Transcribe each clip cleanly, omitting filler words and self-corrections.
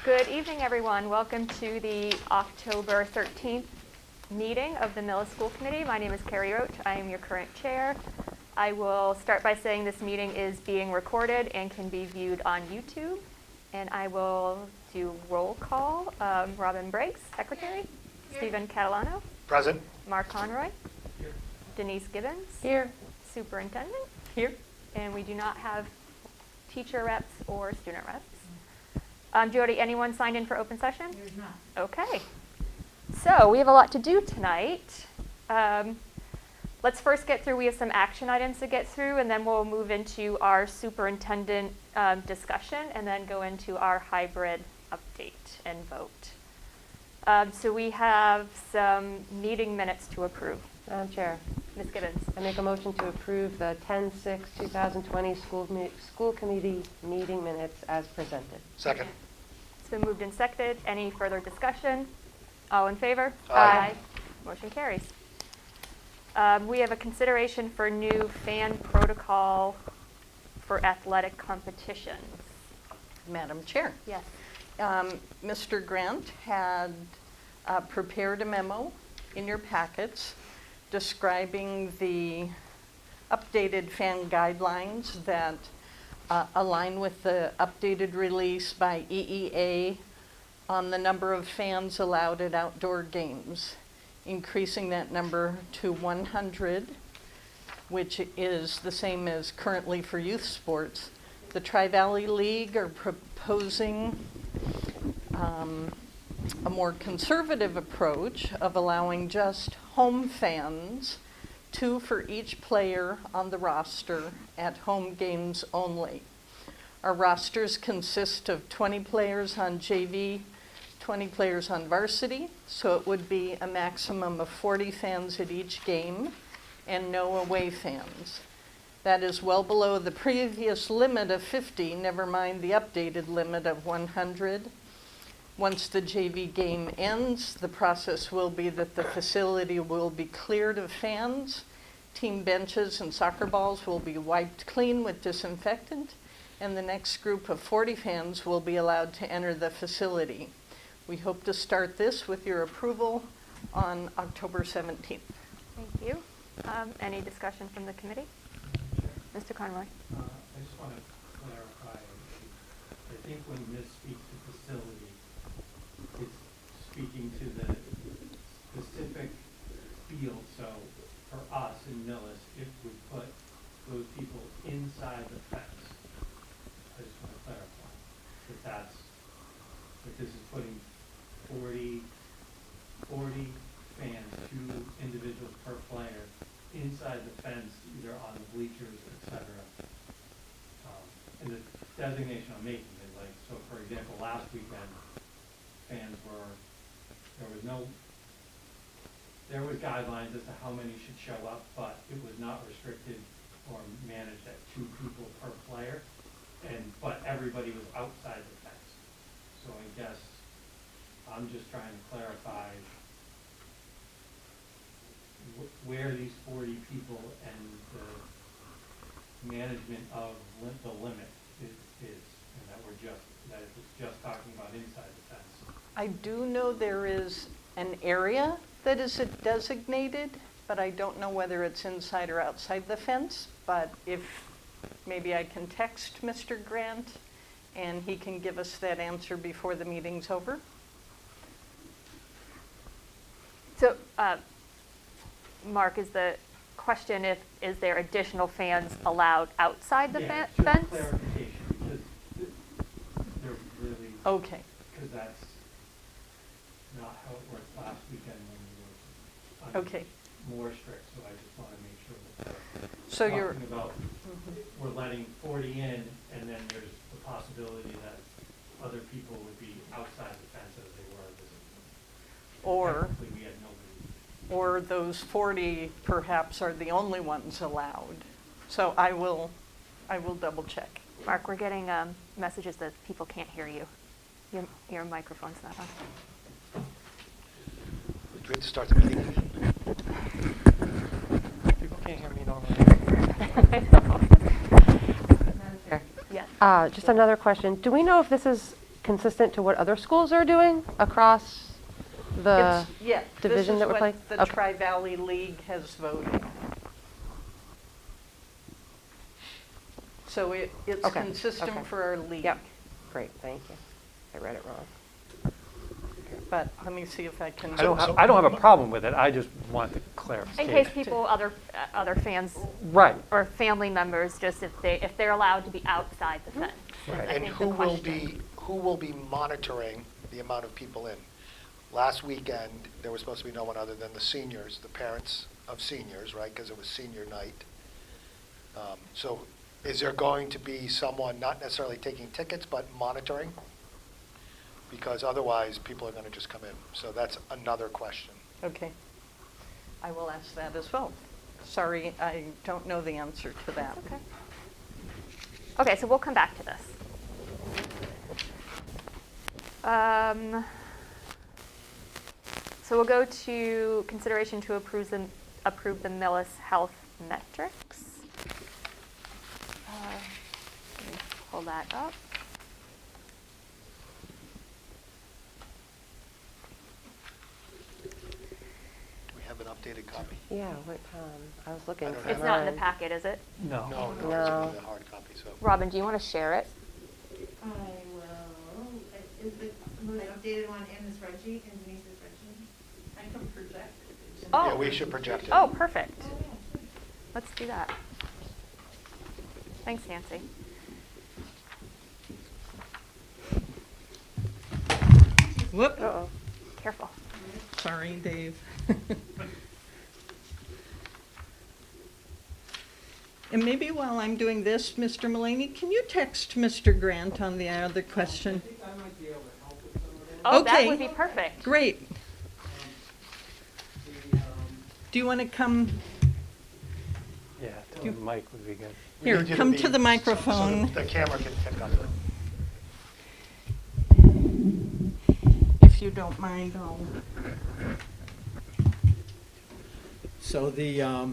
Good evening, everyone. Welcome to the October 13th meeting of the Millis School Committee. My name is Carrie Roach. I am your current chair. I will start by saying this meeting is being recorded and can be viewed on YouTube. And I will do roll call. Robin Briggs, Secretary. Here. Stephen Catalano. Present. Mark Conroy. Here. Denise Gibbons. Here. Superintendent. Here. And we do not have teacher reps or student reps. Jody, anyone signed in for open session? There's not. Okay. So we have a lot to do tonight. Let's first get through, we have some action items to get through, and then we'll move into our superintendent discussion, and then go into our hybrid update and vote. So we have some meeting minutes to approve. Madam Chair, Ms. Gibbons. I make a motion to approve the 10/6/2020 school committee meeting minutes as presented. Second. It's been moved and seconded. Any further discussion? All in favor? Aye. Motion carries. We have a consideration for new fan protocol for athletic competitions. Madam Chair. Yes. Mr. Grant had prepared a memo in your packets describing the updated fan guidelines that align with the updated release by EEA on the number of fans allowed at outdoor games, increasing that number to 100, which is the same as currently for youth sports. The Tri-Valley League are proposing a more conservative approach of allowing just home fans, 2 for each player on the roster at home games only. Our rosters consist of 20 players on JV, 20 players on varsity, so it would be a maximum of 40 fans at each game and no away fans. That is well below the previous limit of 50, never mind the updated limit of 100. Once the JV game ends, the process will be that the facility will be cleared of fans. Team benches and soccer balls will be wiped clean with disinfectant, and the next group of 40 fans will be allowed to enter the facility. We hope to start this with your approval on October 17th. Thank you. Any discussion from the committee? Mr. Conroy. I just want to clarify. I think when Ms. speaks to facility, it's speaking to the specific field. So for us in Millis, if we put those people inside the fence, I just want to clarify that this is putting 40 fans, 2 individuals per player, inside the fence, either on the bleachers, etc. And the designation I'm making is like, so for example, last weekend, fans there was guidelines as to how many should show up, but it was not restricted or managed at 2 people per player, but everybody was outside the fence. So I guess I'm just trying to clarify where these 40 people and the management of the limit is, and that it's just talking about inside the fence. I do know there is an area that is designated, but I don't know whether it's inside or outside the fence. But if maybe I can text Mr. Grant and he can give us that answer before the meeting's over. So, Mark, is the question is there additional fans allowed outside the fence? Just clarification, because they're really, Okay. because that's not how it worked last weekend when we were Okay. more strict, so I just want to make sure that So we're you're talking about we're letting 40 in, and then there's the possibility that other people would be outside the fence as they were visiting. or Technically, we had nobody. or those 40 perhaps are the only ones allowed. So I will double check. Mark, we're getting messages that people can't hear you. Your microphone's not on. Do we have to start the meeting? People can't hear me normally. Yes. Just another question. Do we know if this is consistent to what other schools are doing across the Yeah, division that we're playing? This is what the Okay. Tri-Valley League has voted. So it's Okay, consistent okay. for our league. Yep. Great, thank you. I read it wrong. But let me see if I can. I don't have a problem with it, I just want the In clarification. case people, other fans Right, or family members, just if they're allowed to be outside the fence. Right. I And think the who will be monitoring the amount of people in? Last weekend, there was supposed to be no one other than the seniors, the parents of seniors, right, because it was senior night. So is there going to be someone not necessarily taking tickets, but monitoring? Because otherwise, people are going to just come in. So that's another question. Okay. I will ask that as well. Sorry, I don't know the answer to that. Okay. Okay, so we'll come back to this. So we'll go to consideration to approve the Millis Health metrics. Let me pull that up. Do we have an updated copy? Yeah, what, I was looking I don't for have It's not in the mine. packet, is it? no. No, it's No. in the hard copy, so. Robin, do you want to share it? I will, is the most updated one in the spreadsheet, in Denise's spreadsheet? I can project it. Oh. Yeah, we should project it. Oh, perfect. Let's do that. Thanks, Nancy. Whoop, Uh-oh. Careful. sorry, Dave. And maybe while I'm doing this, Mr. Mulaney, can you text Mr. Grant on the other question? Oh, that Okay. would be perfect. Great. Do you want to come Yeah, the mic would be good. We here, need you come be- to the so microphone? the camera can pick up. If you don't mind, I'll. So the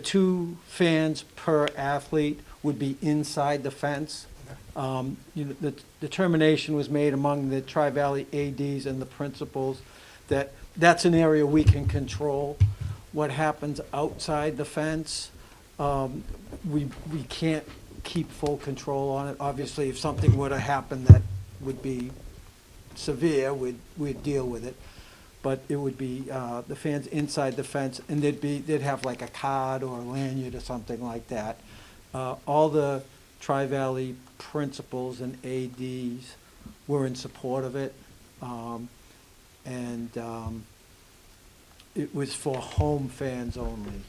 two fans per athlete would be inside the fence. The determination was made among the Tri-Valley ADs and the principals that that's an area we can control. What happens outside the fence, we can't keep full control on it. Obviously, if something were to happen that would be severe, we'd deal with it. But it would be the fans inside the fence, and they'd have like a card or a lanyard or something like that. All the Tri-Valley principals and ADs were in support of it, and it was for home fans only.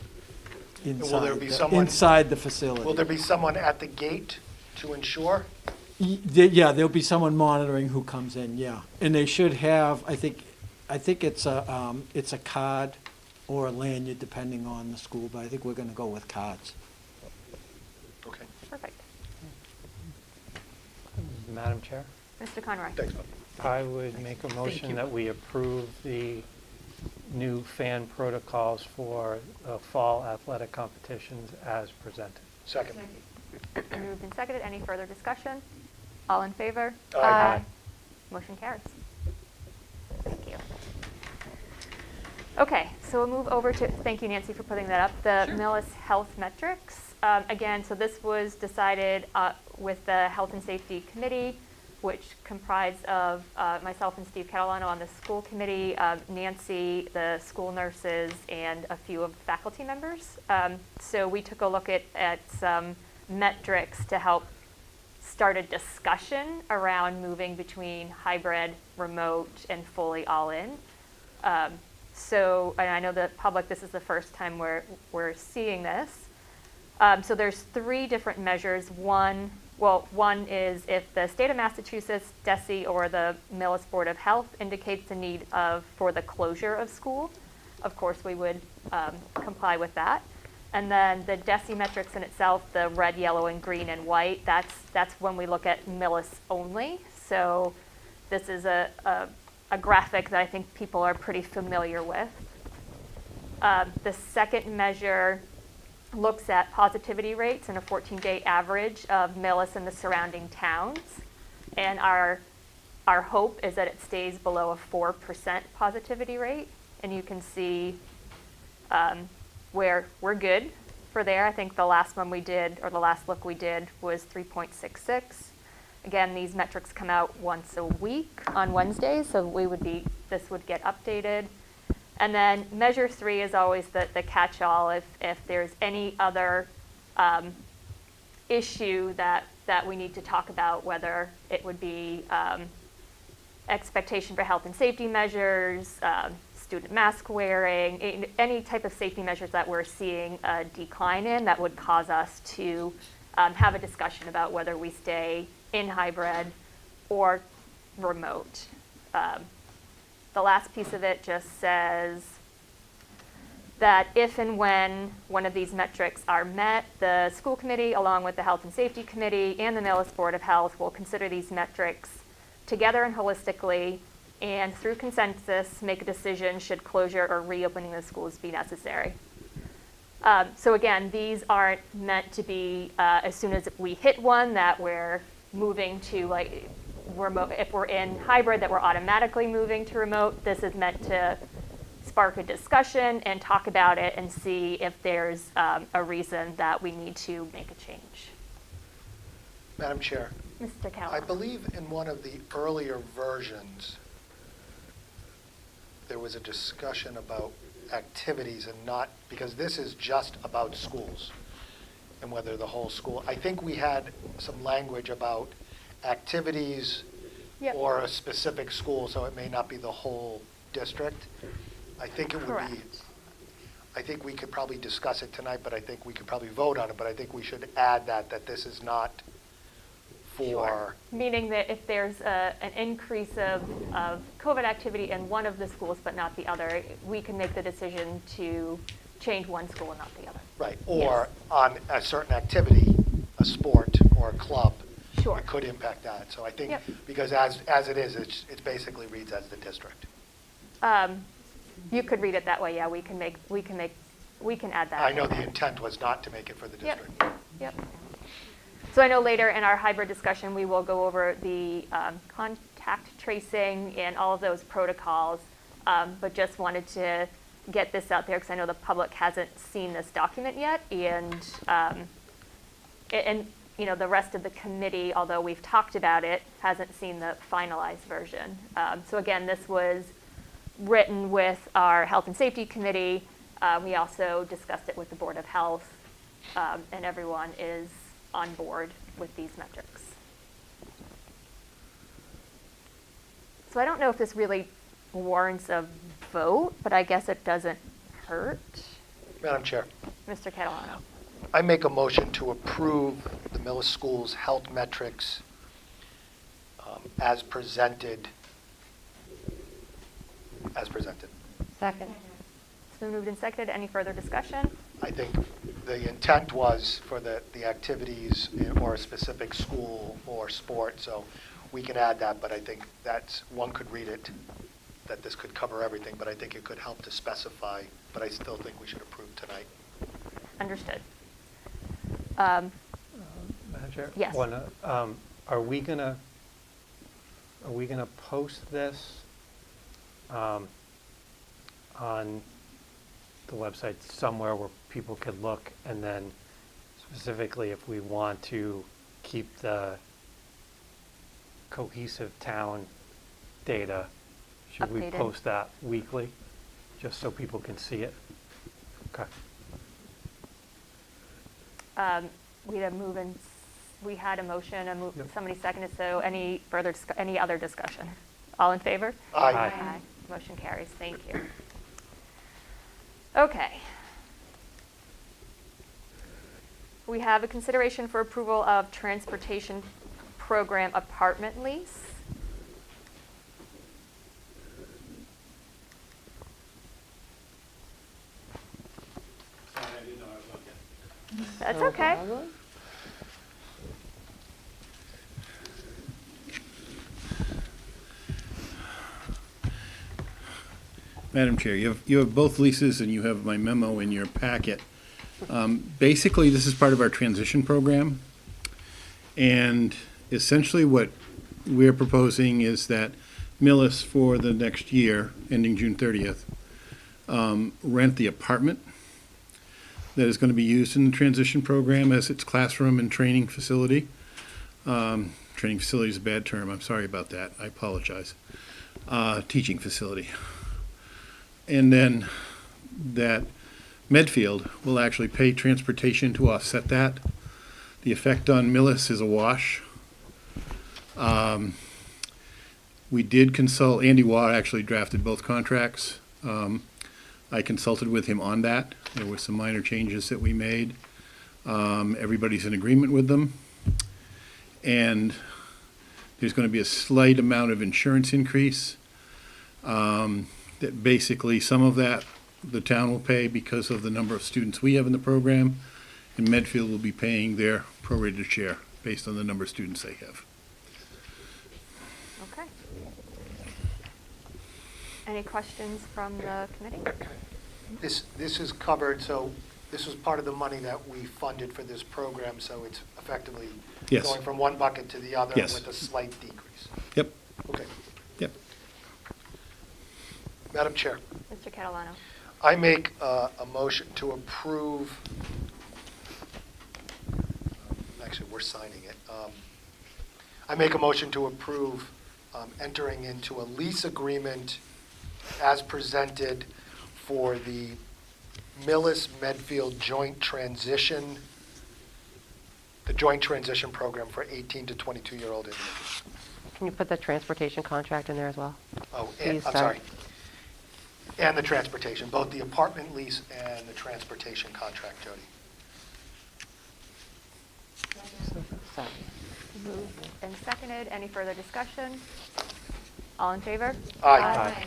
will there be inside the- someone- inside the facility? Will there be someone at the gate to ensure? Yeah, there'll be someone monitoring who comes in, yeah. And they should have, I think it's a card or a lanyard, depending on the school, but I think we're gonna go with cards. Okay, Perfect. Madam Chair, Mr. Conroy. thanks, Bob. I would make a motion you. that we approve the new fan protocols for fall athletic competitions as presented. Second. Moved and seconded. Any further discussion? All in favor? Aye. Aye. Motion carries. Thank you. Okay, so we'll move over to, thank you, Nancy, for putting that up, the Sure. Millis Health metrics. Again, so this was decided with the Health and Safety Committee, which comprised of myself and Steve Catalano on the school committee, Nancy, the school nurses, and a few of the faculty members. So we took a look at some metrics to help start a discussion around moving between hybrid, remote, and fully all-in. So, and I know the public, this is the first time we're seeing this. So there's 3 different measures. One is if the state of Massachusetts, DESE, or the Millis Board of Health indicates the need for the closure of school, of course we would comply with that. And then the DESE metrics in itself, the red, yellow, and green and white, that's when we look at Millis only. So this is a graphic that I think people are pretty familiar with. The second measure looks at positivity rates and a 14-day average of Millis and the surrounding towns. And our hope is that it stays below a 4% positivity rate. And you can see where we're good for there. I think the last one we did, or the last look we did, was 3.66. Again, these metrics come out once a week on Wednesdays, so this would get updated. And then measure 3 is always the catch-all if there's any other issue that we need to talk about, whether it would be expectation for health and safety measures, student mask wearing, any type of safety measures that we're seeing a decline in that would cause us to have a discussion about whether we stay in hybrid or remote. The last piece of it just says that if and when one of these metrics are met, the school committee, along with the health and safety committee and the Millis Board of Health, will consider these metrics together and holistically, and through consensus, make a decision should closure or reopening the schools be necessary. So again, these aren't meant to be as soon as we hit one that we're moving to like remote. If we're in hybrid, that we're automatically moving to remote. This is meant to spark a discussion and talk about it and see if there's a reason that we need to make a change. Madam Chair, Mr. I Callahan. believe in one of the earlier versions, there was a discussion about activities and not, because this is just about schools and whether the whole school, I think we had some language about activities Yep. or a specific school, so it may not be the whole district. I think it would be, Correct. I think we could probably discuss it tonight, but I think we could probably vote on it, but I think we should add that this is not for. Sure. Meaning that if there's an increase of COVID activity in one of the schools but not the other, we can make the decision to change one school and not the other. Right, or on a certain activity, a sport or a club. Sure. It could impact that. So I think, Yep. because as it is, it basically reads as the district. You could read it that way, yeah, we can add that. I know in the there. intent was not to make it for the Yep. district. Yep. So I know later in our hybrid discussion, we will go over the contact tracing and all of those protocols, but just wanted to get this out there because I know the public hasn't seen this document yet, and you know, the rest of the committee, although we've talked about it, hasn't seen the finalized version. So again, this was written with our Health and Safety Committee. We also discussed it with the Board of Health, and everyone is on board with these metrics. So I don't know if this really warrants a vote, but I guess it doesn't hurt. Madam Chair, Mr. Catalano. I make a motion to approve the Millis Schools health metrics as presented. Second. It's been moved and seconded. Any further discussion? I think the intent was for the activities or a specific school or sport, so we can add that, but I think one could read it, that this could cover everything, but I think it could help to specify, but I still think we should approve tonight. Understood. Madam Chair? Yes. Are we gonna post this on the website somewhere where people could look, and then specifically if we want to keep the cohesive town data, should we Updated. post that weekly, just so people can see it? Okay. We had a motion, Yep. somebody seconded, so any other discussion? All in favor? Aye. Aye. Motion carries, thank you. Okay. We have a consideration for approval of transportation program apartment lease. Sorry, I didn't know I was looking. That's No okay. problem. Madam Chair, you have both leases and you have my memo in your packet. Basically, this is part of our transition program. And essentially what we're proposing is that Millis, for the next year, ending June 30th, rent the apartment that is going to be used in the transition program as its classroom and training facility. Training facility is a bad term. I'm sorry about that. I apologize. Teaching facility. And then that Medfield will actually pay transportation to offset that. The effect on Millis is a wash. We did consult, Andy Waugh actually drafted both contracts. I consulted with him on that. There were some minor changes that we made. Everybody's in agreement with them. And there's going to be a slight amount of insurance increase. That basically some of that the town will pay because of the number of students we have in the program, and Medfield will be paying their prorated share based on the number of students they have. Okay. Any questions from the committee? This is covered, so this was part of the money that we funded for this program, so it's effectively Yes. going from one bucket to the other Yes. with a slight decrease. Yep, Okay. yep. Madam Chair, Mr. Catalano? I make a motion to approve, actually, we're signing it. I make a motion to approve entering into a lease agreement as presented for the Millis Medfield Joint Transition, the Joint Transition Program for 18 to 22-year-old individuals. Can you put the transportation contract in there as well? Oh, Please, and, I'm sorry. sorry. And the transportation, both the apartment lease and the transportation contract, Jody. Sorry. Moved and seconded. Any further discussion? All in favor? Aye. Aye.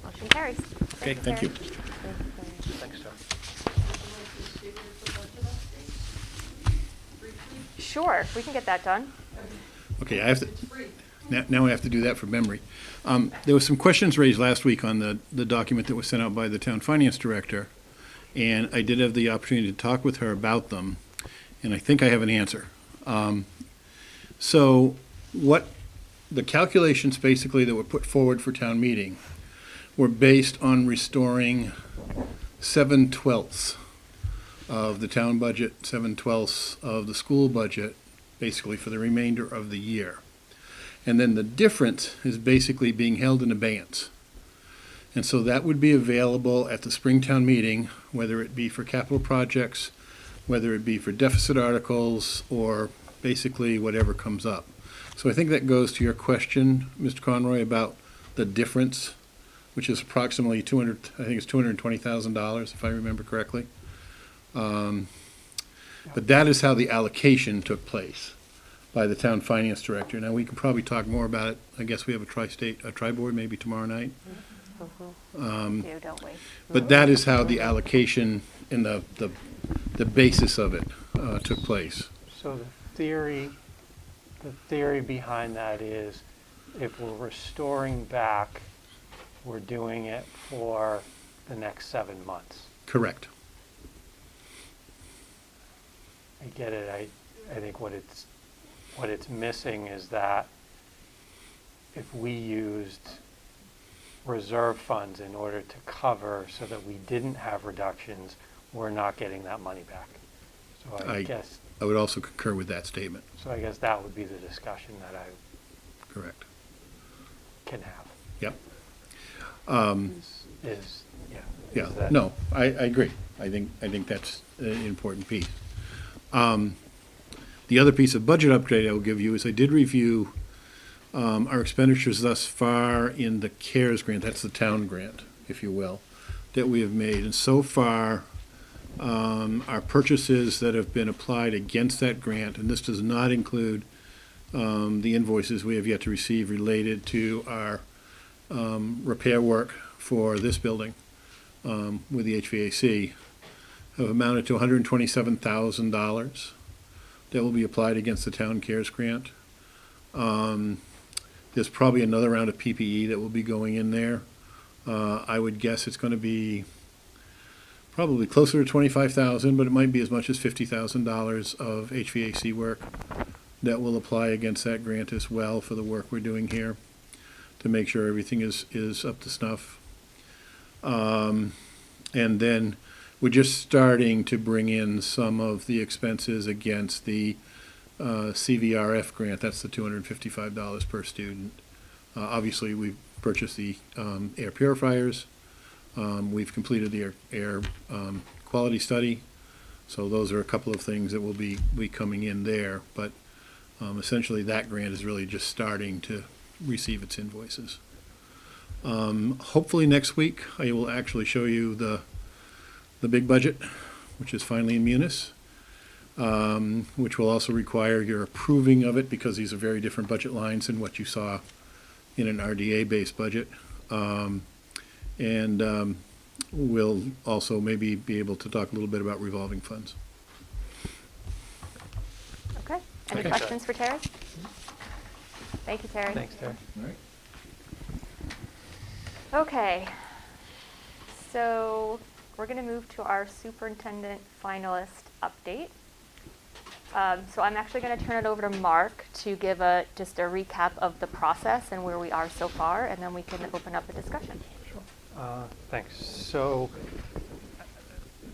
Motion carries. Okay, thank you. Thanks, John. Sure, we can get that done. Okay, I have to, now I have to do that from memory. There were some questions raised last week on the document that was sent out by the town finance director, and I did have the opportunity to talk with her about them, and I think I have an answer. So what the calculations basically that were put forward for town meeting were based on restoring 7/12 of the town budget, 7/12 of the school budget, basically for the remainder of the year. And then the difference is basically being held in abeyance. And so that would be available at the Springtown meeting, whether it be for capital projects, whether it be for deficit articles, or basically whatever comes up. So I think that goes to your question, Mr. Conroy, about the difference, which is approximately $220,000, if I remember correctly. But that is how the allocation took place by the town finance director. Now, we can probably talk more about it. I guess we have a tri-board maybe tomorrow night. Do, don't we? But that is how the allocation and the basis of it took place. So the theory behind that is if we're restoring back, we're doing it for the next 7 months. Correct. I get it. I think what it's missing is that if we used reserve funds in order to cover so that we didn't have reductions, we're not getting that money back. So I guess I would also concur with that statement. so. I guess that would be the discussion that I Correct. can have. Yep. Yeah, is that- no, I agree. I think that's an important piece. The other piece of budget update I will give you is I did review our expenditures thus far in the CARES grant, that's the town grant, if you will, that we have made. And so far, our purchases that have been applied against that grant, and this does not include the invoices we have yet to receive related to our repair work for this building with the HVAC, have amounted to $127,000 that will be applied against the town CARES grant. There's probably another round of PPE that will be going in there. I would guess it's going to be probably closer to 25,000, but it might be as much as $50,000 of HVAC work that will apply against that grant as well for the work we're doing here to make sure everything is up to snuff. And then we're just starting to bring in some of the expenses against the CVRF grant. That's the $255 per student. Obviously, we've purchased the air purifiers. We've completed the air quality study. So those are a couple of things that will be coming in there. But essentially, that grant is really just starting to receive its invoices. Hopefully next week, I will actually show you the big budget, which is finally in Munis, which will also require your approving of it because these are very different budget lines than what you saw in an RDA-based budget. We'll also maybe be able to talk a little bit about revolving funds. Okay. Any Okay. questions for Terry? Thank you, Terry. Thanks, Terry. Okay. So we're going to move to our superintendent finalist update. So I'm actually going to turn it over to Mark to give just a recap of the process and where we are so far, and then we can open up a discussion. Thanks. So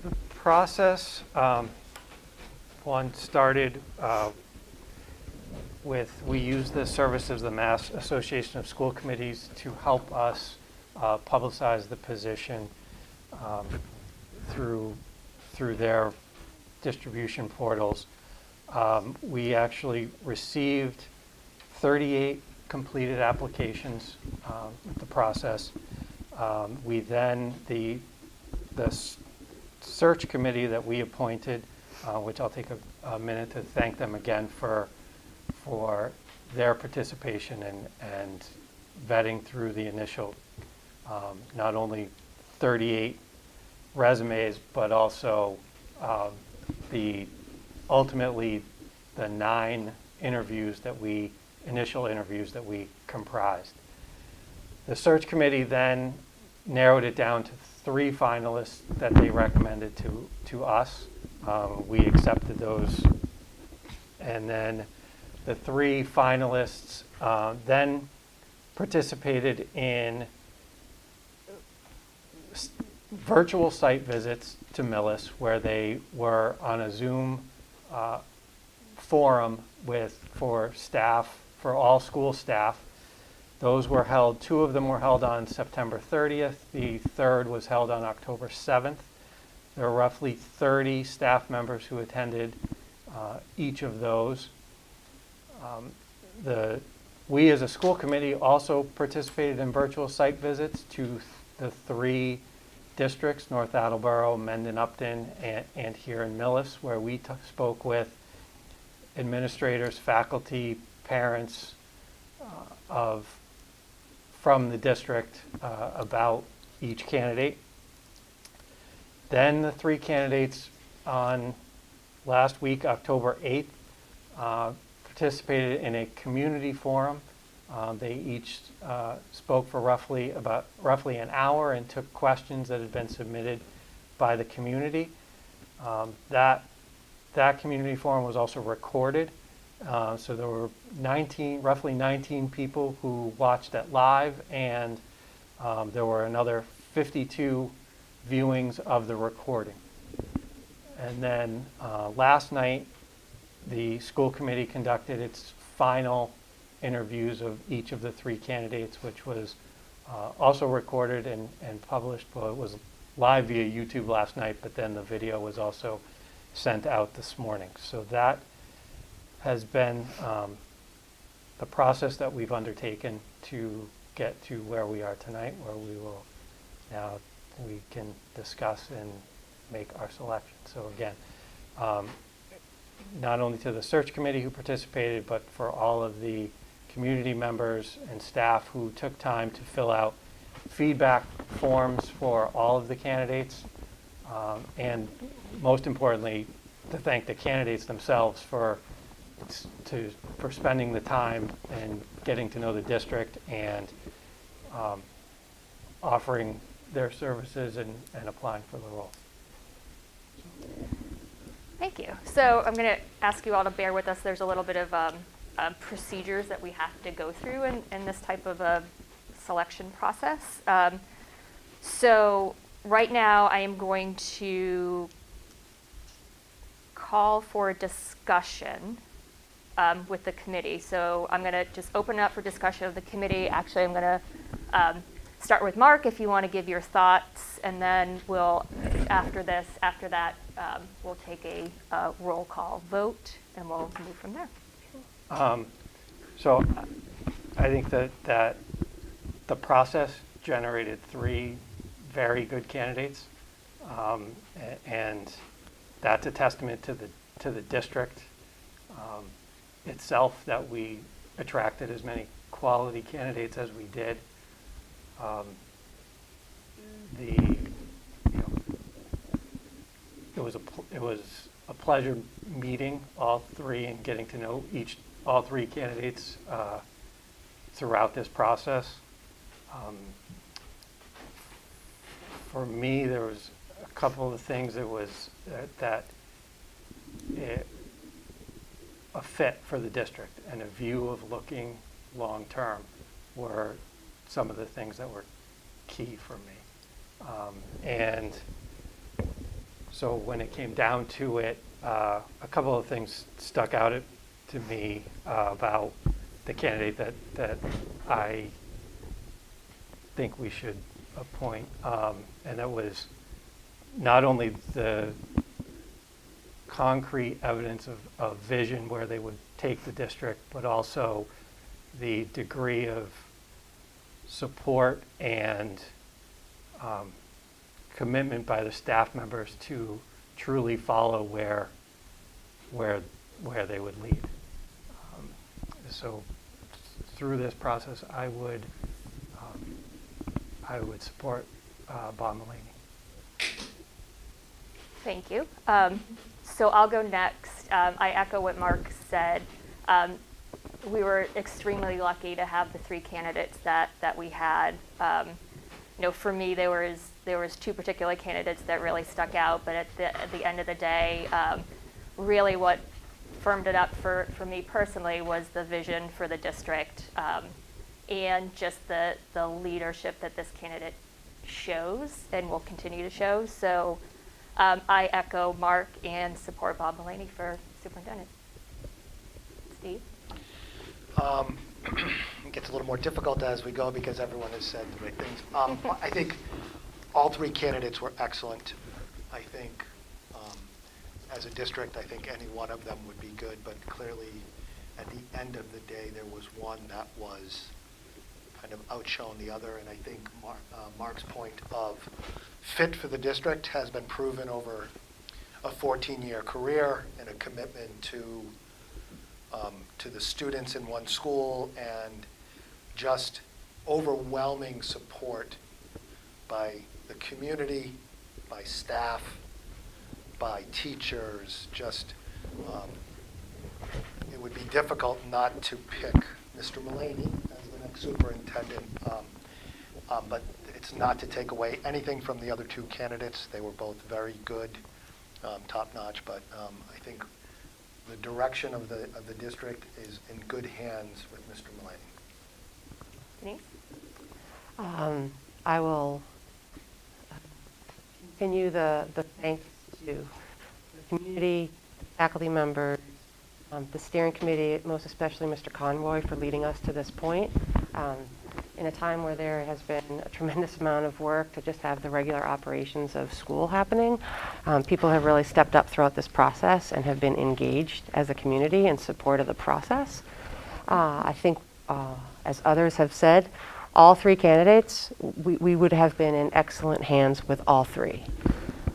the process, one started with, we use the services of the Mass Association of School Committees to help us publicize the position through their distribution portals. We actually received 38 completed applications with the process. We then, the search committee that we appointed, which I'll take a minute to thank them again for their participation and vetting through the initial, not only 38 resumes, but also ultimately the 9 initial interviews that we comprised. The search committee then narrowed it down to 3 finalists that they recommended to us. We accepted those. And then the 3 finalists then participated in virtual site visits to Millis, where they were on a Zoom forum for staff, for all school staff. Those were held, 2 of them were held on September 30th. The 3rd was held on October 7th. There were roughly 30 staff members who attended each of those. We as a school committee also participated in virtual site visits to the 3 districts, North Attleboro, Mendon, Upton, and here in Millis, where we spoke with administrators, faculty, parents from the district about each candidate. Then the 3 candidates on last week, October 8th, participated in a community forum. They each spoke for roughly an hour and took questions that had been submitted by the community. That community forum was also recorded. So there were roughly 19 people who watched it live, and there were another 52 viewings of the recording. And then last night, the school committee conducted its final interviews of each of the 3 candidates, which was also recorded and published. Well, it was live via YouTube last night, but then the video was also sent out this morning. So that has been the process that we've undertaken to get to where we are tonight, where we can discuss and make our selection. So again, not only to the search committee who participated, but for all of the community members and staff who took time to fill out feedback forms for all of the candidates, and most importantly, to thank the candidates themselves for spending the time and getting to know the district and offering their services and applying for the role. Thank you. So I'm going to ask you all to bear with us. There's a little bit of procedures that we have to go through in this type of a selection process. So right now I am going to call for a discussion with the committee. So I'm going to just open it up for discussion of the committee. Actually, I'm going to start with Mark if you want to give your thoughts, and then we'll, after that, we'll take a roll call vote, and we'll move from there. So I think that the process generated 3 very good candidates, and that's a testament to the district itself, that we attracted as many quality candidates as we did. It was a pleasure meeting all 3 and getting to know all 3 candidates throughout this process. For me, there was a couple of things that was a fit for the district and a view of looking long-term were some of the things that were key for me. And so when it came down to it, a couple of things stuck out to me about the candidate that I think we should appoint, and that was not only the concrete evidence of vision where they would take the district, but also the degree of support and commitment by the staff members to truly follow where they would lead. So through this process, I would support Bob Mulaney. Thank you. So I'll go next. I echo what Mark said. We were extremely lucky to have the 3 candidates that we had. For me, there was 2 particular candidates that really stuck out, but at the end of the day, really what firmed it up for me personally was the vision for the district, and just the leadership that this candidate shows and will continue to show. So I echo Mark and support Bob Mulaney for superintendent. Steve? It gets a little more difficult as we go because everyone has said the right things. I think all 3 candidates were excellent. I think as a district, I think any one of them would be good, but clearly at the end of the day, there was one that was kind of outshone the other, and I think Mark's point of fit for the district has been proven over a 14-year career and a commitment to the students in one school, and just overwhelming support by the community, by staff, by teachers. Just it would be difficult not to pick Mr. Mulaney as the next superintendent, but it's not to take away anything from the other 2 candidates. They were both very good, top-notch, but I think the direction of the district is in good hands with Mr. Mulaney. Denise? I will continue the thanks to the community, faculty members, the steering committee, most especially Mr. Conroy, for leading us to this point. In a time where there has been a tremendous amount of work to just have the regular operations of school happening, people have really stepped up throughout this process and have been engaged as a community in support of the process. I think, as others have said, all 3 candidates, we would have been in excellent hands with all 3.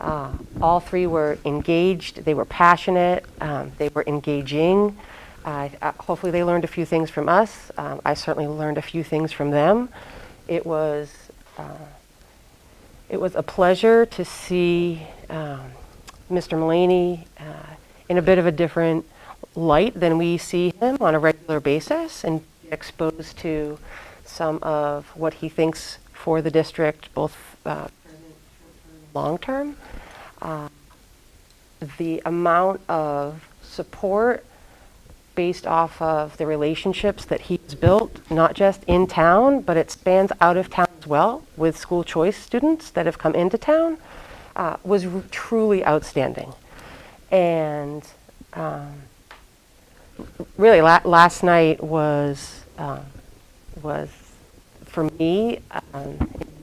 All 3 were engaged, they were passionate, they were engaging. Hopefully they learned a few things from us. I certainly learned a few things from them. It was a pleasure to see Mr. Mulaney in a bit of a different light than we see him on a regular basis, and be exposed to some of what he thinks for the district, both present, short-term, long-term. the amount of support based off of the relationships that he's built, not just in town, but it spans out of town as well with school choice students that have come into town, was truly outstanding. And really, last night was for me,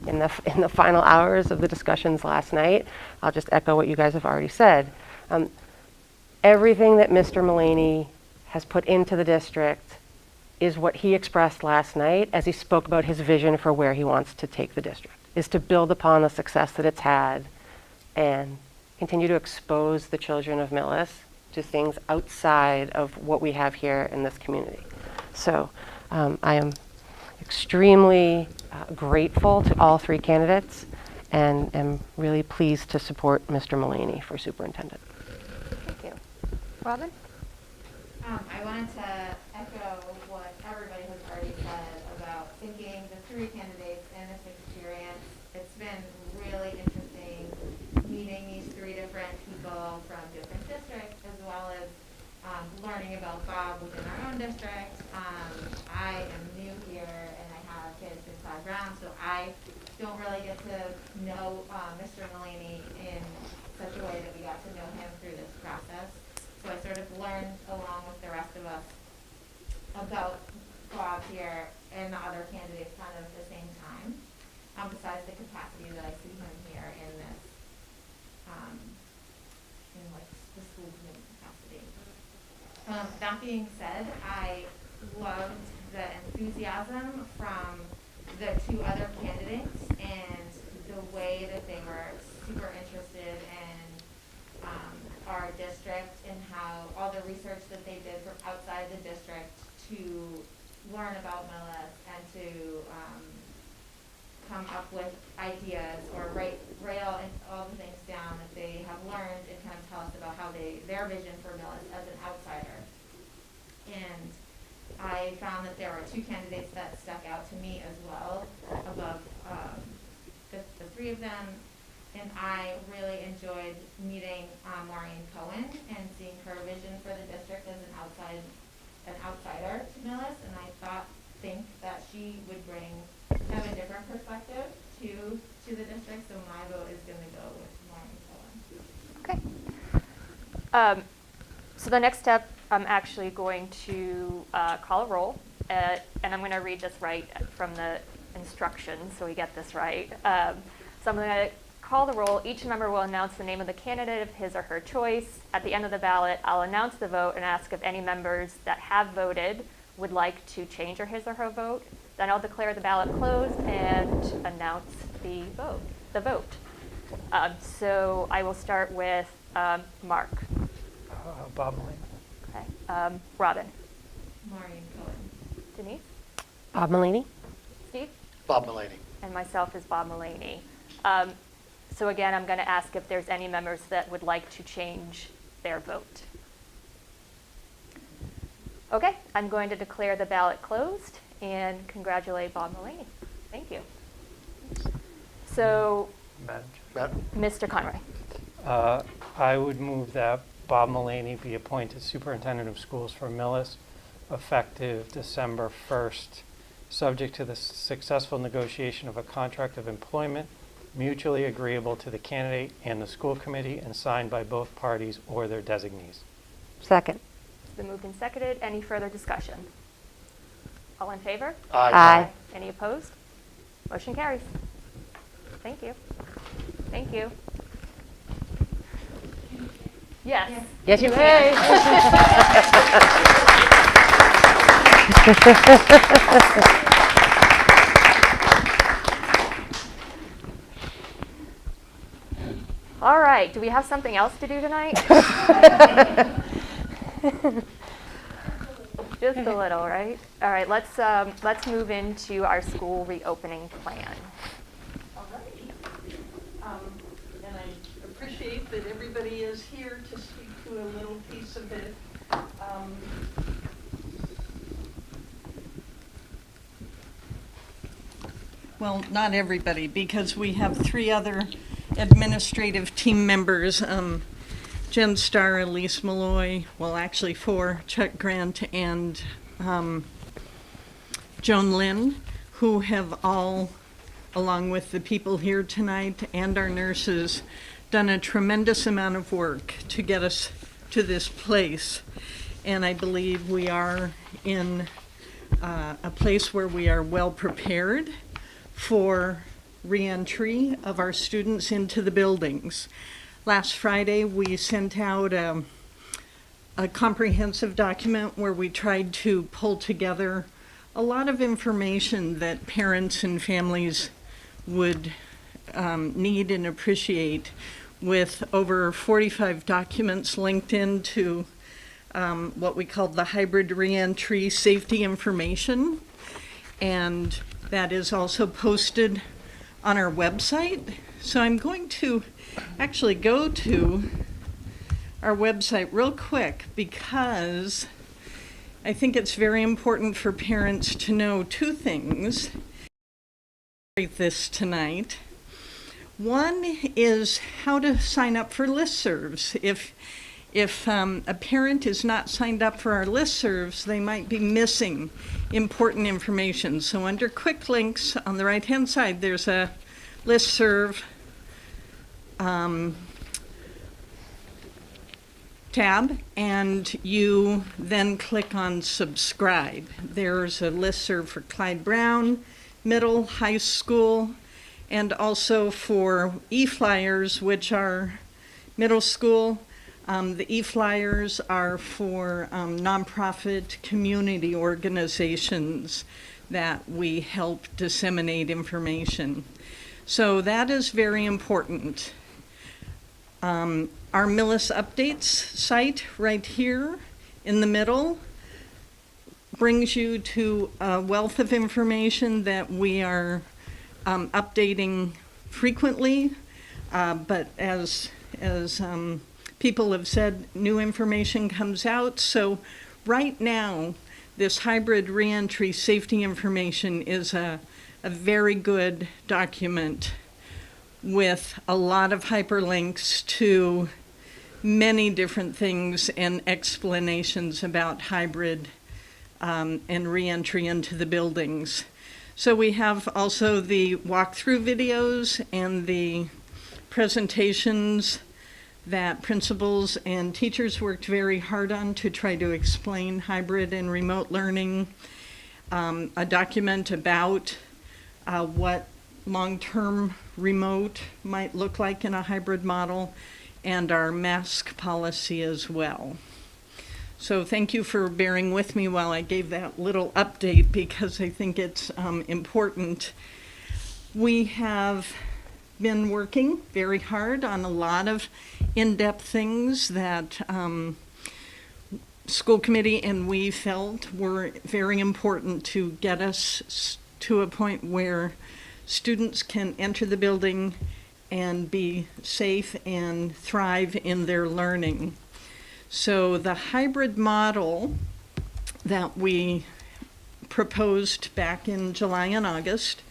in the final hours of the discussions last night, I'll just echo what you guys have already said. Everything that Mr. Mullaney has put into the district is what he expressed last night as he spoke about his vision for where he wants to take the district, is to build upon the success that it's had and continue to expose the children of Millis to things outside of what we have here in this community. So I am extremely grateful to all three candidates and am really pleased to support Mr. Mullaney for superintendent. Thank you. Robin? I wanted to echo what everybody has already said about thinking the three candidates and this experience. It's been really interesting meeting these three different people from different districts, as well as learning about Bob within our own district. I am new here and I have kids in Cloud Brown, so I don't really get to know Mr. Mullaney in such a way that we got to know him through this process. So I sort of learned along with the rest of us about Bob here and the other candidates kind of at the same time, besides the capacity that I see him here in this, in like the school committee capacity. That being said, I loved the enthusiasm from the two other candidates and the way that they were super interested in our district and how all the research that they did from outside the district to learn about Millis and to come up with ideas or write all the things down that they have learned and kind of tell us about how their vision for Millis as an outsider. And I found that there were two candidates that stuck out to me as well above the three of them. And I really enjoyed meeting Maureen Cohen and seeing her vision for the district as an outsider to Millis. And I think that she would bring kind of a different perspective to the district. So my vote is going to go with Maureen Cohen. Okay. So the next step, I'm actually going to call a roll, and I'm going to read this right from the instructions so we get this right. So I'm going to call the roll. Each member will announce the name of the candidate of his or her choice. At the end of the ballot, I'll announce the vote and ask if any members that have voted would like to change his or her vote. Then I'll declare the ballot closed and announce the vote. So I will start with Mark. Bob Mullaney. Okay. Robin. Maureen Cohen. Denise. Bob Mullaney? Steve. Bob Mullaney. And myself is Bob Mullaney. So again, I'm going to ask if there's any members that would like to change their vote. Okay, I'm going to declare the ballot closed and congratulate Bob Mullaney. Thank you. So, Madam Matt? Mr. Conroy. I would move that Bob Mullaney be appointed Superintendent of Schools for Millis effective December 1st, subject to the successful negotiation of a contract of employment mutually agreeable to the candidate and the school committee and signed by both parties or their designees. Second. It's been moved and seconded. Any further discussion? All in favor? Aye. Any opposed? Motion carries. Thank you. Thank you. Yes. Yes, you may. All right, do we have something else to do tonight? Just a little, right? All right, let's move into our school reopening plan. All right. And I appreciate that everybody is here to speak to a little piece of it. Well, not everybody, because we have three other administrative team members Jen Starr, Elise Malloy, well, actually 4, Chuck Grant and Joan Lynn, who have all, along with the people here tonight and our nurses, done a tremendous amount of work to get us to this place. And I believe we are in a place where we are well prepared for reentry of our students into the buildings. Last Friday, we sent out a comprehensive document where we tried to pull together a lot of information that parents and families would need and appreciate, with over 45 documents linked into what we called the hybrid reentry safety information. And that is also posted on our website. So I'm going to actually go to our website real quick, because I think it's very important for parents to know 2 things this tonight. One is how to sign up for listservs. If a parent is not signed up for our listservs, they might be missing important information. So under quick links on the right-hand side, there's a listserv tab, and you then click on subscribe. There's a listserv for Clyde Brown, middle, high school, and also for e-flyers, which are middle school. The e-flyers are for nonprofit community organizations that we help disseminate information. So that is very important. Our Millis Updates site right here in the middle brings you to a wealth of information that we are updating frequently, but as people have said, new information comes out. So right now, this hybrid reentry safety information is a very good document with a lot of hyperlinks to many different things and explanations about hybrid and reentry into the buildings. So we have also the walkthrough videos and the presentations that principals and teachers worked very hard on to try to explain hybrid and remote learning, a document about what long-term remote might look like in a hybrid model, and our mask policy as well. So thank you for bearing with me while I gave that little update, because I think it's important. We have been working very hard on a lot of in-depth things that school committee and we felt were very important to get us to a point where students can enter the building and be safe and thrive in their learning. So the hybrid model that we proposed back in July and August,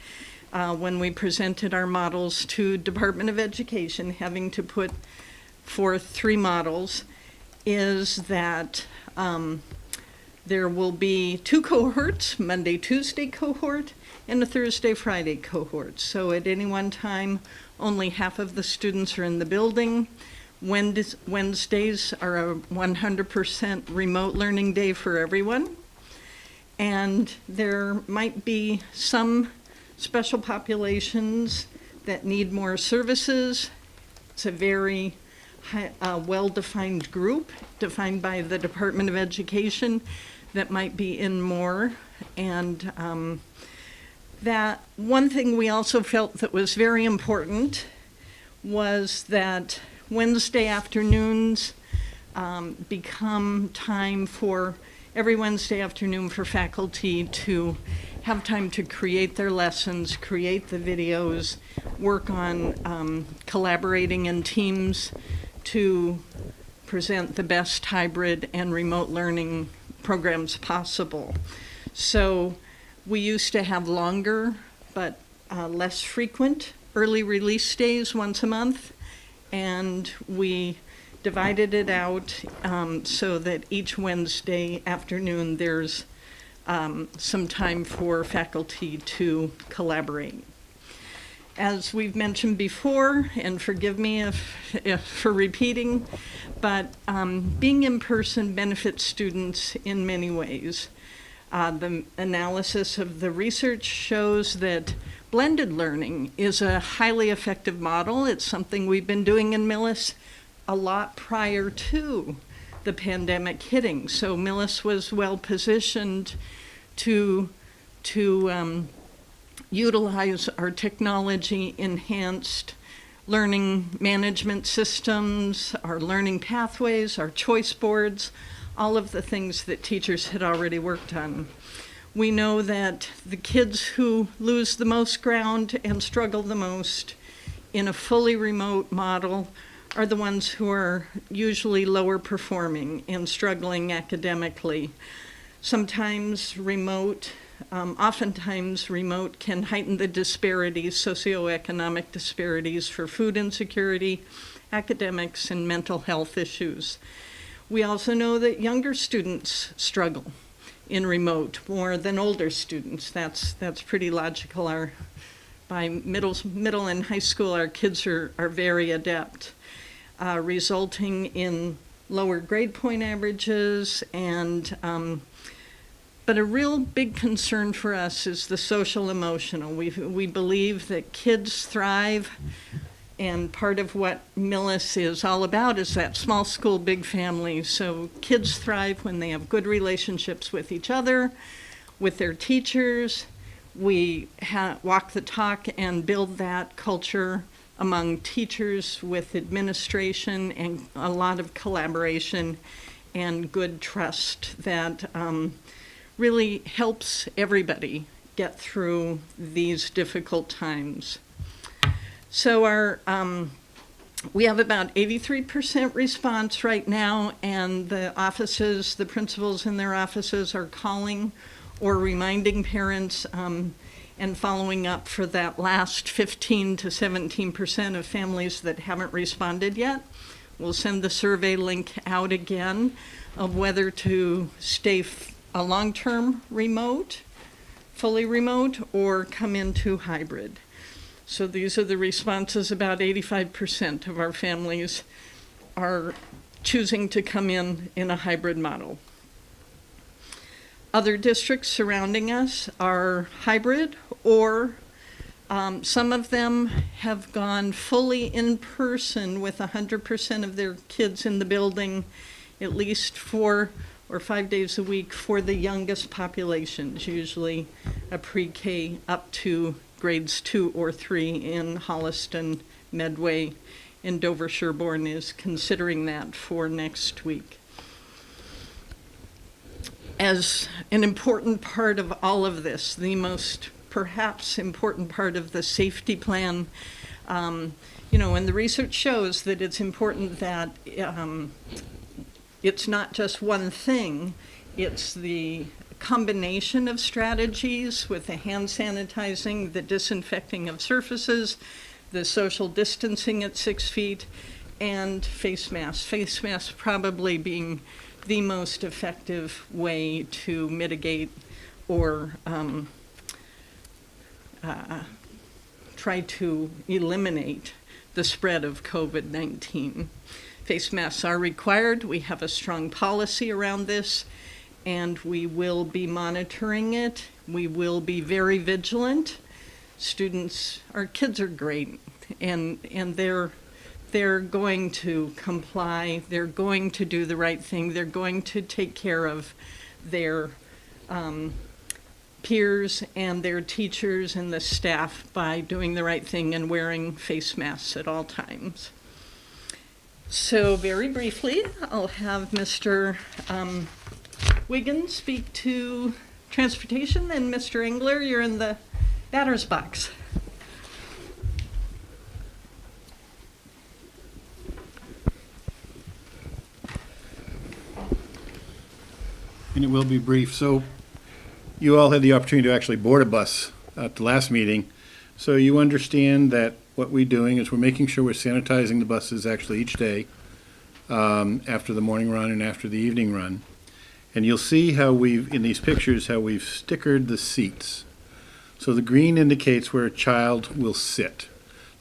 when we presented our models to Department of Education, having to put forth 3 models, is that there will be 2 cohorts, Monday, Tuesday cohort, and a Thursday, Friday cohort. So at any one time, only half of the students are in the building. Wednesdays are a 100% remote learning day for everyone. And there might be some special populations that need more services. It's a very well-defined group, defined by the Department of Education, that might be in more. And that one thing we also felt that was very important was that Wednesday afternoons become time for every Wednesday afternoon for faculty to have time to create their lessons, create the videos, work on collaborating in teams to present the best hybrid and remote learning programs possible. So we used to have longer but less frequent early release days once a month, and we divided it out so that each Wednesday afternoon there's some time for faculty to collaborate. As we've mentioned before, and forgive me if for repeating, but being in person benefits students in many ways. The analysis of the research shows that blended learning is a highly effective model. It's something we've been doing in Millis a lot prior to the pandemic hitting. So Millis was well positioned to utilize our technology-enhanced learning management systems, our learning pathways, our choice boards, all of the things that teachers had already worked on. We know that the kids who lose the most ground and struggle the most in a fully remote model are the ones who are usually lower performing and struggling academically. Oftentimes remote can heighten the disparities, socioeconomic disparities for food insecurity, academics, and mental health issues. We also know that younger students struggle in remote more than older students. That's pretty logical. By middle and high school, our kids are very adept, resulting in lower grade point averages and but a real big concern for us is the social emotional. We believe that kids thrive, and part of what Millis is all about is that small school, big family. So kids thrive when they have good relationships with each other, with their teachers. We walk the talk and build that culture among teachers with administration and a lot of collaboration and good trust that really helps everybody get through these difficult times. So we have about 83% response right now, and the principals in their offices are calling or reminding parents and following up for that last 15 to 17% of families that haven't responded yet. We'll send the survey link out again of whether to stay a long-term remote, fully remote, or come into hybrid. So these are the responses. About 85% of our families are choosing to come in a hybrid model. Other districts surrounding us are hybrid, or some of them have gone fully in person with 100% of their kids in the building, at least 4 or 5 days a week for the youngest populations, usually a pre-K up to grades 2 or 3 in Holliston, Medway, and Dover Sherborne is considering that for next week. As an important part of all of this, the most perhaps important part of the safety plan, and the research shows that it's important that it's not just one thing, it's the combination of strategies with the hand sanitizing, the disinfecting of surfaces, the social distancing at 6 feet, and face masks. Face masks probably being the most effective way to mitigate or try to eliminate the spread of COVID-19. Face masks are required. We have a strong policy around this, and we will be monitoring it. We will be very vigilant. Our kids are great, and they're going to comply. They're going to do the right thing. They're going to take care of their peers and their teachers and the staff by doing the right thing and wearing face masks at all times. So very briefly, I'll have Mr. Wiggins speak to transportation, and Mr. Engler, you're in the batter's box. And it will be brief. So you all had the opportunity to actually board a bus at the last meeting. So you understand that what we're doing is we're making sure we're sanitizing the buses actually each day. after the morning run and after the evening run. And you'll see how in these pictures, how we've stickered the seats. So the green indicates where a child will sit.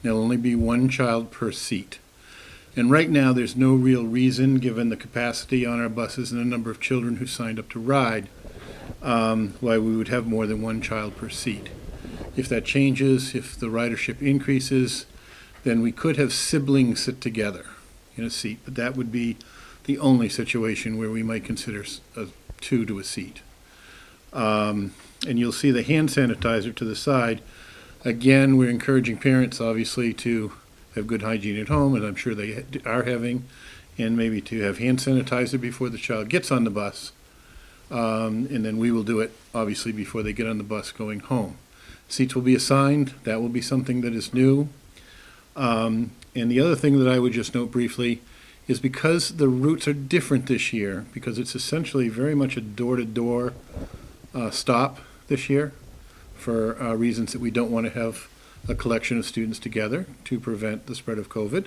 There'll only be one child per seat. And right now, there's no real reason, given the capacity on our buses and the number of children who signed up to ride, why we would have more than one child per seat. If that changes, if the ridership increases, then we could have siblings sit together in a seat, but that would be the only situation where we might consider two to a seat. And you'll see the hand sanitizer to the side. Again, we're encouraging parents, obviously, to have good hygiene at home, and I'm sure they are having, and maybe to have hand sanitizer before the child gets on the bus. And then we will do it, obviously, before they get on the bus going home. Seats will be assigned. That will be something that is new. And the other thing that I would just note briefly is because the routes are different this year, because it's essentially very much a door-to-door stop this year for reasons that we don't want to have a collection of students together to prevent the spread of COVID.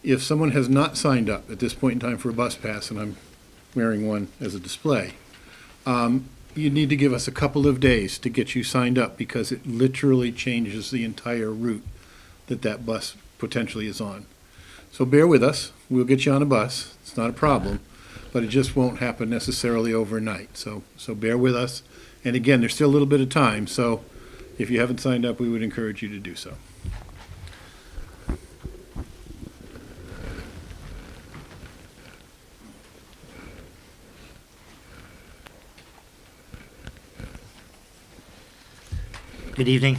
If someone has not signed up at this point in time for a bus pass, and I'm wearing one as a display, you need to give us a couple of days to get you signed up, because it literally changes the entire route that bus potentially is on. So bear with us. We'll get you on a bus. It's not a problem, but it just won't happen necessarily overnight. So bear with us. And again, there's still a little bit of time, so if you haven't signed up, we would encourage you to do so. Good evening.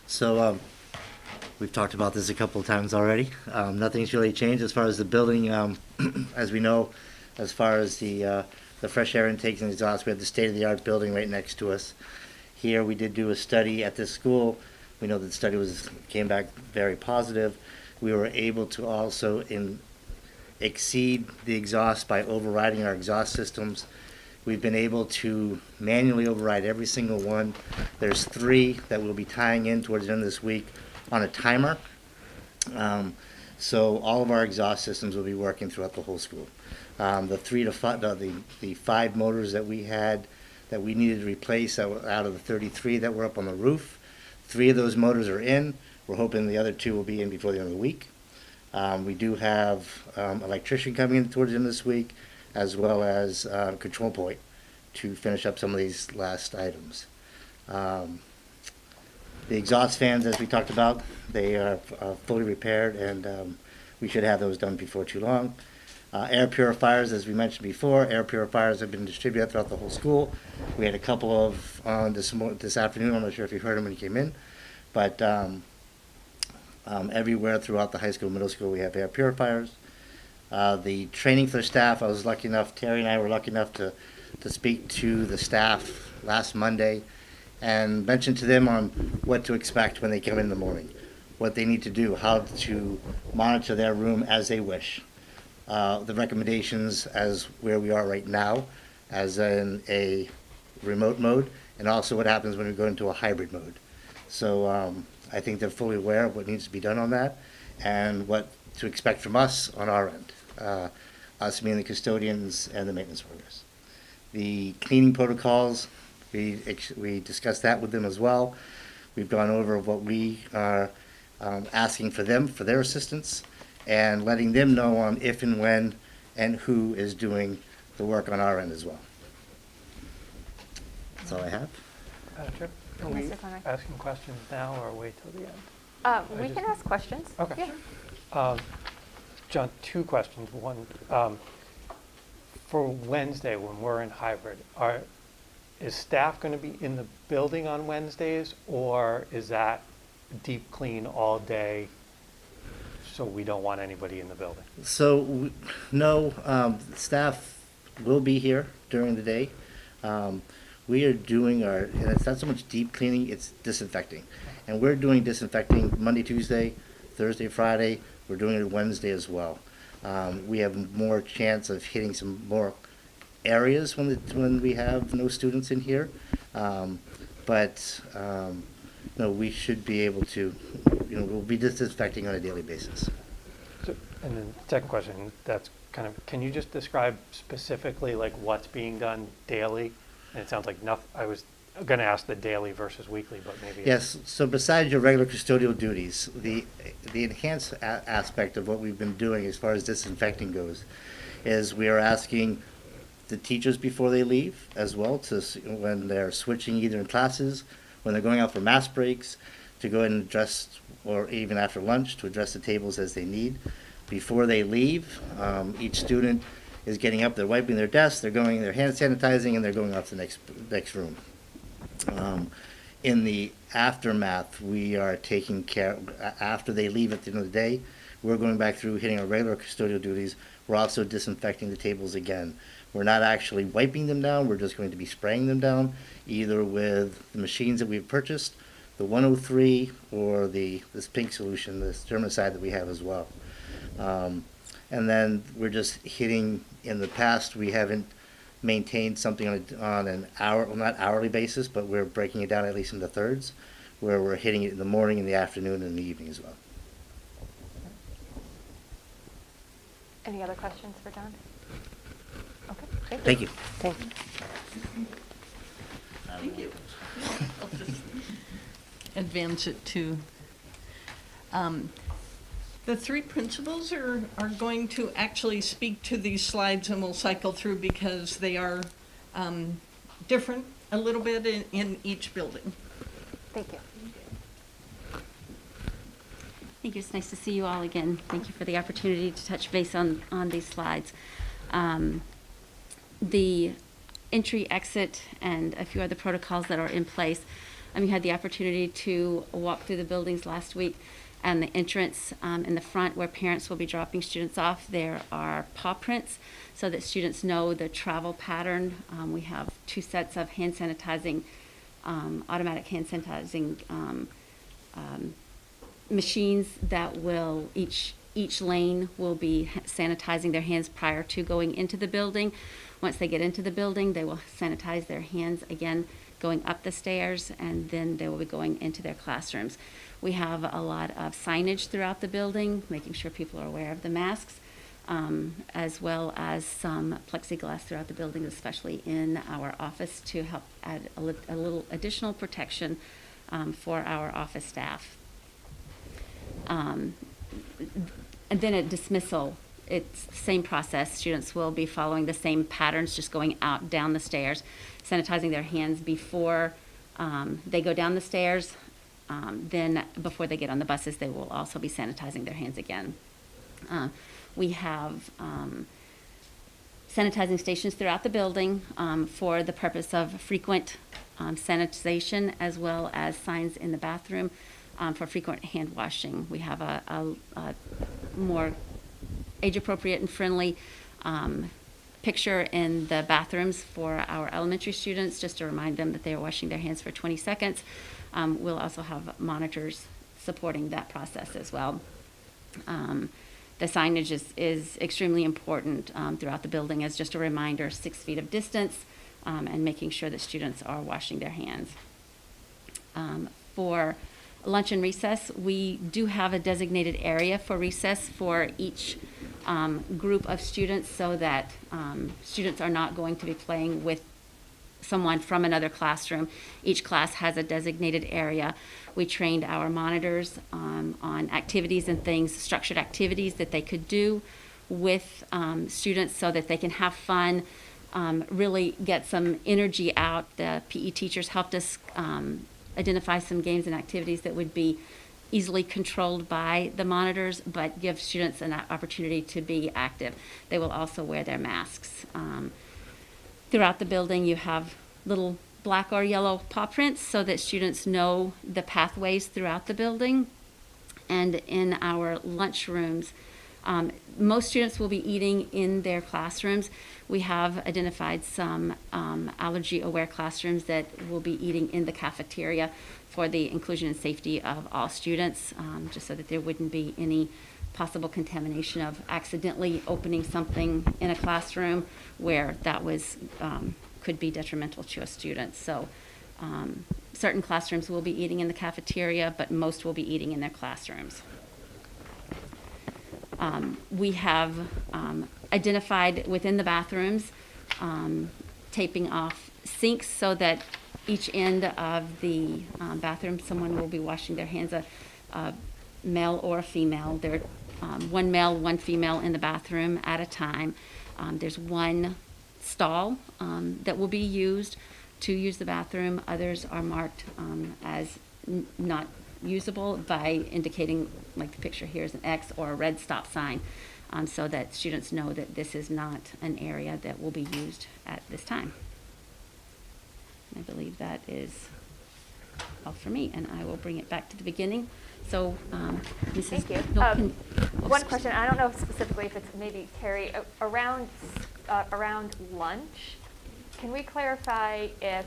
So we've talked about this a couple of times already. Nothing's really changed as far as the building. As we know, as far as the fresh air intakes and exhaust, we have the state-of-the-art building right next to us. Here, we did do a study at this school. We know that the study came back very positive. We were able to also exceed the exhaust by overriding our exhaust systems. We've been able to manually override every single one. There's 3 that we'll be tying in towards the end of this week on a timer. So all of our exhaust systems will be working throughout the whole school. The 5 motors that we had that we needed to replace out of the 33 that were up on the roof, 3 of those motors are in. We're hoping the other 2 will be in before the end of the week. We do have electrician coming in towards the end of this week, as well as control point to finish up some of these last items. The exhaust fans, as we talked about, they are fully repaired, and we should have those done before too long. Air purifiers, as we mentioned before, air purifiers have been distributed throughout the whole school. We had a couple of this afternoon. I'm not sure if you heard them when you came in, but everywhere throughout the high school, middle school, we have air purifiers. The training for the staff, Terry and I were lucky enough to speak to the staff last Monday and mention to them on what to expect when they come in the morning, what they need to do, how to monitor their room as they wish. The recommendations as where we are right now, as in a remote mode, and also what happens when we go into a hybrid mode. So I think they're fully aware of what needs to be done on that and what to expect from us on our end, us being the custodians and the maintenance workers. The cleaning protocols, we discussed that with them as well. We've gone over what we are asking for them, for their assistance, and letting them know on if and when and who is doing the work on our end as well. That's all I have. Chair, are we Mr. Conrad. asking questions now or wait till the end? We can ask questions. Okay. Yeah. John, 2 questions. One, for Wednesday when we're in hybrid, is staff going to be in the building on Wednesdays, or is that deep clean all day, so we don't want anybody in the building? So, no, staff will be here during the day. We are doing and it's not so much deep cleaning, it's disinfecting. And we're doing disinfecting Monday, Tuesday, Thursday, Friday. We're doing it Wednesday as well. We have more chance of hitting some more areas when we have no students in here. But no, we should be able to, we'll be disinfecting on a daily basis. And then second question, that's kind of, can you just describe specifically like what's being done daily? And it sounds like nothing, I was going to ask the daily versus weekly, but maybe. Yes, so besides your regular custodial duties, the enhanced aspect of what we've been doing as far as disinfecting goes is we are asking the teachers before they leave as well to, when they're switching either in classes, when they're going out for mass breaks, to go ahead and address, or even after lunch, to address the tables as they need. Before they leave, each student is getting up, they're wiping their desks, they're hand sanitizing, and they're going out to the next room. In the aftermath, we are taking care, after they leave at the end of the day, we're going back through hitting our regular custodial duties. We're also disinfecting the tables again. We're not actually wiping them down, we're just going to be spraying them down, either with the machines that we've purchased, the 103, or this pink solution, this germicide that we have as well. And then we're just hitting, in the past, we haven't maintained something on an hour, well, not hourly basis, but we're breaking it down at least into thirds, where we're hitting it in the morning, in the afternoon, and in the evening as well. Any other questions for John? Okay, thank you. Thank you. Thank you. Thank you. I'll just advance it to, the three principals are going to actually speak to these slides, and we'll cycle through because they are different a little bit in each building. Thank you. Thank you. It's nice to see you all again. Thank you for the opportunity to touch base on these slides. The entry, exit, and a few other protocols that are in place. You had the opportunity to walk through the buildings last week, and the entrance in the front where parents will be dropping students off, there are paw prints so that students know the travel pattern. We have 2 sets of hand sanitizing, automatic hand sanitizing machines that will, each lane will be sanitizing their hands prior to going into the building. Once they get into the building, they will sanitize their hands again going up the stairs, and then they will be going into their classrooms. We have a lot of signage throughout the building, making sure people are aware of the masks, as well as some plexiglass throughout the building, especially in our office, to help add a little additional protection for our office staff. And then at dismissal, it's the same process. Students will be following the same patterns, just going out, down the stairs, sanitizing their hands before they go down the stairs. Then before they get on the buses, they will also be sanitizing their hands again. We have sanitizing stations throughout the building for the purpose of frequent sanitization, as well as signs in the bathroom for frequent hand washing. We have a more age-appropriate and friendly picture in the bathrooms for our elementary students, just to remind them that they are washing their hands for 20 seconds. We'll also have monitors supporting that process as well. The signage is extremely important throughout the building as just a reminder, 6 feet of distance, and making sure that students are washing their hands. For lunch and recess, we do have a designated area for recess for each group of students, so that students are not going to be playing with someone from another classroom. Each class has a designated area. We trained our monitors on activities and things, structured activities that they could do with students so that they can have fun, really get some energy out. The PE teachers helped us identify some games and activities that would be easily controlled by the monitors, but give students an opportunity to be active. They will also wear their masks. Throughout the building, you have little black or yellow paw prints so that students know the pathways throughout the building. And in our lunchrooms, most students will be eating in their classrooms. We have identified some allergy-aware classrooms that will be eating in the cafeteria for the inclusion and safety of all students, just so that there wouldn't be any possible contamination of accidentally opening something in a classroom where that was could be detrimental to a student. So certain classrooms will be eating in the cafeteria, but most will be eating in their classrooms. We have identified within the bathrooms taping off sinks so that each end of the bathroom, someone will be washing their hands, a male or a female. There one male, one female in the bathroom at a time. There's one stall that will be used to use the bathroom. Others are marked as not usable by indicating, like the picture here is an X or a red stop sign, so that students know that this is not an area that will be used at this time. I believe that is all for me, and I will bring it back to the beginning. So, Mrs. Thank you. Knoll can- One question, I don't know specifically if it's maybe Terry, around lunch, can we clarify if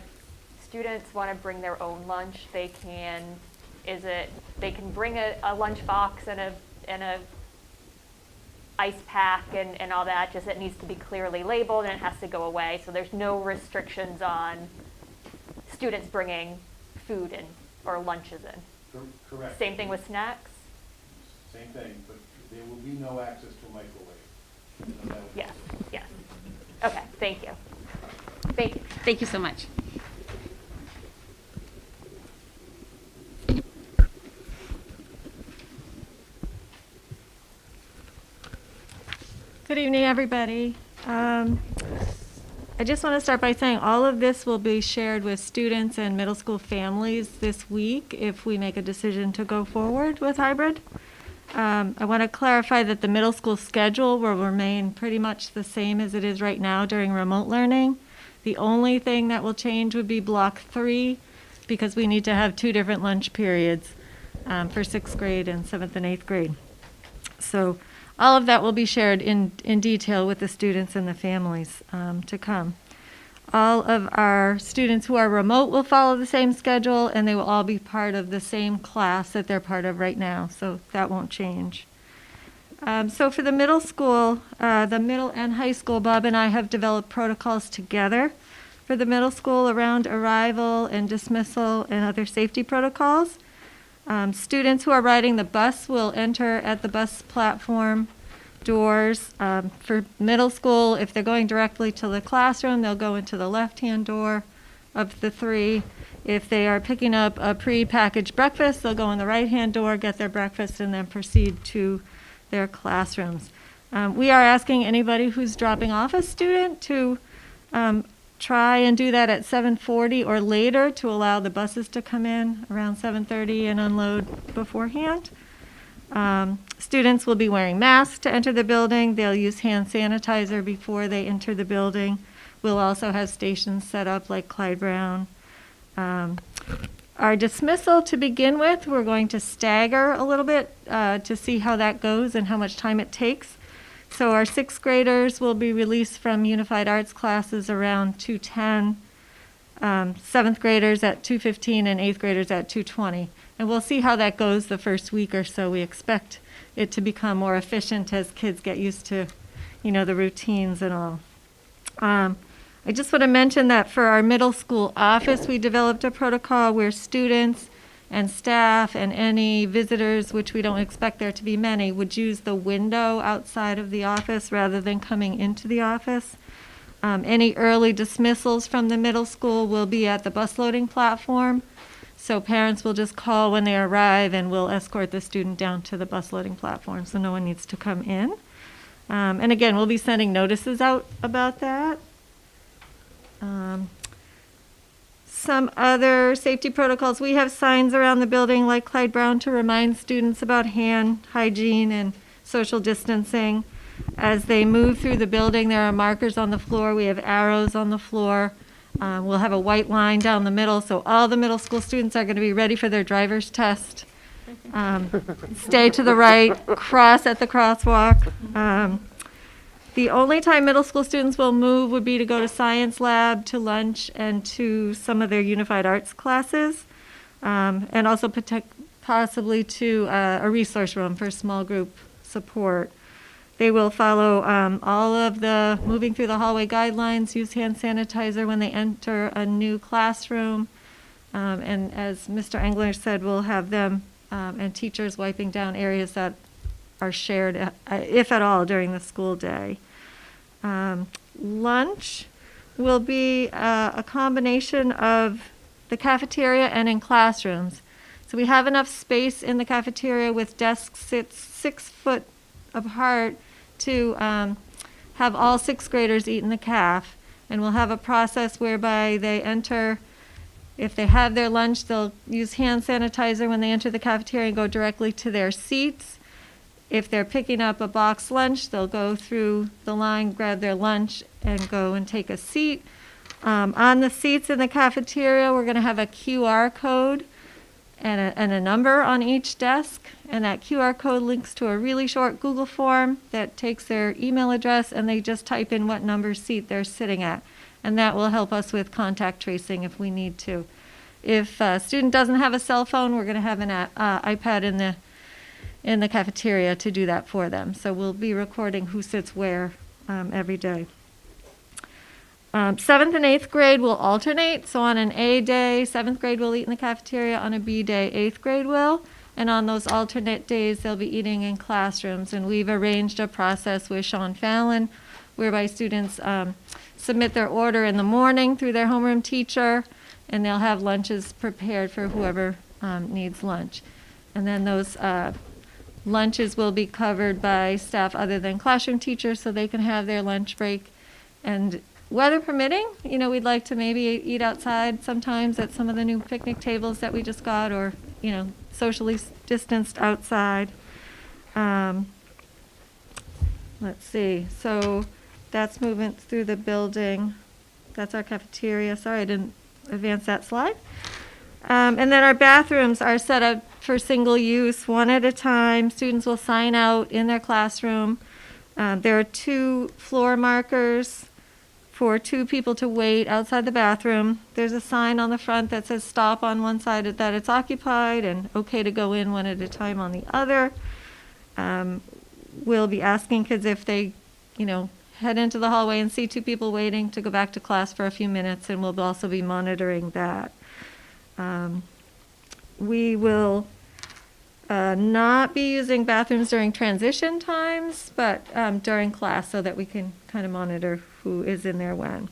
students want to bring their own lunch, they can bring a lunch box and a ice pack and all that, just it needs to be clearly labeled and it has to go away, so there's no restrictions on students bringing food in or lunches in? Correct. Same thing with snacks? Same thing, but there will be no access to a microwave. You know, Yes, yes. Okay, thank you. Thank you. Thank you so much. Good evening, everybody. I just want to start by saying all of this will be shared with students and middle school families this week if we make a decision to go forward with hybrid. I want to clarify that the middle school schedule will remain pretty much the same as it is right now during remote learning. The only thing that will change would be block 3, because we need to have 2 different lunch periods for 6th grade and 7th and 8th grade. So all of that will be shared in detail with the students and the families to come. All of our students who are remote will follow the same schedule, and they will all be part of the same class that they're part of right now, so that won't change. So for the middle school, the middle and high school, Bob and I have developed protocols together for the middle school around arrival and dismissal and other safety protocols. Students who are riding the bus will enter at the bus platform doors. For middle school, if they're going directly to the classroom, they'll go into the left-hand door of the 3. If they are picking up a pre-packaged breakfast, they'll go in the right-hand door, get their breakfast, and then proceed to their classrooms. We are asking anybody who's dropping off a student to try and do that at 7:40 or later to allow the buses to come in around 7:30 and unload beforehand. Students will be wearing masks to enter the building. They'll use hand sanitizer before they enter the building. We'll also have stations set up like Clyde Brown. Our dismissal to begin with, we're going to stagger a little bit to see how that goes and how much time it takes. So our 6th graders will be released from Unified Arts classes around 2:10, 7th graders at 2:15, and 8th graders at 2:20. And we'll see how that goes the first week or so. We expect it to become more efficient as kids get used to, the routines and all. I just want to mention that for our middle school office, we developed a protocol where students and staff and any visitors, which we don't expect there to be many, would use the window outside of the office rather than coming into the office. Any early dismissals from the middle school will be at the bus loading platform. So parents will just call when they arrive and we'll escort the student down to the bus loading platform, so no one needs to come in. And again, we'll be sending notices out about that. Some other safety protocols. We have signs around the building like Clyde Brown to remind students about hand hygiene and social distancing. As they move through the building, there are markers on the floor. We have arrows on the floor. We'll have a white line down the middle, so all the middle school students are going to be ready for their driver's test. Stay to the right, cross at the crosswalk. The only time middle school students will move would be to go to science lab, to lunch, and to some of their unified arts classes, and also possibly to a resource room for small group support. They will follow all of the moving through the hallway guidelines, use hand sanitizer when they enter a new classroom, and as Mr. Engler said, we'll have them and teachers wiping down areas that are shared, if at all, during the school day. Lunch will be a combination of the cafeteria and in classrooms. So we have enough space in the cafeteria with desks 6 foot apart to have all 6th graders eat in the caf. And we'll have a process whereby they enter, if they have their lunch, they'll use hand sanitizer when they enter the cafeteria and go directly to their seats. If they're picking up a box lunch, they'll go through the line, grab their lunch, and go and take a seat. On the seats in the cafeteria, we're going to have a QR code and a number on each desk, and that QR code links to a really short Google form that takes their email address, and they just type in what number seat they're sitting at, and that will help us with contact tracing if we need to. If a student doesn't have a cell phone, we're going to have an iPad in the cafeteria to do that for them. So we'll be recording who sits where every day. 7th and 8th grade will alternate. So on an A day, 7th grade will eat in the cafeteria. On a B day, 8th grade will. And on those alternate days, they'll be eating in classrooms. And we've arranged a process with Sean Fallon whereby students submit their order in the morning through their homeroom teacher, and they'll have lunches prepared for whoever needs lunch. And then those lunches will be covered by staff other than classroom teachers so they can have their lunch break. And weather permitting, we'd like to maybe eat outside sometimes at some of the new picnic tables that we just got, or, socially distanced outside. Let's see. So that's movement through the building. That's our cafeteria. Sorry, I didn't advance that slide. And then our bathrooms are set up for single use, one at a time. Students will sign out in their classroom. There are 2 floor markers for 2 people to wait outside the bathroom. There's a sign on the front that says stop on one side that it's occupied and okay to go in one at a time on the other. We'll be asking kids if they, head into the hallway and see 2 people waiting to go back to class for a few minutes, and we'll also be monitoring that. We will not be using bathrooms during transition times, but during class so that we can kind of monitor who is in there when.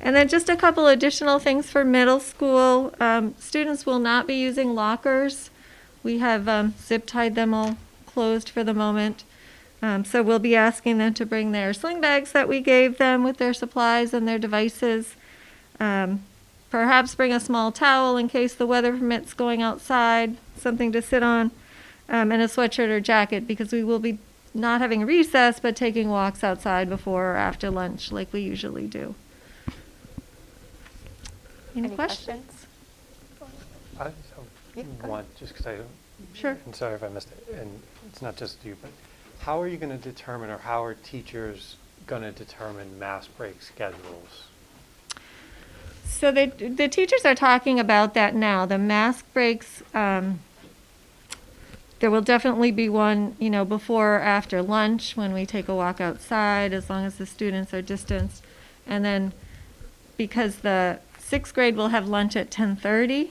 And then just a couple additional things for middle school. Students will not be using lockers. We have zip-tied them all closed for the moment. So we'll be asking them to bring their sling bags that we gave them with their supplies and their devices. Perhaps bring a small towel in case the weather permits going outside, something to sit on, and a sweatshirt or jacket, because we will be not having recess, but taking walks outside before or after lunch like we usually do. Any questions? I Yeah, go one, just because I don't. Sure. And sorry if I missed it, and it's not just you, but how are you going to determine, or how are teachers going to determine mass break schedules? So the teachers are talking about that now. The mask breaks, there will definitely be one, before or after lunch when we take a walk outside, as long as the students are distanced. And then because the 6th grade will have lunch at 10:30,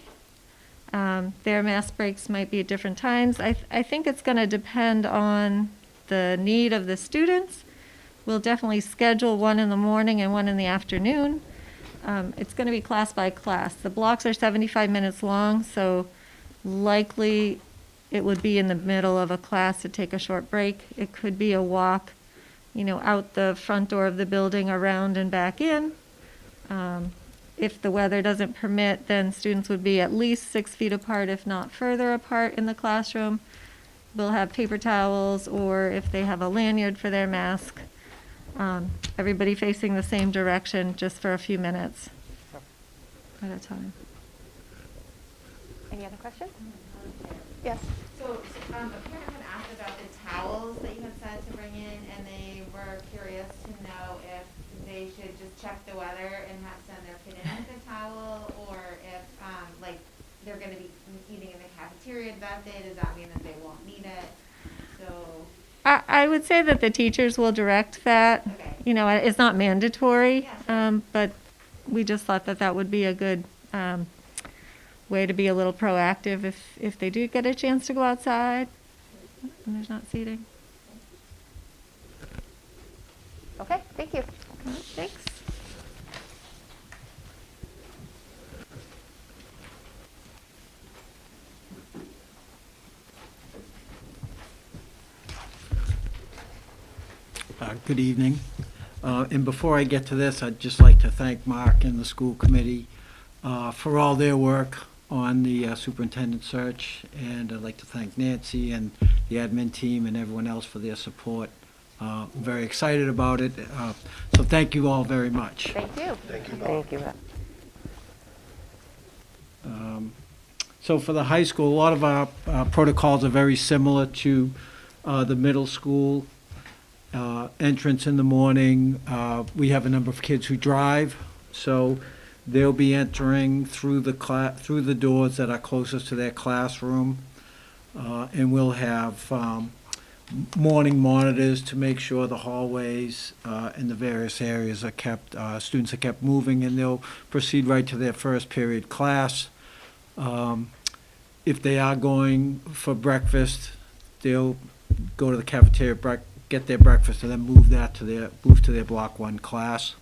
their mask breaks might be at different times. I think it's going to depend on the need of the students. We'll definitely schedule one in the morning and one in the afternoon. It's going to be class by class. The blocks are 75 minutes long, so likely it would be in the middle of a class to take a short break. It could be a walk, out the front door of the building, around and back in. If the weather doesn't permit, then students would be at least 6 feet apart, if not further apart in the classroom. We'll have paper towels, or if they have a lanyard for their mask, everybody facing the same direction just for a few minutes at a time. Any other questions? Yes. So, a parent had asked about the towels that you had said to bring in, and they were curious to know if they should just check the weather and send their kid in with a towel, or if, they're gonna be eating in the cafeteria that day, does that mean that they won't need it? So. I would say that the teachers will direct that. Okay. It's not mandatory, Yeah. but we just thought that would be a good way to be a little proactive if they do get a chance to go outside. and there's not seating. Okay, thank you. Thanks. Good evening. And before I get to this, I'd just like to thank Mark and the school committee for all their work on the superintendent search. And I'd like to thank Nancy and the admin team and everyone else for their support. I'm very excited about it. So thank you all very much. Thank you. Thank you, Bob. Thank you. So for the high school, a lot of our protocols are very similar to the middle school. Entrance in the morning, we have a number of kids who drive, so they'll be entering through the doors that are closest to their classroom, and we'll have morning monitors to make sure the hallways and the various areas are kept, students are kept moving, and they'll proceed right to their first period class. If they are going for breakfast, they'll go to the cafeteria, get their breakfast, and then move to their block 1 class.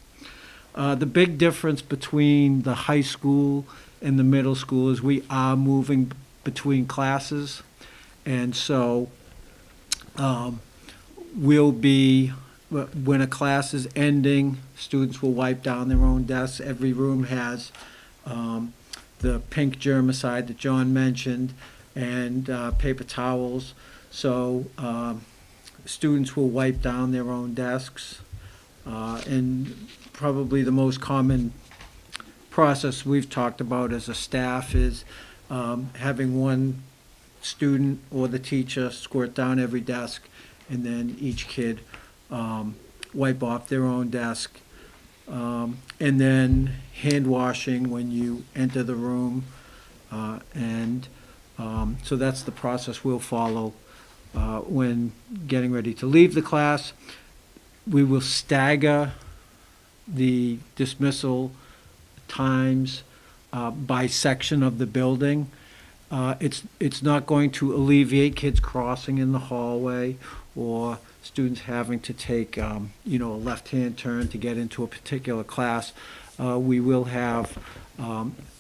The big difference between the high school and the middle school is we are moving between classes, and so we'll be, when a class is ending, students will wipe down their own desks. Every room has the pink germicide that John mentioned, and paper towels. So students will wipe down their own desks. And probably the most common process we've talked about as a staff is having one student or the teacher squirt down every desk, and then each kid wipe off their own desk. And then hand washing when you enter the room. So that's the process we'll follow when getting ready to leave the class. We will stagger the dismissal times by section of the building. It's not going to alleviate kids crossing in the hallway or students having to take a left-hand turn to get into a particular class. We will have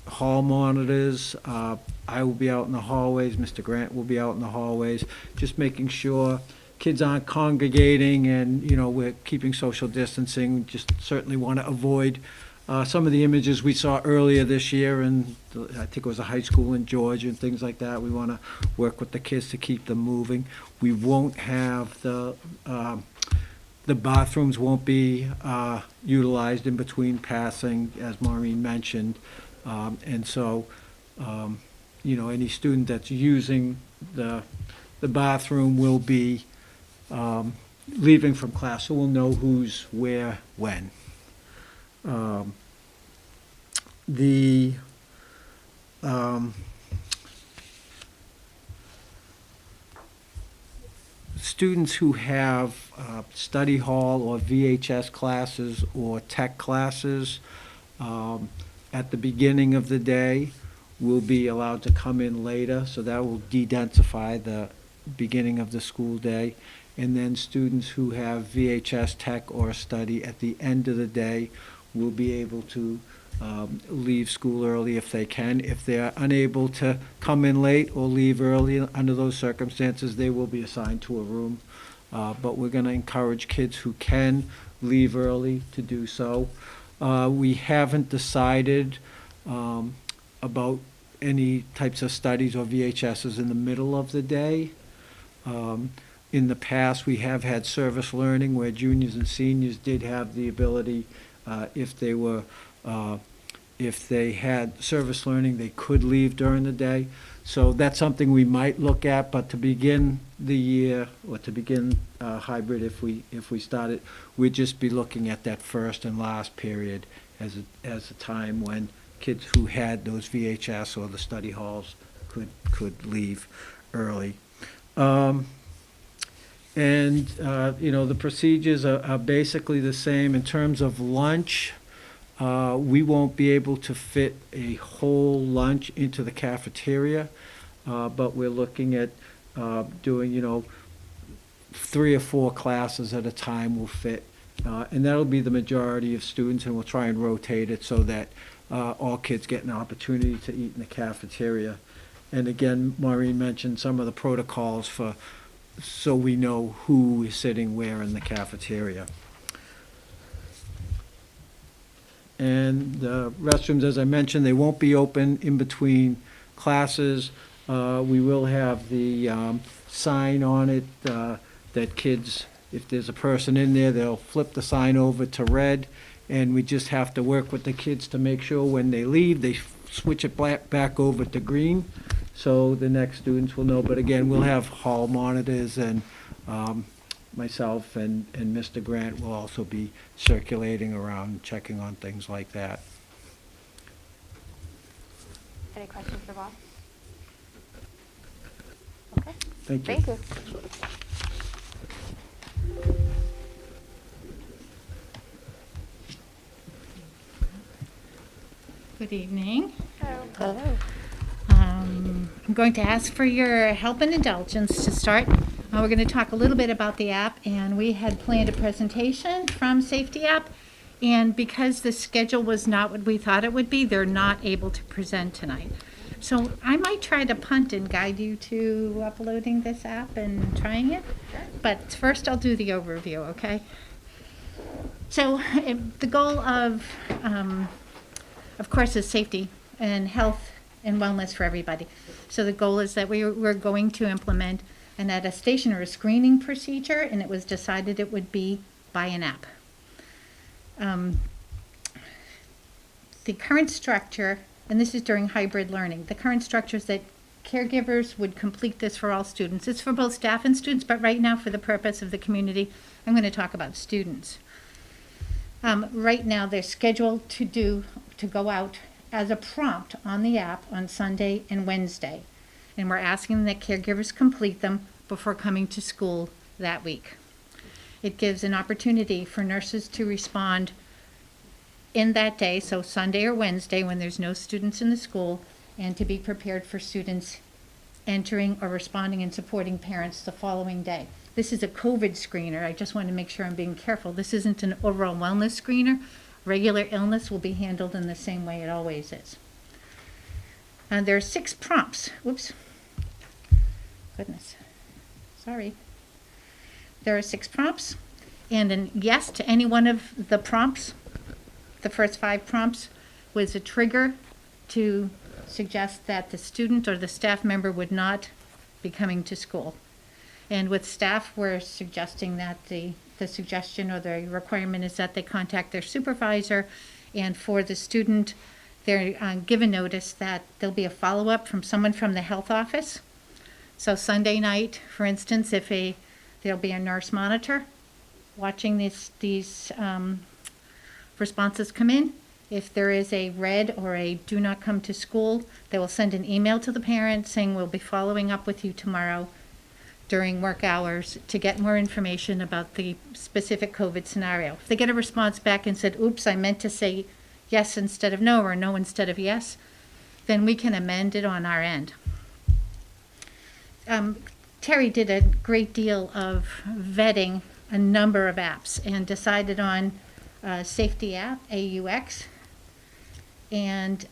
hall monitors. I will be out in the hallways. Mr. Grant will be out in the hallways, just making sure kids aren't congregating and, we're keeping social distancing. We just certainly want to avoid some of the images we saw earlier this year, and I think it was a high school in Georgia and things like that. We want to work with the kids to keep them moving. We won't have the bathrooms won't be utilized in between passing, as Maureen mentioned. And so, any student that's using the bathroom will be leaving from class, so we'll know who's where when. Students who have study hall or VHS classes or tech classes at the beginning of the day will be allowed to come in later, so that will de-densify the beginning of the school day. And then students who have VHS tech or study at the end of the day will be able to leave school early if they can. If they're unable to come in late or leave early under those circumstances, they will be assigned to a room. But we're going to encourage kids who can leave early to do so. We haven't decided about any types of studies or VHSs in the middle of the day. In the past, we have had service learning where juniors and seniors did have the ability, if they had service learning, they could leave during the day. So that's something we might look at, but to begin the year, or to begin hybrid, if we start it, we'd just be looking at that first and last period as a time when kids who had those VHS or the study halls could leave early. The procedures are basically the same. In terms of lunch, we won't be able to fit a whole lunch into the cafeteria, but we're looking at doing, 3 or 4 classes at a time will fit. And that'll be the majority of students, and we'll try and rotate it so that all kids get an opportunity to eat in the cafeteria. And again, Maureen mentioned some of the protocols so we know who is sitting where in the cafeteria. And the restrooms, as I mentioned, they won't be open in between classes. We will have the sign on it that kids, if there's a person in there, they'll flip the sign over to red, and we just have to work with the kids to make sure when they leave, they switch it back over to green, so the next students will know. But again, we'll have hall monitors, and myself and Mr. Grant will also be circulating around, checking on things like that. Any questions for Bob? Okay. Thank you. Thank you. Good evening. Hello. I'm going to ask for your help and indulgence to start. We're going to talk a little bit about the app, and we had planned a presentation from Safety App, and because the schedule was not what we thought it would be, they're not able to present tonight. So I might try to punt and guide you to uploading this app and trying it, but first I'll do the overview, okay? So the goal of course, is safety and health and wellness for everybody. So the goal is that we're going to implement an attestation or a screening procedure, and it was decided it would be by an app. The current structure, and this is during hybrid learning, the current structure is that caregivers would complete this for all students. It's for both staff and students, but right now, for the purpose of the community, I'm going to talk about students. Right now, they're scheduled to go out as a prompt on the app on Sunday and Wednesday. And we're asking that caregivers complete them before coming to school that week. It gives an opportunity for nurses to respond in that day, so Sunday or Wednesday when there's no students in the school, and to be prepared for students entering or responding and supporting parents the following day. This is a COVID screener. I just want to make sure I'm being careful. This isn't an overall wellness screener. Regular illness will be handled in the same way it always is. And there are 6 prompts. Whoops. Goodness. Sorry. There are 6 prompts, and a yes to any one of the prompts, the first 5 prompts, was a trigger to suggest that the student or the staff member would not be coming to school. And with staff, we're suggesting that the suggestion or the requirement is that they contact their supervisor, and for the student, they're given notice that there'll be a follow-up from someone from the health office. So Sunday night, for instance, there'll be a nurse monitor watching these responses come in. If there is a red or a do not come to school, they will send an email to the parent saying we'll be following up with you tomorrow during work hours to get more information about the specific COVID scenario. If they get a response back and said, oops, I meant to say yes instead of no, or no instead of yes, then we can amend it on our end. Terry did a great deal of vetting a number of apps and decided on Safety App, AUX, and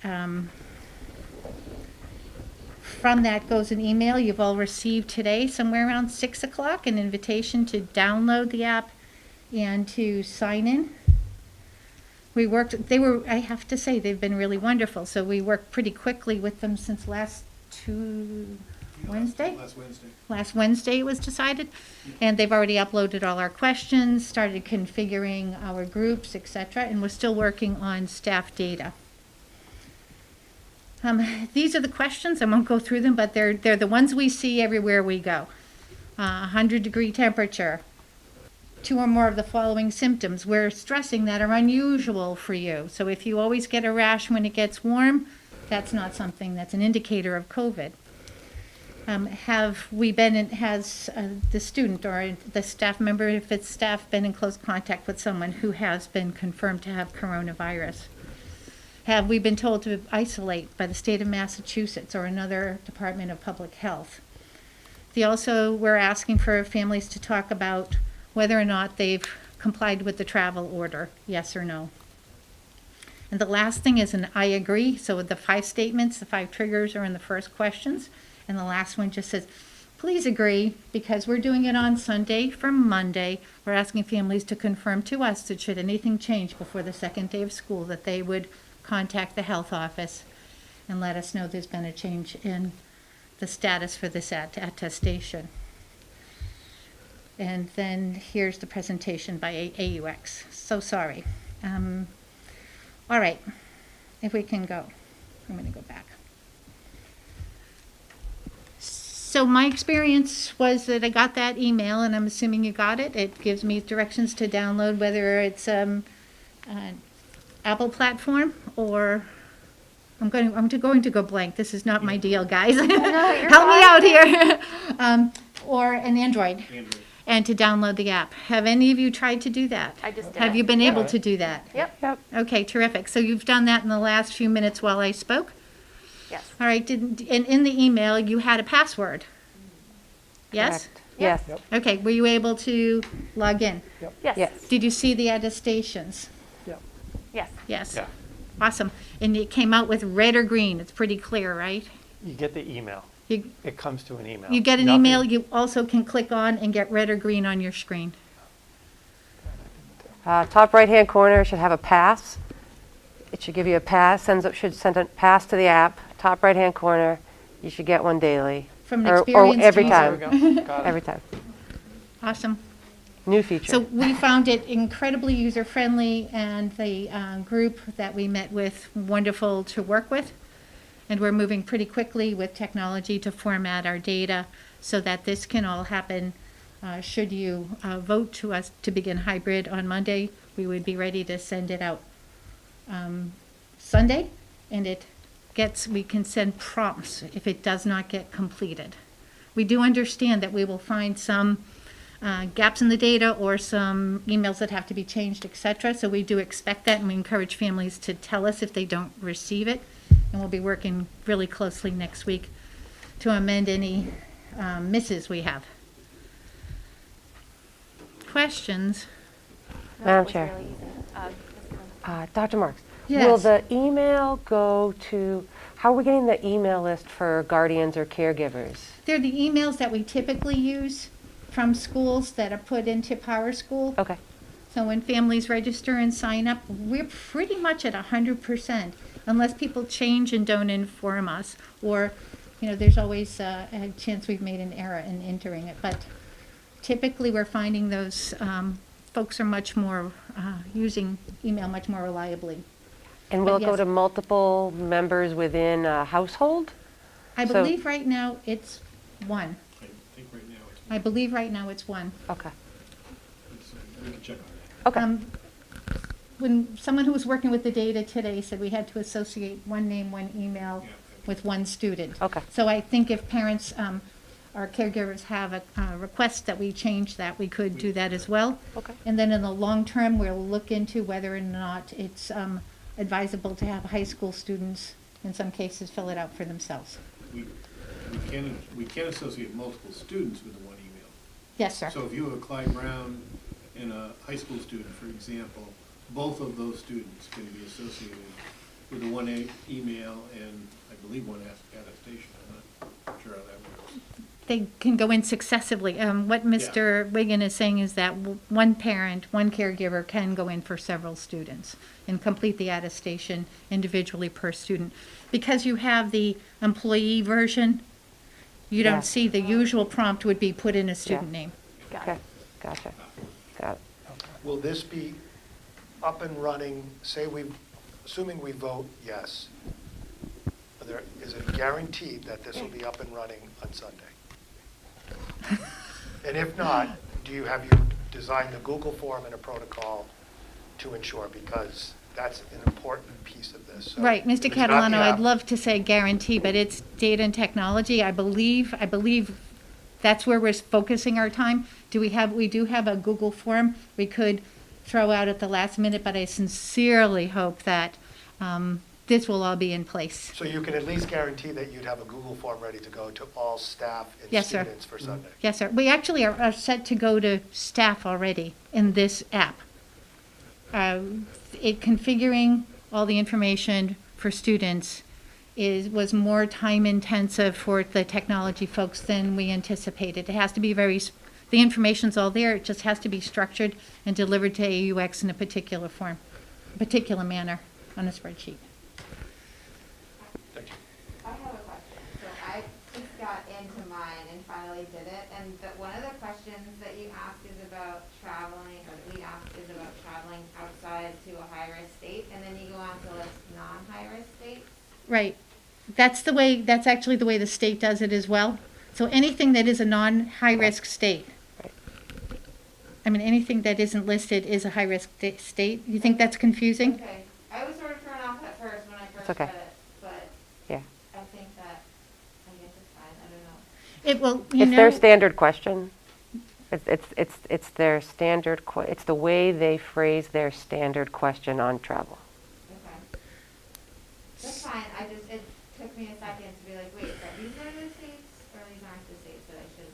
from that goes an email you've all received today, somewhere around 6 o'clock, an invitation to download the app and to sign in. I have to say, they've been really wonderful. So we worked pretty quickly with them since last Wednesday? Last Wednesday it was decided. And they've already uploaded all our questions, started configuring our groups, etc., and we're still working on staff data. These are the questions. I won't go through them, but they're the ones we see everywhere we go. 100-degree temperature, 2 or more of the following symptoms. We're stressing that are unusual for you. So if you always get a rash when it gets warm, that's not something that's an indicator of COVID. Has the student or the staff member, if it's staff, been in close contact with someone who has been confirmed to have coronavirus? Have we been told to isolate by the state of Massachusetts or another Department of Public Health? They also were asking for families to talk about whether or not they've complied with the travel order, yes or no. And the last thing is an I agree. So the 5 statements, the 5 triggers are in the first questions. And the last one just says, please agree, because we're doing it on Sunday from Monday. We're asking families to confirm to us that should anything change before the second day of school, that they would contact the health office and let us know there's been a change in the status for this attestation. And then here's the presentation by AUX. So sorry. All right, if we can go. I'm going to go back. So my experience was that I got that email, and I'm assuming you got it. It gives me directions to download, whether it's Apple platform or I'm going to go blank. This is not my deal, guys. you're Help me fine. out here. Or an Android. And to download the app. Have any of you tried to do that? I just did Have it. you been able to do that? Yep. Okay, terrific. So you've done that in the last few minutes while I spoke? Yes. All right, and in the email, you had a password? Yes? Correct. Yes. Okay, were you able to log in? Yes. Yes. Did you see the attestations? Yes. Yes. Yeah. Awesome. And it came out with red or green. It's pretty clear, right? You get the email. You, It comes to an email. you get an Nothing- email, you also can click on and get red or green on your screen. Top right-hand corner should have a pass. It should give you a pass, should send a pass to the app. Top right-hand corner, you should get one daily. From an Or experienced every user. time. There we go. Got it. Every time. Awesome. New feature. So we found it incredibly user-friendly, and the group that we met with, wonderful to work with. And we're moving pretty quickly with technology to format our data so that this can all happen. Should you vote to us to begin hybrid on Monday, we would be ready to send it out Sunday, and we can send prompts if it does not get completed. We do understand that we will find some gaps in the data or some emails that have to be changed, et cetera. So we do expect that, and we encourage families to tell us if they don't receive it. And we'll be working really closely next week to amend any misses we have. Questions? No, Madam it was Chair. really easy. Dr. Marks, will Yes. the email go to, how are we getting the email list for guardians or caregivers? They're the emails that we typically use from schools that are put into Power School. Okay. So when families register and sign up, we're pretty much at 100%, unless people change and don't inform us. Or, there's always a chance we've made an error in entering it. But typically, we're finding those folks are much more using email much more reliably. And will But it go yes. to multiple members within a household? I So- believe right now it's one. I think right now it's, I believe right now it's one. Okay. we can check on that. Okay. When someone who was working with the data today said we had to associate one name, one email Yeah. with one student. Okay. So I think if parents or caregivers have a request that we change that, we could do that as well. Okay. And then in the long term, we'll look into whether or not it's advisable to have high school students, in some cases, fill it out for themselves. We can associate multiple students with the one email. Yes, sir. So if you have a Clyde Brown and a high school student, for example, both of those students can be associated with the one email and I believe one attestation. I'm not sure how that works. They can go in successively. What Mr. Wigan is saying is that one parent, one caregiver can go in for several students and complete the attestation individually per student. Because you have the employee version, you Yeah. don't see the usual prompt would be put in a student name. Got Okay. it. Gotcha. Got it. Will this be up and running, assuming we vote yes, is it guaranteed that this will be up and running on Sunday? And if not, have you designed the Google form and a protocol to ensure, because that's an important piece of this. So Right, if Mr. it's not the Catalano, I'd app- love to say guarantee, but it's data and technology. I believe that's where we're focusing our time. We do have a Google form we could throw out at the last minute, but I sincerely hope that this will all be in place. So you can at least guarantee that you'd have a Google form ready to go to all staff and Yes, sir. students for Sunday? Yes, sir. We actually are set to go to staff already in this app. Configuring all the information for students was more time intensive for the technology folks than we anticipated. It has to be the information's all there, it just has to be structured and delivered to AUX in a particular form, particular manner on a spreadsheet. Thank you. I have a question. So I just got into mine and finally did it, and one of the questions that you asked is about traveling, or that we asked is about traveling outside to a high-risk state, and then you go on to list non-high-risk states. Right. That's actually the way the state does it as well. So anything that is a non-high-risk state, I mean, anything that isn't listed is a high-risk state. You think that's confusing? Okay. I was sort of thrown off at first when I first okay. read it, but Yeah. I think that, I guess it's fine, I don't know. It will, you It's know. their standard question. It's their standard, it's the way they phrase their standard question on travel. Okay. That's fine, it took me a second to be like, wait, these are the states, or these aren't the states that I should.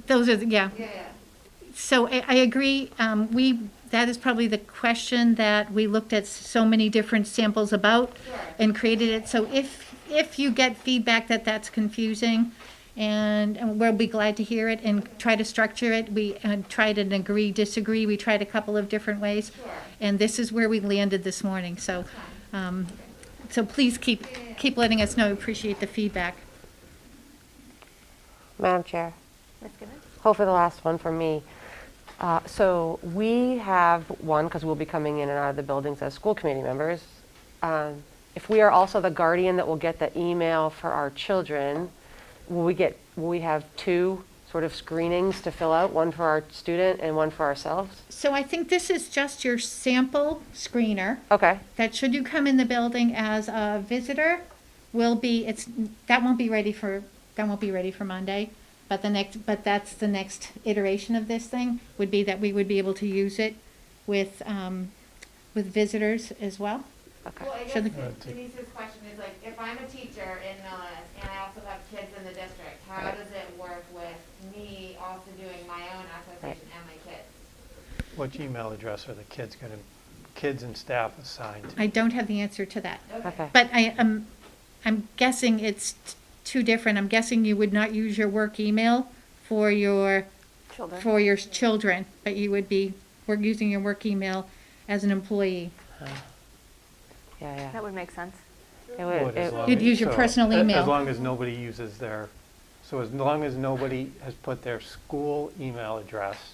Those are, yeah. Yeah, yeah. So I agree. That is probably the question that we looked at so many different samples about Sure. and created it. So if you get feedback that that's confusing, and we'll be glad to hear it and try to structure it. We tried an agree, disagree. We tried a couple of different ways. Sure. And this is where we landed this morning. So, so please keep letting us know. Appreciate the feedback. Madam Chair, Ms. Gibbons? hopefully the last one from me. So we have one, because we'll be coming in and out of the buildings as school committee members. If we are also the guardian that will get the email for our children, will we have two sort of screenings to fill out, one for our student and one for ourselves? So I think this is just your sample screener. Okay. That should you come in the building as a visitor, that won't be ready for Monday. But that's the next iteration of this thing, would be that we would be able to use it with visitors as well. Okay. Well, I guess Should the- Denise's question is like, if I'm a teacher in Millis and I also have kids in the district, how Right. does it work with me also doing my own attestation and my kids? Which email address are the kids and staff assigned to? I don't have the answer to that. Okay. But I'm guessing it's two different. I'm guessing you would not use your work email for your children, but you would be using your work email as an employee. Yeah. That would make sense. It would. As long You'd as- use your personal email. As long as nobody uses as long as nobody has put their school email address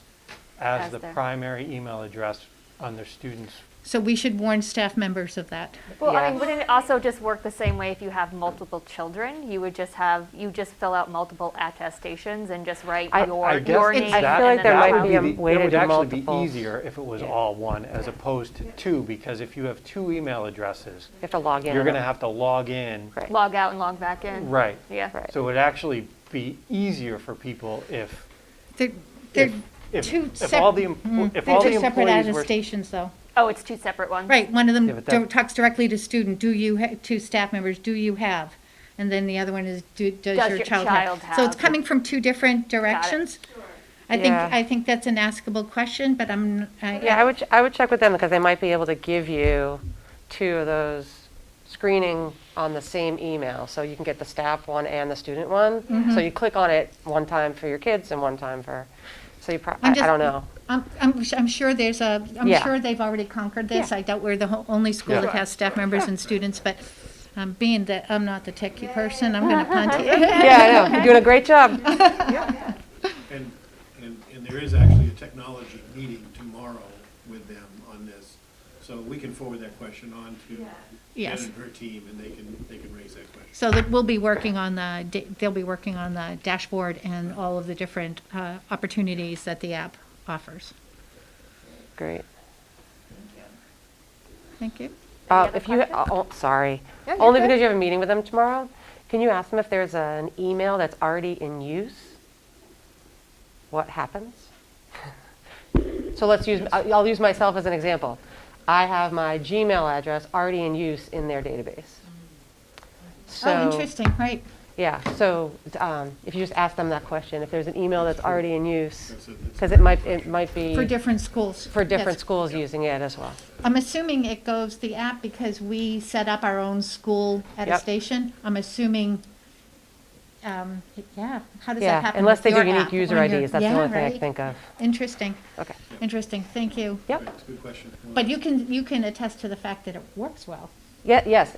as As the their- primary email address on their students' So we should warn staff members of that. Well, I Yeah. mean, wouldn't it also just work the same way if you have multiple children? You just fill out multiple attestations and just write I your guess name. I feel like and then there might file. be a way to It would do actually be multiples. easier if it was Yeah. all one as opposed to two, because if you have two email addresses, You have to log in. you're on going to them. have to log in. Right. Log out and log back in. Right. Yeah. Right. So it would actually be easier for people if They're if two if all the separate. empo- if They're all the two separate employees were attestations, though. Oh, it's two separate ones? Right, one of Yeah, them but that- talks directly to student, to staff members, do you have? And then the other one is, does your child have? So it's coming from two different directions. Yeah. I think that's an askable question, but Yeah, I would check with them because they might be able to give you two of those screening on the same email. So you can get the staff one and the student one. Mm-hmm. So you click on it one time for your kids and one time for, so I I'm just- don't know. I'm sure I'm Yeah. sure they've already conquered this. Yeah. I doubt we're the only school that Yeah. has staff members and students, but being that I'm not the techie person, I'm gonna punt it. Yeah, I know. You're doing a great job. And there is actually a technology meeting tomorrow with them on this. So we can forward that question on to Jen Yes. and her team, and they can raise that question. So that they'll be working on the dashboard and all of the different opportunities that the app offers. Great. Thank you. other If you, questions? sorry. Yeah, you're Only good. because you have a meeting with them tomorrow, can you ask them if there's an email that's already in use? What happens? So I'll use myself as an example. I have my Gmail address already in use in their database. So, Oh, interesting, right. Yeah, so if you just ask them that question, if there's an email that's already in use, That's it. because it might be. For different schools. For different Yes. schools using it as well. I'm assuming it goes, the app, because we set up our own school at a Yep. station. I'm assuming, yeah, how does that Yeah, happen unless with they do your unique app user on your- IDs, that's the Yeah, only thing I right. can think of. Interesting, Okay. interesting, thank you. Yep. Right, it's a good question. But you can attest to the fact that it works well. Yeah, yes,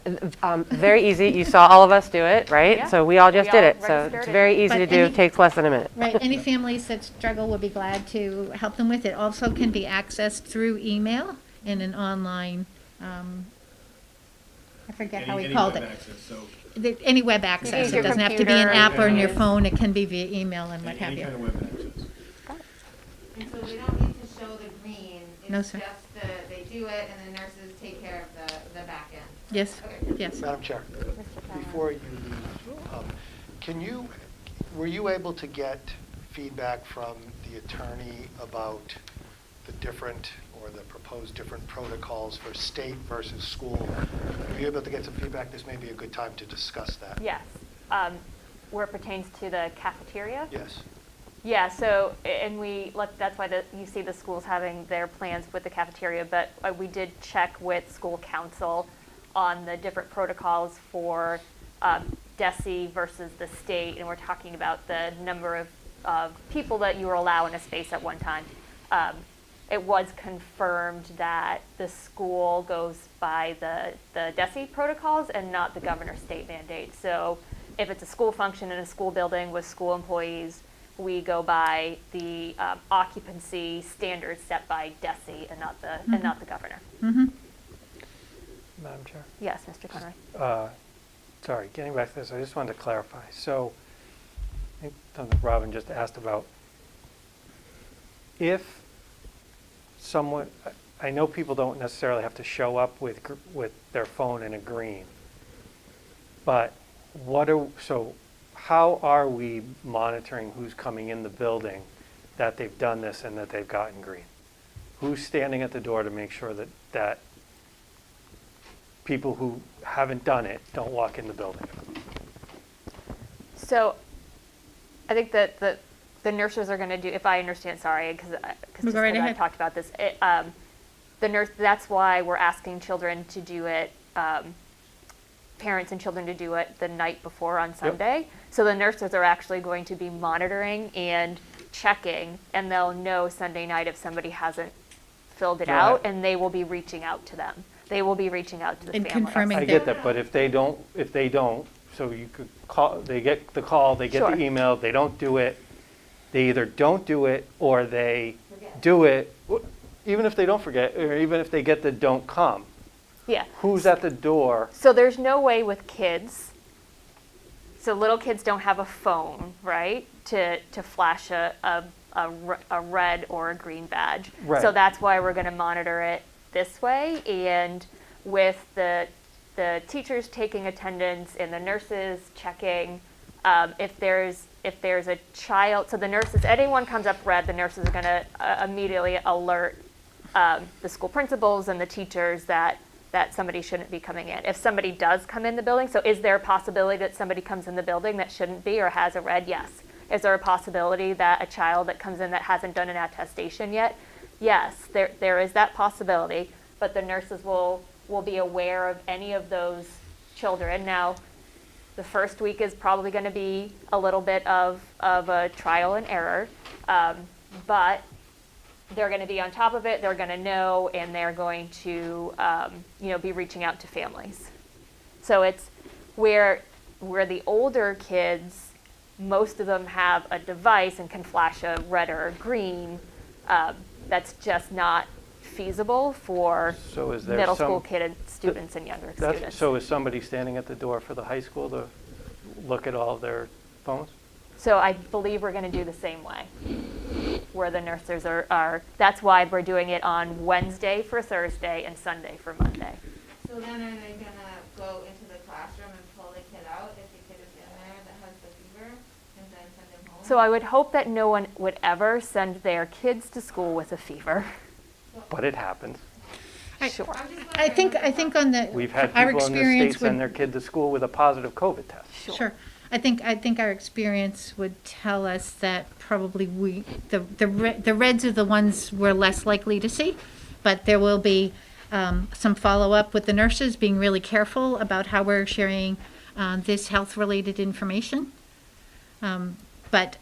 very easy. You saw all of us do it, right? Yeah. So we all just We did all it. So registered it's it. very easy But to do, any- takes less than a minute. Right, any families that struggle will be glad to help them with it. Also can be accessed through email in an online, I forget how we Any called web it. access, so Any web access. your It doesn't have to be an computer, app or on your yeah. phone. It can be via email and what any have kind you. of web access. And so we don't need to show the green. No, It's sir. just they do it and the nurses take care of the back end. Yes, Okay. yes. Madam Chair, before you leave, were you able to get feedback from the attorney about the different or the proposed different protocols for state versus school? Were you able to get some feedback? This may be a good time to discuss that. Yes. Where it pertains to the cafeteria? Yes. Yeah, so, and that's why you see the schools having their plans with the cafeteria, but we did check with school council on the different protocols for DESE versus the state, and we're talking about the number of people that you were allowed in a space at one time. It was confirmed that the school goes by the DESE protocols and not the governor's state mandate. So if it's a school function in a school building with school employees, we go by the occupancy standards set by DESE and not the governor. Mm-hmm. Madam Chair? Yes, Mr. Conroy. Sorry, getting back to this, I just wanted to clarify. So, I think something Robin just asked about. If someone, I know people don't necessarily have to show up with their phone in a green, but how are we monitoring who's coming in the building that they've done this and that they've gotten green? Who's standing at the door to make sure that people who haven't done it don't walk in the building? So I think that the nurses are going to do, if I understand, sorry, because Go right I've ahead. talked about this, the nurse, that's why we're asking children to do it, parents and children to do it the night before on Sunday. So the nurses are actually going to be monitoring and checking, and they'll know Sunday night if somebody hasn't filled it out, and they will be reaching out to them. They will be reaching out to the And families. confirming I get that, but if they don't, so you could call, they get the call, they get Sure. the email, they don't do it, they either don't do it or they do it, even if they don't forget, or even if they get the don't come, Yeah. who's at the door? So there's no way with kids. So little kids don't have a phone, right, to flash a red or a green badge. Right. So that's why we're going to monitor it this way. And with the teachers taking attendance and the nurses checking, if there's a child, so the nurses, anyone comes up red, the nurses are going to immediately alert the school principals and the teachers that somebody shouldn't be coming in. If somebody does come in the building, so is there a possibility that somebody comes in the building that shouldn't be or has a red? Yes. Is there a possibility that a child that comes in that hasn't done an attestation yet? Yes, there is that possibility, but the nurses will be aware of any of those children. Now, the first week is probably going to be a little bit of a trial and error, but they're going to be on top of it, they're going to know, and they're going to be reaching out to families. So it's where the older kids, most of them have a device and can flash a red or a green, that's just not feasible for So is there middle some- school students and younger students. So is somebody standing at the door for the high school to look at all their phones? So I believe we're going to do the same way, where the nurses are, that's why we're doing it on Wednesday for Thursday and Sunday for Monday. So then are they gonna go into the classroom and pull the kid out if the kid is in there that has the fever and then send him home? So I would hope that no one would ever send their kids to school with a fever. But it happens. Sure. I think on the, We've had our people in the experience state send would, their kid to school with a positive COVID test. sure. I think our experience would tell us that probably the reds are the ones we're less likely to see, but there will be some follow-up with the nurses, being really careful about how we're sharing this health-related information. But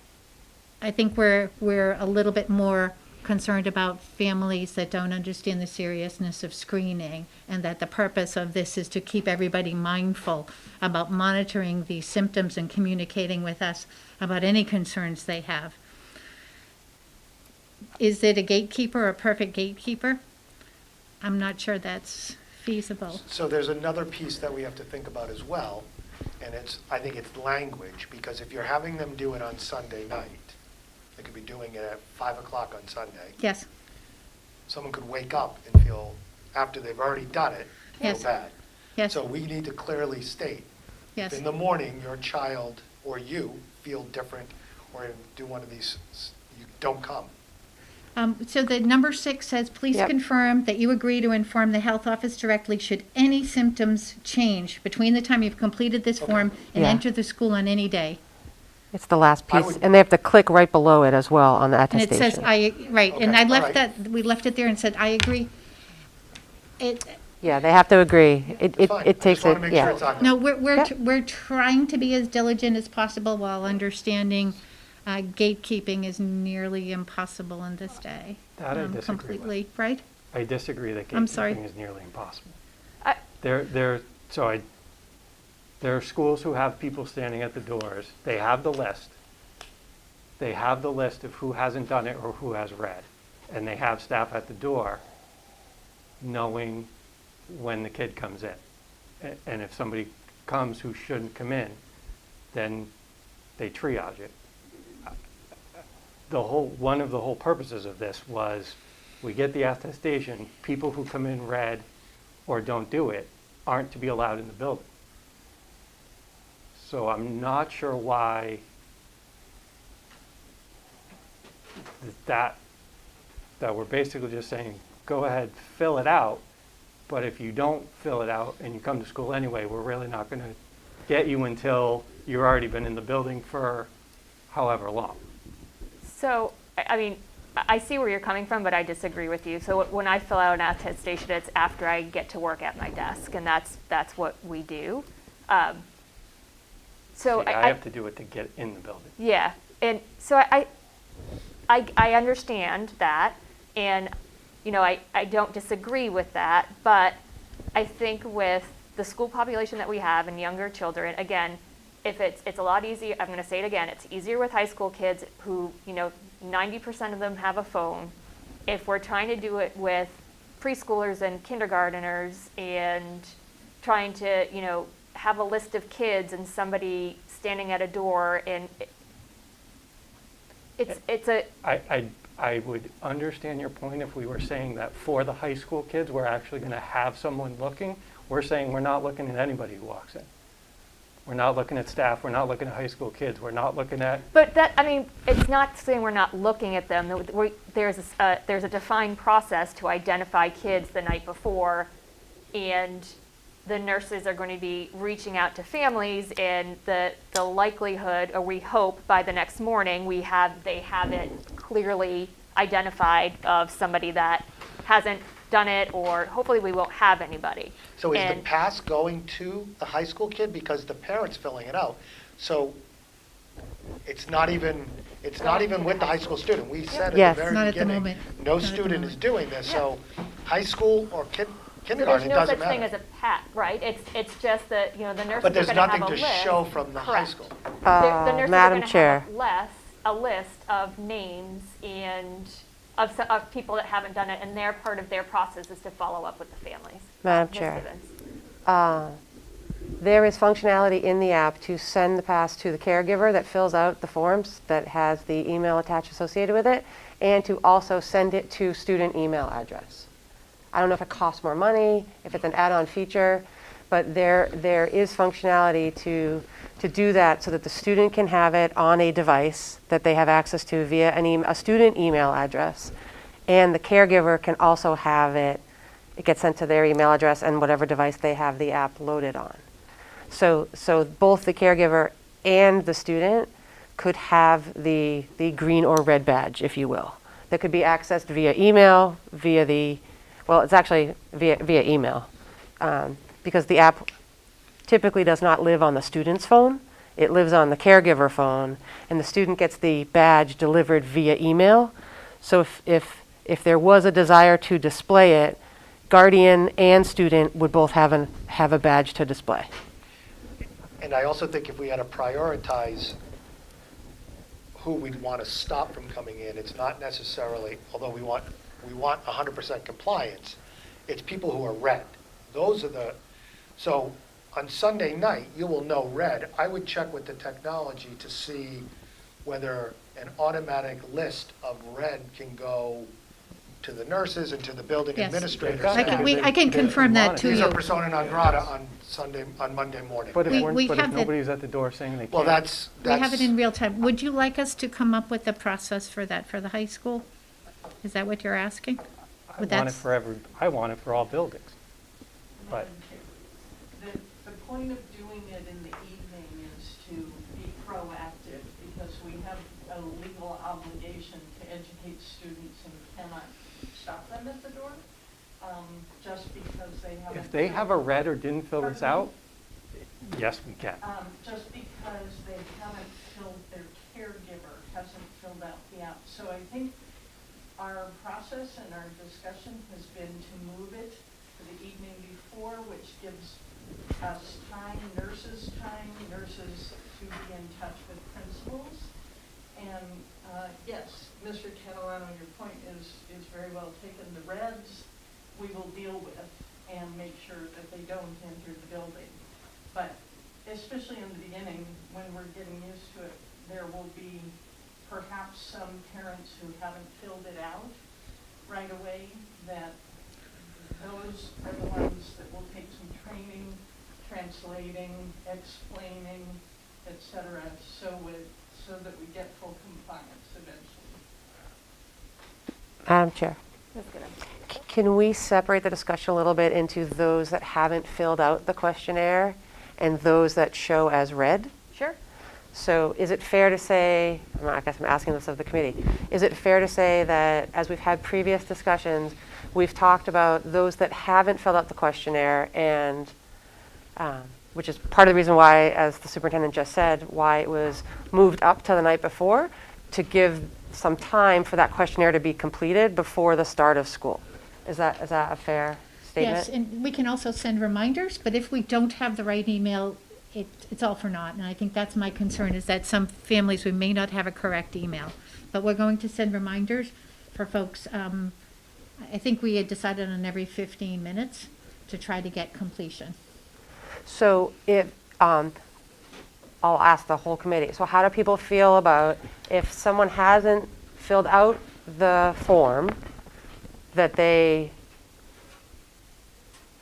I think we're a little bit more concerned about families that don't understand the seriousness of screening, and that the purpose of this is to keep everybody mindful about monitoring these symptoms and communicating with us about any concerns they have. Is it a gatekeeper, a perfect gatekeeper? I'm not sure that's feasible. So there's another piece that we have to think about as well, and I think it's language, because if you're having them do it on Sunday night, they could be doing it at 5 o'clock on Sunday. Yes, Someone could wake up and feel, after they've already done it, feel Yes. bad. yes, So we need to clearly state, yes. if in the morning your child or you feel different or do one of these, you don't come. So the number 6 says, please Yep. confirm that you agree to inform the health office directly should any symptoms change between the time you've completed this Okay. form and Yeah. enter the school on any day. It's the last I piece, would- and they have to click right below it as well on the And it attestation. says, right, and Okay, I left all that, we left it there and said, I agree. Yeah, they have to agree. It Fine. it takes I just want it, to make yeah. sure it's on there. No, we're Yep. we're trying to be as diligent as possible while understanding gatekeeping is nearly impossible in this day. That I disagree with. Completely, right? I disagree that I'm sorry. gatekeeping is nearly impossible. I- There are schools who have people standing at the doors. They have the list. They have the list of who hasn't done it or who has read. And they have staff at the door knowing when the kid comes in. And if somebody comes who shouldn't come in, then they triage it. One of the whole purposes of this was, we get the attestation, people who come in red or don't do it aren't to be allowed in the building. So I'm not sure why that we're basically just saying, go ahead, fill it out, but if you don't fill it out and you come to school anyway, we're really not going to get you until you've already been in the building for however long. So, I mean, I see where you're coming from, but I disagree with you. So when I fill out an attestation, it's after I get to work at my desk, and that's what we do. So See, I have to do it to get in the building. Yeah, and so I understand that, and, you know, I don't disagree with that, but I think with the school population that we have and younger children, again, if it's a lot easier, I'm gonna say it again, it's easier with high school kids who, you know, 90% of them have a phone. If we're trying to do it with preschoolers and kindergarteners and trying to, you know, have a list of kids and somebody standing at a door and it's a, I would understand your point if we were saying that for the high school kids, we're actually going to have someone looking. We're saying we're not looking at anybody who walks in. We're not looking at staff. We're not looking at high school kids. We're not looking at, but that, I mean, it's not saying we're not looking at them. There's a defined process to identify kids the night before, and the nurses are going to be reaching out to families, and the likelihood, or we hope by the next morning, they have it clearly identified of somebody that hasn't done it, or hopefully we won't have anybody. So is the And- pass going to the high school kid because the parent's filling it out? So it's not even with the high school student. We said at Yes. the very Not at the beginning, moment. no Not at the student is moment. doing this. So high school or So kindergarten, it there's no doesn't such thing as matter. a PAT, right? It's just that, you know, the nurses are But there's going to have a nothing list. to show from the high Correct. school. The nurses are Madam going to Chair. have a list of names and of people that haven't done it, and their part of their process is to follow up with the families. Madam Ms. Chair. Givens. There is functionality in the app to send the pass to the caregiver that fills out the forms that has the email attached associated with it, and to also send it to student email address. I don't know if it costs more money, if it's an add-on feature, but there is functionality to do that so that the student can have it on a device that they have access to via a student email address, and the caregiver can also have it it gets sent to their email address and whatever device they have the app loaded on. So both the caregiver and the student could have the green or red badge, if you will, that could be accessed via email, it's actually via email, because the app typically does not live on the student's phone. It lives on the caregiver phone, and the student gets the badge delivered via email. So if there was a desire to display it, guardian and student would both have a badge to display. And I also think if we had to prioritize who we'd want to stop from coming in, it's not necessarily, although we want 100% compliance, it's people who are red. So on Sunday night, you will know red. I would check with the technology to see whether an automatic list of red can go to the nurses and to the building Yes. administrators. I can confirm that to These you. are persona non grata on Monday morning. But if We have it- nobody's at the door saying they can't. Well, that's. We have it in real time. Would you like us to come up with a process for that for the high school? Is that what you're asking? I want it for all buildings. But The point of doing it in the evening is to be proactive, because we have a legal obligation to educate students and cannot stop them at the door, just because they haven't. if they have a red or didn't fill this out, yes, we can. Just because they haven't their caregiver hasn't filled out the app. So I think our process and our discussion has been to move it to the evening before, which gives us nurses to be in touch with principals. And yes, Mr. Catalano, your point is very well taken. The reds we will deal with and make sure that they don't enter the building. But especially in the beginning, when we're getting used to it, there will be perhaps some parents who haven't filled it out right away, that those are the ones that will take some training, translating, explaining, etc., so that we get full compliance eventually. Madam Chair, Ms. Goodham. can we separate the discussion a little bit into those that haven't filled out the questionnaire and those that show as red? Sure. So is it fair to say, I guess I'm asking this of the committee, is it fair to say that as we've had previous discussions, we've talked about those that haven't filled out the questionnaire, and which is part of the reason why, as the superintendent just said, why it was moved up to the night before, to give some time for that questionnaire to be completed before the start of school. Is that a fair statement? Yes, and we can also send reminders, but if we don't have the right email, it's all for naught. And I think that's my concern, is that some families, we may not have a correct email. But we're going to send reminders for folks. I think we had decided on every 15 minutes to try to get completion. So if, I'll ask the whole committee, so how do people feel about if someone hasn't filled out the form, that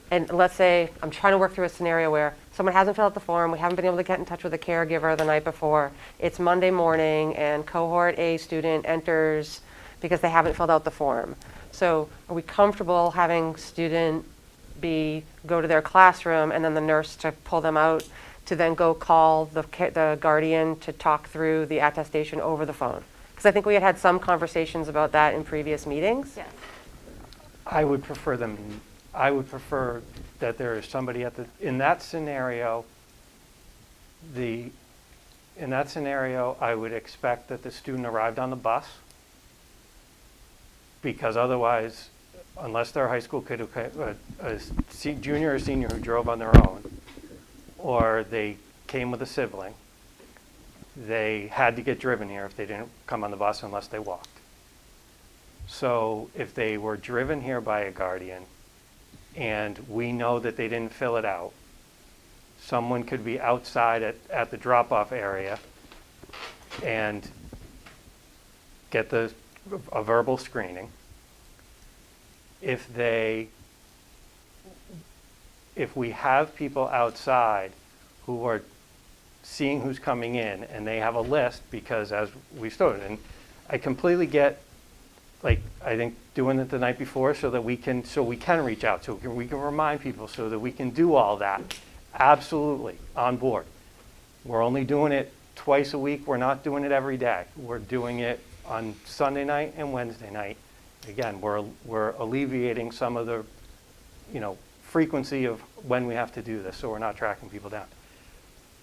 and let's say, I'm trying to work through a scenario where someone hasn't filled out the form, we haven't been able to get in touch with the caregiver the night before, it's Monday morning, and cohort A student enters because they haven't filled out the form. So are we comfortable having student B go to their classroom and then the nurse to pull them out to then go call the guardian to talk through the attestation over the phone? Because I think we had some conversations about that in previous meetings. Yes. I would prefer that there is somebody in that scenario, I would expect that the student arrived on the bus, because otherwise, unless they're a high school kid, a junior or senior who drove on their own, or they came with a sibling, they had to get driven here if they didn't come on the bus unless they walked. So if they were driven here by a guardian and we know that they didn't fill it out, someone could be outside at the drop-off area and get a verbal screening. If we have people outside who are seeing who's coming in and they have a list, because as we started, and I completely get like, I think doing it the night before so that we can reach out, so we can remind people, so that we can do all that. Absolutely, on board. We're only doing it twice a week. We're not doing it every day. We're doing it on Sunday night and Wednesday night. Again, we're alleviating some of the, frequency of when we have to do this, so we're not tracking people down.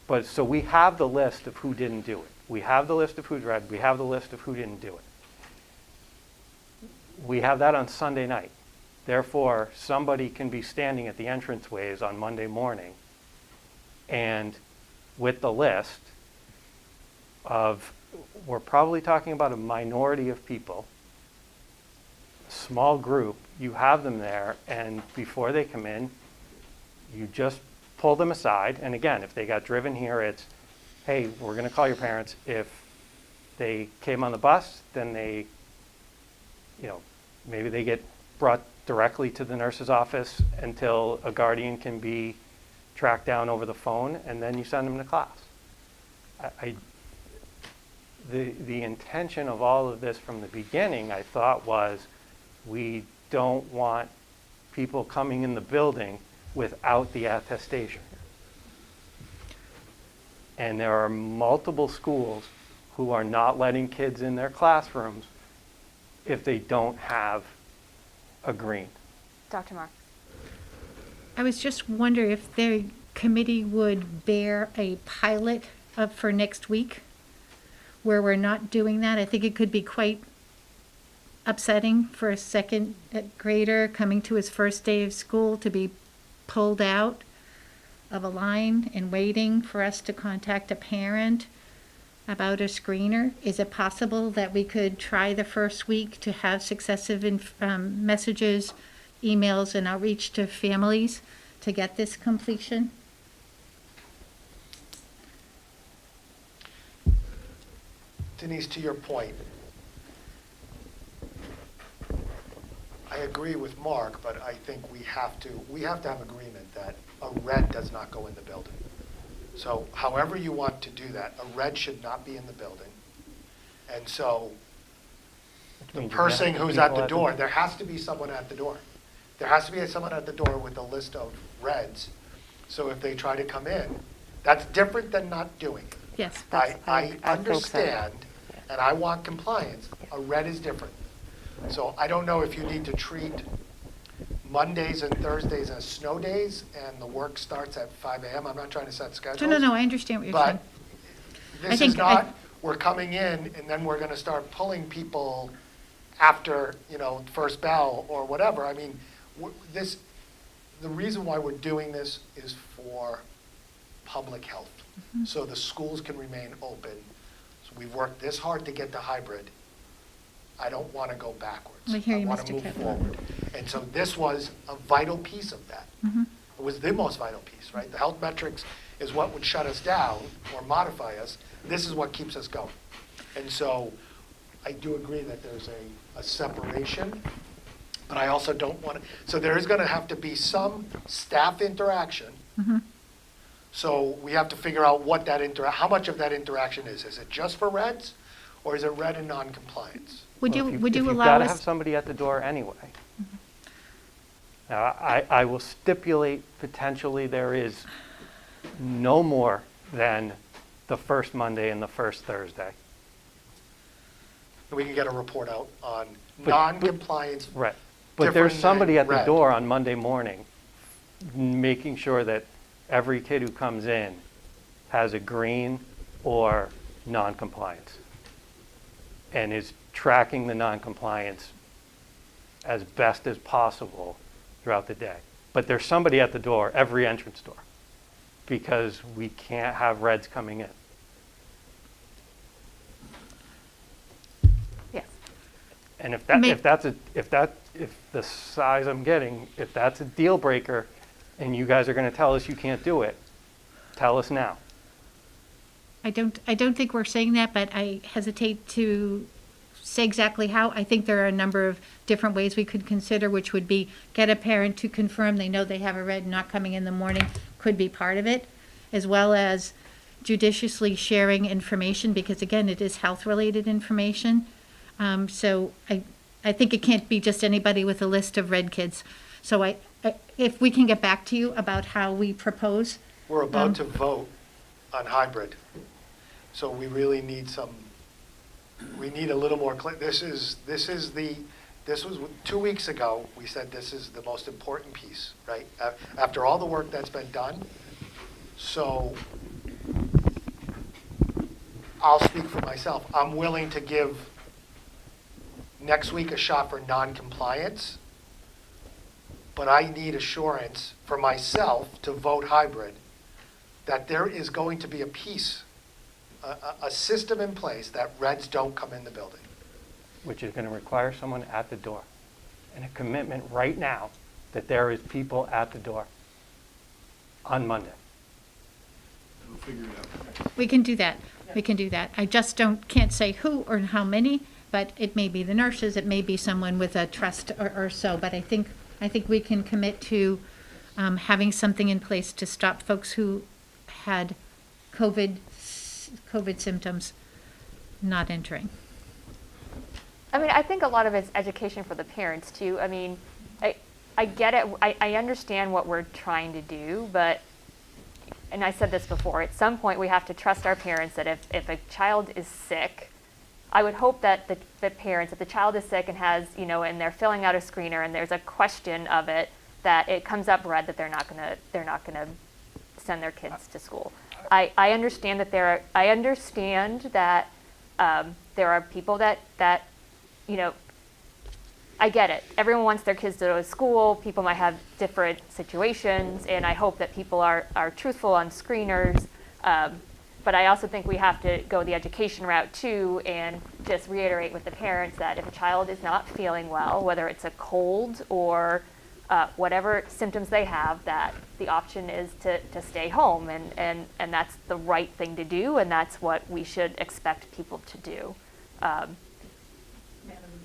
But, so we have the list of who didn't do it. We have the list of who's read. We have the list of who didn't do it. We have that on Sunday night. Therefore, somebody can be standing at the entranceways on Monday morning and with the list of, we're probably talking about a minority of people, a small group, you have them there, and before they come in, you just pull them aside. And again, if they got driven here, it's, hey, we're going to call your parents. If they came on the bus, then they, maybe they get brought directly to the nurse's office until a guardian can be tracked down over the phone, and then you send them to class. The intention of all of this from the beginning, I thought, was we don't want people coming in the building without the attestation. And there are multiple schools who are not letting kids in their classrooms if they don't have a green. Dr. Marks? I was just wondering if the committee would bear a pilot up for next week where we're not doing that. I think it could be quite upsetting for a second grader coming to his first day of school to be pulled out of a line and waiting for us to contact a parent about a screener. Is it possible that we could try the first week to have successive messages, emails, and outreach to families to get this completion? Denise, to your point, I agree with Mark, but I think we have to have agreement that a red does not go in the building. So however you want to do that, a red should not be in the building. And so the person who's at the door, there has to be someone at the door. There has to be someone at the door with a list of reds. So if they try to come in, that's different than not doing it. Yes. I think so. understand, and I want compliance. A red is different. So I don't know if you need to treat Mondays and Thursdays as snow days, and the work starts at 5 a.m. I'm not trying to set schedules. No, I understand what you're saying. But this is not, we're coming in, and then we're going to start pulling people after, first bell or whatever. I mean, the reason why we're doing this is for public health, so the schools can remain open. So we've worked this hard to get to hybrid. I don't want to go backwards. I hear you, want to Mr. move Kevin. forward. And so this was a vital piece of that. It was the most vital piece, right? The health metrics is what would shut us down or modify us. This is what keeps us going. And so I do agree that there's a separation, but I also don't want to, so there is going to have to be some staff interaction. So we have to figure out what that how much of that interaction is. Is it just for reds, or is it red and non-compliance? Would you You've allow got to us? have somebody at the door anyway. Now, I will stipulate potentially there is no more than the first Monday and the first Thursday. We can get a report out on But- non-compliance. Right. But there's different somebody than at the red. door on Monday morning making sure that every kid who comes in has a green or non-compliance and is tracking the non-compliance as best as possible throughout the day. But there's somebody at the door, every entrance door, because we can't have reds coming in. Yes. And if the size I'm getting, if that's a deal breaker and you guys are going to tell us you can't do it, tell us now. I don't think we're saying that, but I hesitate to say exactly how. I think there are a number of different ways we could consider, which would be get a parent to confirm they know they have a red, not coming in the morning, could be part of it, as well as judiciously sharing information, because again, it is health-related information. So I think it can't be just anybody with a list of red kids. So if we can get back to you about how we propose. We're about to vote on hybrid, so we really need we need a little more, this was 2 weeks ago, we said this is the most important piece, right? After all the work that's been done, so I'll speak for myself. I'm willing to give next week a shot for non-compliance, but I need assurance for myself to vote hybrid that there is going to be a piece, a system in place that reds don't come in the building. Which is going to require someone at the door. And a commitment right now that there is people at the door on Monday. We'll figure it out. We can do that. We can do that. I just can't say who or how many, but it may be the nurses, it may be someone with a trust or so. But I think we can commit to having something in place to stop folks who had COVID symptoms not entering. I mean, I think a lot of it's education for the parents too. I mean, I get it. I understand what we're trying to do, but, and I said this before, at some point we have to trust our parents that if a child is sick, I would hope that the parents, if the child is sick and has, and they're filling out a screener and there's a question of it, that it comes up red that they're not gonna send their kids to school. I understand that there are people that I get it. Everyone wants their kids to go to school. People might have different situations, and I hope that people are truthful on screeners. But I also think we have to go the education route too, and just reiterate with the parents that if a child is not feeling well, whether it's a cold or whatever symptoms they have, that the option is to stay home, and that's the right thing to do, and that's what we should expect people to do. Madam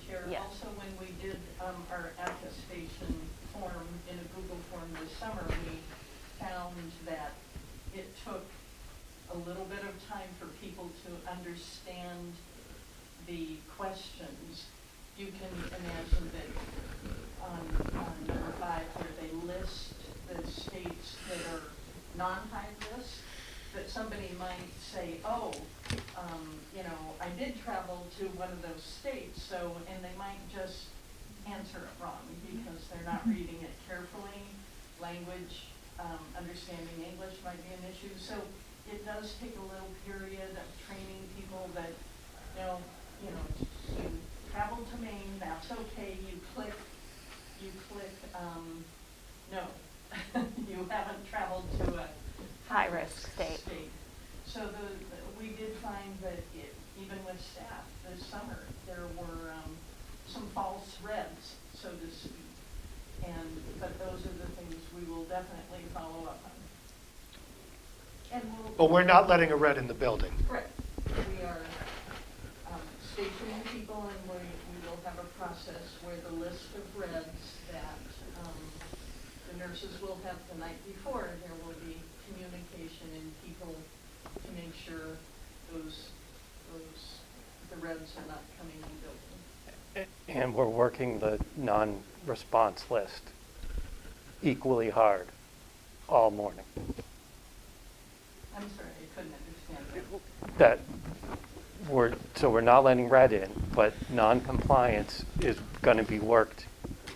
Chair, Yes. also when we did our attestation form in a Google form this summer, we found that it took a little bit of time for people to understand the questions. You can imagine that on number 5, where they list the states that are non-high risk, that somebody might say, I did travel to one of those states, and they might just answer it wrong because they're not reading it carefully. Language, understanding English might be an issue. So it does take a little period of training people that, you traveled to Maine, that's okay, you click, no. You haven't traveled to a High-risk state. So we did find that even with staff this summer, there were some false reds, so to speak. But those are the things we will definitely follow up on. But we're not letting a red in the building. Correct. We are stationing people, and we will have a process where the list of reds that the nurses will have the night before, there will be communication and people to make sure the reds are not coming in the building. And we're working the non-response list equally hard all morning. I'm sorry, I couldn't understand That we're not letting red in, but non-compliance is going to be worked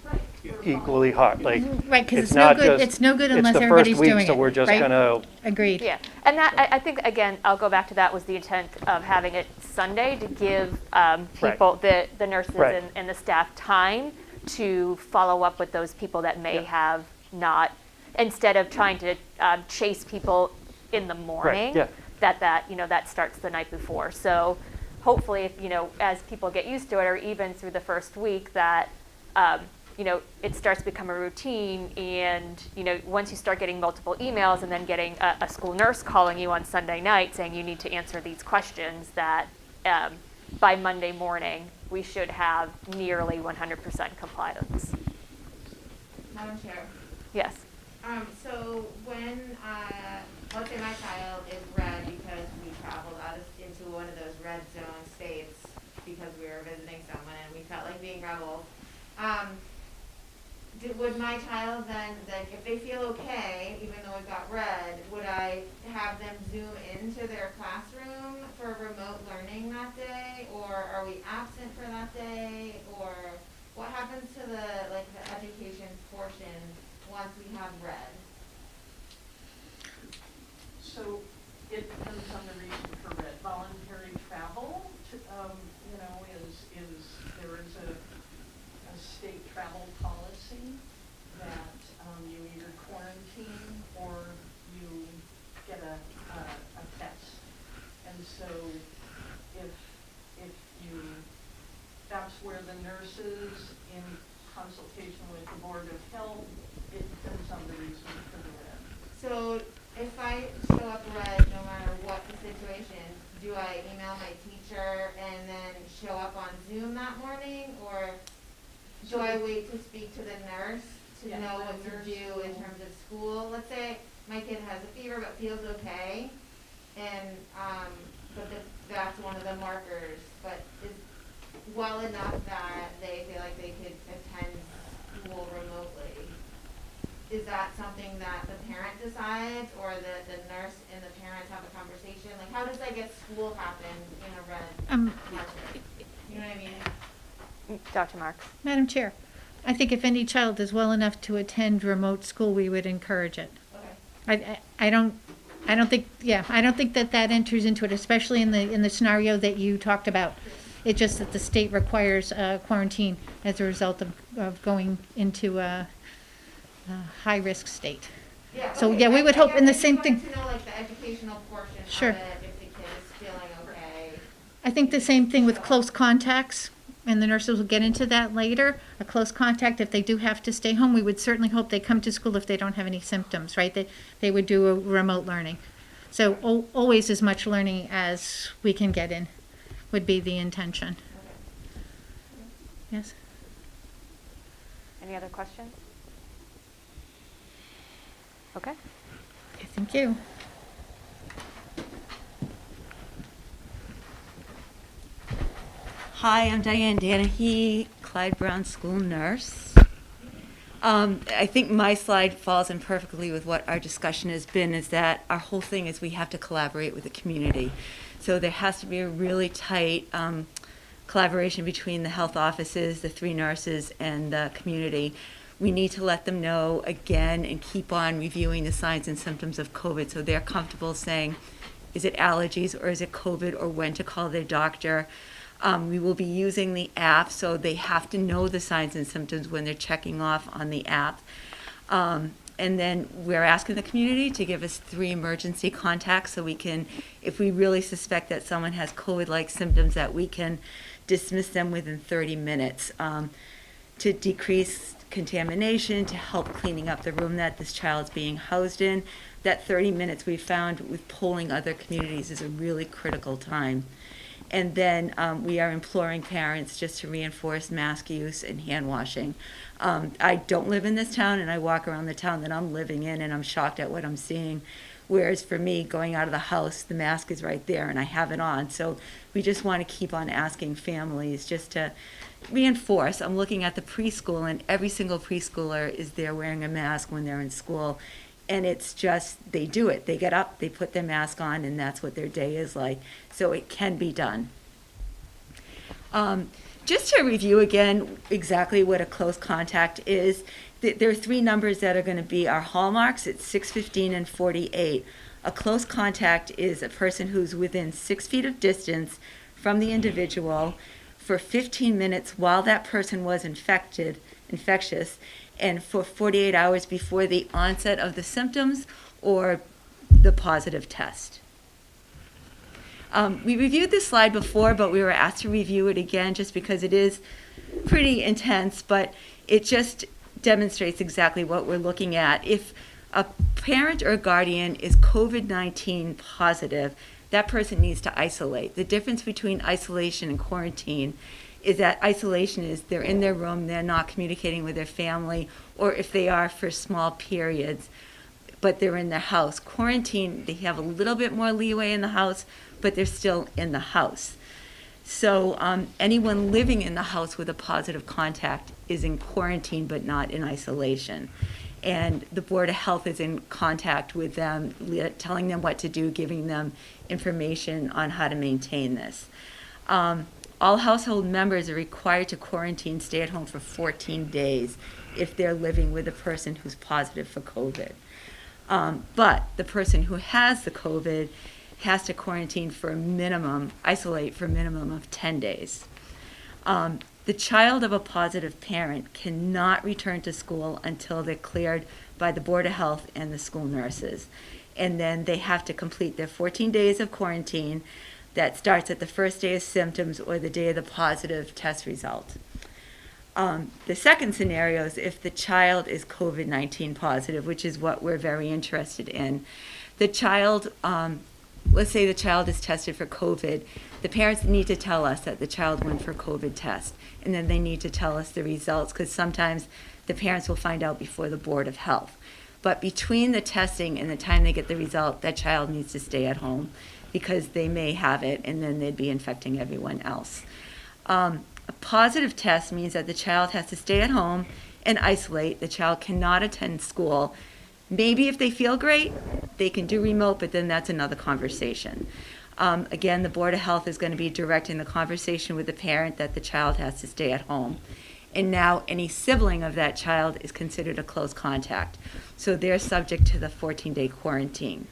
that. equally hard. Like, Right, because it's not just, it's no good it's unless the everybody's first week, doing it. so we're just right? going to, Agreed. Yeah, and that, I think, again, I'll go back to that, was the intent of having it Sunday to give people, the nurses Right. and the staff time to follow up with those people that may Yeah. have not, instead of trying to chase people in the morning. yeah. That starts the night before. So hopefully, if, as people get used to it, or even through the first week, that it starts to become a routine, and once you start getting multiple emails and then getting a school nurse calling you on Sunday night saying you need to answer these questions, that by Monday morning we should have nearly 100% compliance. Madam Chair, Yes. so when, let's say my child is red because we traveled into one of those red zone states because we were visiting someone and we felt like being rebels would my child then, like, if they feel okay, even though it got red, would I have them Zoom into their classroom for remote learning that day? Or are we absent for that day? Or what happens to the, like, the education portion once we have red? So it depends on the reason for red. Voluntary travel, there is a state travel policy that you either quarantine or you get a test. And so if that's where the nurses, in consultation with the Board of Health, it depends on the reason for the red. So if I show up red, no matter what the situation, do I email my teacher and then show up on Zoom that morning? Or do I wait to speak to the nurse to Yeah, know the what to nurse do in terms of school? Let's say my kid has a fever but feels okay, and, but that's one of the markers, but is well enough that they feel like they could attend school remotely. Is that something that the parent decides, or the nurse and the parents have a conversation? Like, how does that get school happen in a red marker? You know what I mean? Dr. Marks? Madam Chair, I think if any child is well enough to attend remote school, we would encourage it. Okay. I don't think that enters into it, especially in the scenario that you talked about. It's just that the state requires quarantine as a result of going into a high-risk state. Yeah, So, okay. yeah, we would I hope guess in the I just same wanted thing. to know, like, the educational portion Sure. of it, if the kid is feeling okay. I think the same thing with close contacts, and the nurses will get into that later. A close contact, if they do have to stay home, we would certainly hope they come to school if they don't have any symptoms, right? They would do a remote learning. So always as much learning as we can get in would be the intention. Yes? Any other questions? Okay. Okay, thank you. Hi, I'm Diane Danahy, Clyde Brown School nurse. I think my slide falls in perfectly with what our discussion has been, is that our whole thing is we have to collaborate with the community. So there has to be a really tight collaboration between the health offices, the 3 nurses, and the community. We need to let them know again and keep on reviewing the signs and symptoms of COVID so they're comfortable saying, is it allergies or is it COVID, or when to call their doctor. We will be using the app, so they have to know the signs and symptoms when they're checking off on the app. And then we're asking the community to give us 3 emergency contacts so we can, if we really suspect that someone has COVID-like symptoms, that we can dismiss them within 30 minutes to decrease contamination, to help cleaning up the room that this child's being housed in. That 30 minutes we found with polling other communities is a really critical time. And then we are imploring parents just to reinforce mask use and hand washing. I don't live in this town, and I walk around the town that I'm living in, and I'm shocked at what I'm seeing. Whereas for me, going out of the house, the mask is right there, and I have it on. So we just want to keep on asking families just to reinforce. I'm looking at the preschool, and every single preschooler is there wearing a mask when they're in school. And it's just, they do it. They get up, they put their mask on, and that's what their day is like. So it can be done. Just to review again exactly what a close contact is, there are 3 numbers that are going to be our hallmarks. It's 6, 15, and 48. A close contact is a person who's within 6 feet of distance from the individual for 15 minutes while that person was infectious, and for 48 hours before the onset of the symptoms or the positive test. We reviewed this slide before, but we were asked to review it again just because it is pretty intense, but it just demonstrates exactly what we're looking at. If a parent or guardian is COVID-19 positive, that person needs to isolate. The difference between isolation and quarantine is that isolation is they're in their room, they're not communicating with their family, or if they are for small periods, but they're in their house. Quarantine, they have a little bit more leeway in the house, but they're still in the house. So anyone living in the house with a positive contact is in quarantine but not in isolation. And the Board of Health is in contact with them, telling them what to do, giving them information on how to maintain this. All household members are required to quarantine, stay at home for 14 days if they're living with a person who's positive for COVID. But the person who has the COVID has to quarantine for a minimum, isolate for a minimum of 10 days. The child of a positive parent cannot return to school until they're cleared by the Board of Health and the school nurses. And then they have to complete their 14 days of quarantine that starts at the first day of symptoms or the day of the positive test result. The second scenario is if the child is COVID-19 positive, which is what we're very interested in. The child, let's say the child is tested for COVID, the parents need to tell us that the child went for COVID test, and then they need to tell us the results, because sometimes the parents will find out before the Board of Health. But between the testing and the time they get the result, that child needs to stay at home because they may have it, and then they'd be infecting everyone else. A positive test means that the child has to stay at home and isolate. The child cannot attend school. Maybe if they feel great, they can do remote, but then that's another conversation. Again, the Board of Health is going to be directing the conversation with the parent that the child has to stay at home. And now any sibling of that child is considered a close contact. So they're subject to the 14-day quarantine.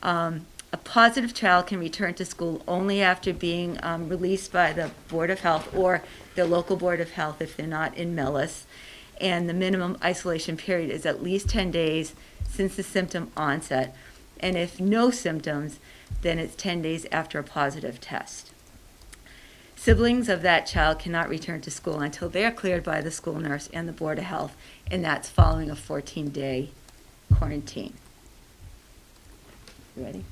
A positive child can return to school only after being released by the Board of Health or the local Board of Health if they're not in Millis. And the minimum isolation period is at least 10 days since the symptom onset. And if no symptoms, then it's 10 days after a positive test. Siblings of that child cannot return to school until they're cleared by the school nurse and the Board of Health, and that's following a 14-day quarantine. You ready?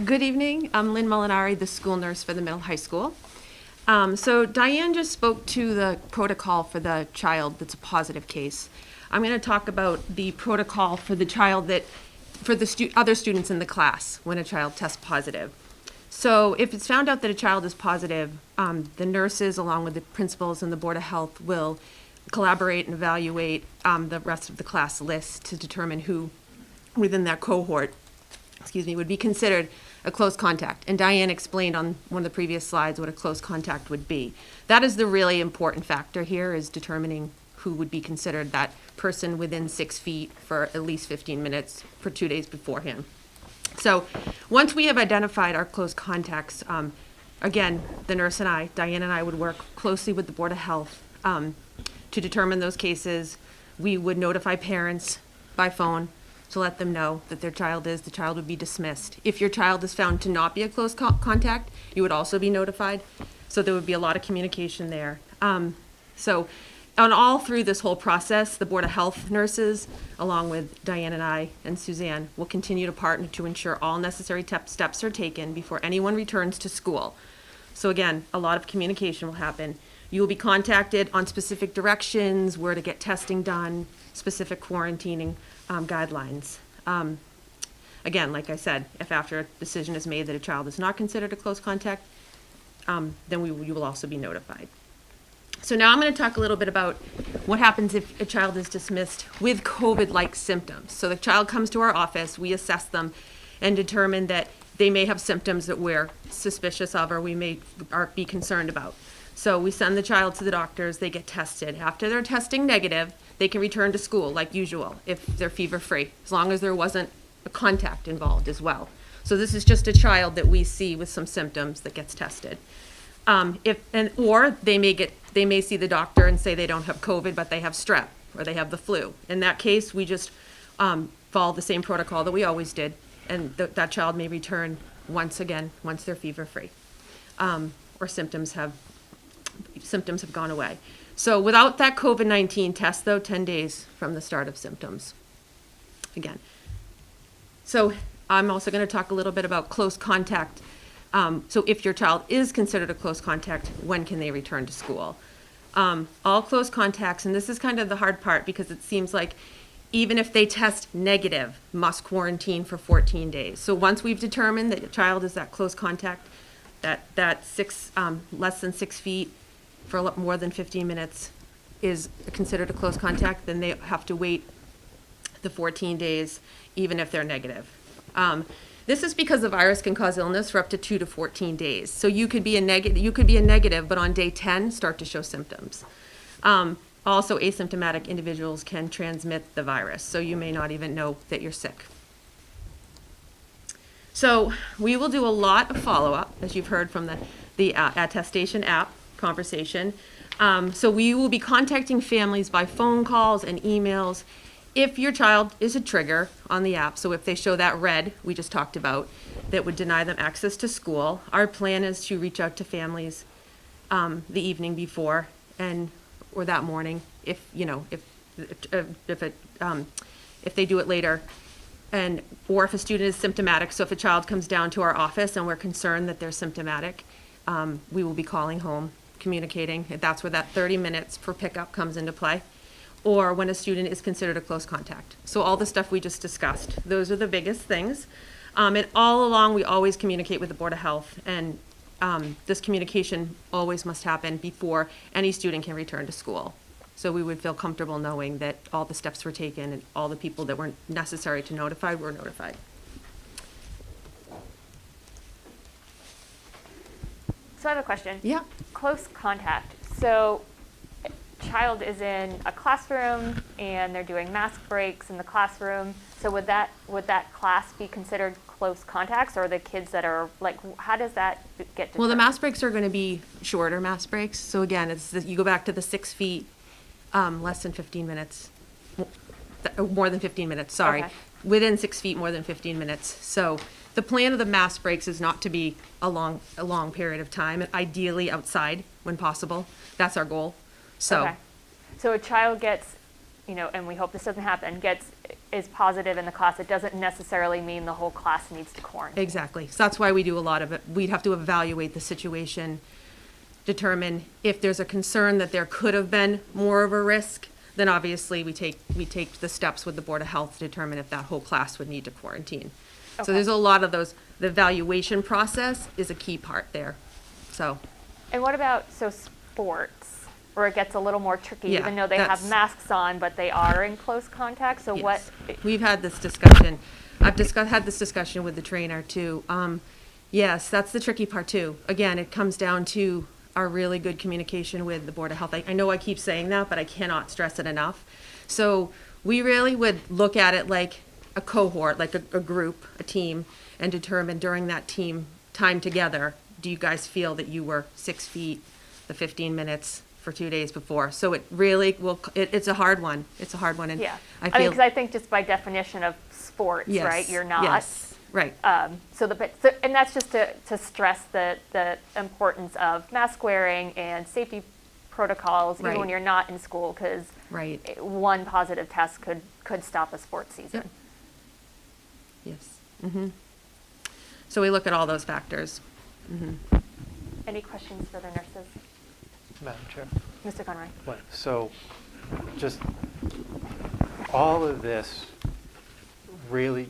Good evening. I'm Lynn Molinari, the school nurse for the middle high school. So Diane just spoke to the protocol for the child that's a positive case. I'm going to talk about the protocol for the child for the other students in the class when a child tests positive. So if it's found out that a child is positive, the nurses, along with the principals and the Board of Health, will collaborate and evaluate the rest of the class list to determine who within that cohort, would be considered a close contact. And Diane explained on one of the previous slides what a close contact would be. That is the really important factor here, is determining who would be considered that person within 6 feet for at least 15 minutes for 2 days beforehand. So once we have identified our close contacts, again, the nurse and I, Diane and I, would work closely with the Board of Health to determine those cases. We would notify parents by phone to let them know that the child would be dismissed. If your child is found to not be a close contact, you would also be notified. So there would be a lot of communication there. So on all through this whole process, the Board of Health nurses, along with Diane and I and Suzanne, will continue to partner to ensure all necessary steps are taken before anyone returns to school. So again, a lot of communication will happen. You will be contacted on specific directions, where to get testing done, specific quarantining guidelines. Again, like I said, if after a decision is made that a child is not considered a close contact, then you will also be notified. So now I'm going to talk a little bit about what happens if a child is dismissed with COVID-like symptoms. So the child comes to our office, we assess them, and determine that they may have symptoms that we're suspicious of or we may be concerned about. So we send the child to the doctors, they get tested. After they're testing negative, they can return to school like usual if they're fever-free, as long as there wasn't a contact involved as well. So this is just a child that we see with some symptoms that gets tested. Or they may see the doctor and say they don't have COVID, but they have strep or they have the flu. In that case, we just follow the same protocol that we always did, and that child may return once they're fever-free, or symptoms have gone away. So without that COVID-19 test, though, 10 days from the start of symptoms. Again. So I'm also going to talk a little bit about close contact. So if your child is considered a close contact, when can they return to school? All close contacts, and this is kind of the hard part because it seems like even if they test negative, must quarantine for 14 days. So once we've determined that the child is that close contact, that less than 6 feet for more than 15 minutes is considered a close contact, then they have to wait the 14 days, even if they're negative. This is because the virus can cause illness for up to 2 to 14 days. So you could be a negative, but on day 10 start to show symptoms. Also, asymptomatic individuals can transmit the virus, so you may not even know that you're sick. So we will do a lot of follow-up, as you've heard from the attestation app conversation. So we will be contacting families by phone calls and emails if your child is a trigger on the app. So if they show that red we just talked about, that would deny them access to school, our plan is to reach out to families the evening before or that morning, if they do it later, or if a student is symptomatic. So if a child comes down to our office and we're concerned that they're symptomatic, we will be calling home, communicating. That's where that 30 minutes per pickup comes into play, or when a student is considered a close contact. So all the stuff we just discussed, those are the biggest things. And all along, we always communicate with the Board of Health, and this communication always must happen before any student can return to school. So we would feel comfortable knowing that all the steps were taken and all the people that were necessary to notify were notified. So I have a question. Yeah. Close contact. So child is in a classroom and they're doing mask breaks in the classroom. So would that class be considered close contacts, or the kids that are like, how does that get determined? Well, the mask breaks are going to be shorter mask breaks. So again, you go back to the 6 feet, less than 15 minutes, more than 15 minutes, sorry. Okay. Within 6 feet, more than 15 minutes. So the plan of the mask breaks is not to be a long period of time, and ideally outside when possible. That's our goal. So. Okay. So a child gets, and we hope this doesn't happen, is positive in the class. It doesn't necessarily mean the whole class needs to quarantine. Exactly. So that's why we do a lot of it. We'd have to evaluate the situation, determine if there's a concern that there could have been more of a risk, then obviously we take the steps with the Board of Health to determine if that whole class would need to quarantine. Okay. So there's a lot of those. The evaluation process is a key part there. So. And what about sports, where it gets a little more tricky, Yeah, even though they have masks on, but they are in close contact? So Yes. We've had this discussion. I've had this discussion with the trainer too. Yes, that's the tricky part too. Again, it comes down to our really good communication with the Board of Health. I know I keep saying that, but I cannot stress it enough. So we really would look at it like a cohort, like a group, a team, and determine during that team time together, do you guys feel that you were 6 feet, the 15 minutes for 2 days before? So it really will, it's a hard one. It's a hard one. And yeah. I feel, because I think just by definition of sports, yes, right, you're not. Yes, right. And that's just to stress the importance of mask wearing and safety protocols, even Right. when you're not in school, because Right. one positive test could stop a sports season. Yep. Yes. Mm-hmm. So we look at all those factors. Mm-hmm. Any questions for the nurses? Madam Chair. Mr. Conroy? So just all of this really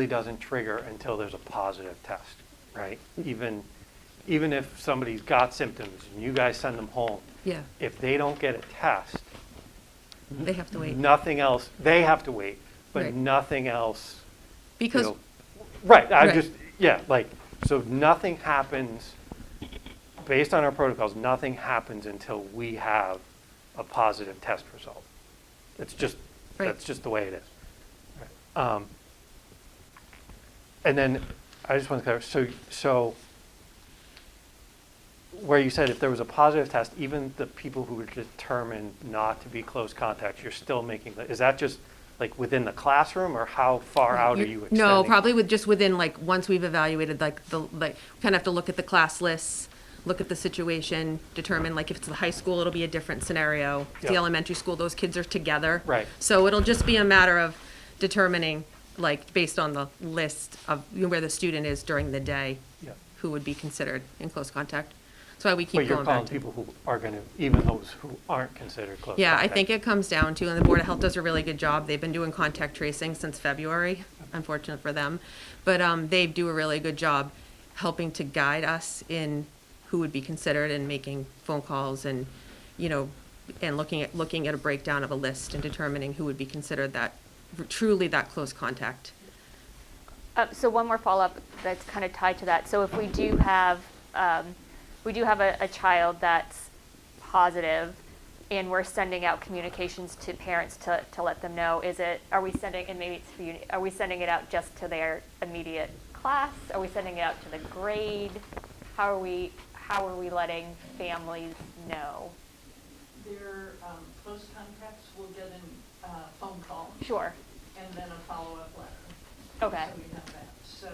doesn't trigger until there's a positive test, right? Even if somebody's got symptoms and you guys send them home, Yeah. if they don't get a test, They have to wait. nothing else, they have to wait, but Right. nothing else. Because. Right, Right. So nothing happens, based on our protocols, nothing happens until we have a positive test result. It's just, Right. that's just the way it is. Right. And then, I just want to clarify, so where you said if there was a positive test, even the people who were determined not to be close contacts, you're still making, is that just like within the classroom, or how far out are you extending? No, probably within, like, once we've evaluated, kind of have to look at the class lists, look at the situation, determine, like, if it's the high school, it'll be a different scenario. If the Yep. elementary school, those kids are together. Right. So it'll just be a matter of determining, like, based on the list of where the student is during the day, Yep. who would be considered in close contact. That's why we keep But you're going back calling to. people who are going to, even those who aren't considered close Yeah, I contact. think it comes down to, and the Board of Health does a really good job. They've been doing contact tracing since February, unfortunate for them. But they do a really good job helping to guide us in who would be considered and making phone calls and, you know, and looking at a breakdown of a list and determining who would be considered that, truly that close contact. So one more follow-up that's kind of tied to that. So if we do have a child that's positive and we're sending out communications to parents to let them know, are we sending, and maybe it's for you, are we sending it out just to their immediate class? Are we sending it out to the grade? How are we letting families know? Their close contacts will get a phone call. Sure. And then a follow-up letter. Okay. So we have that. So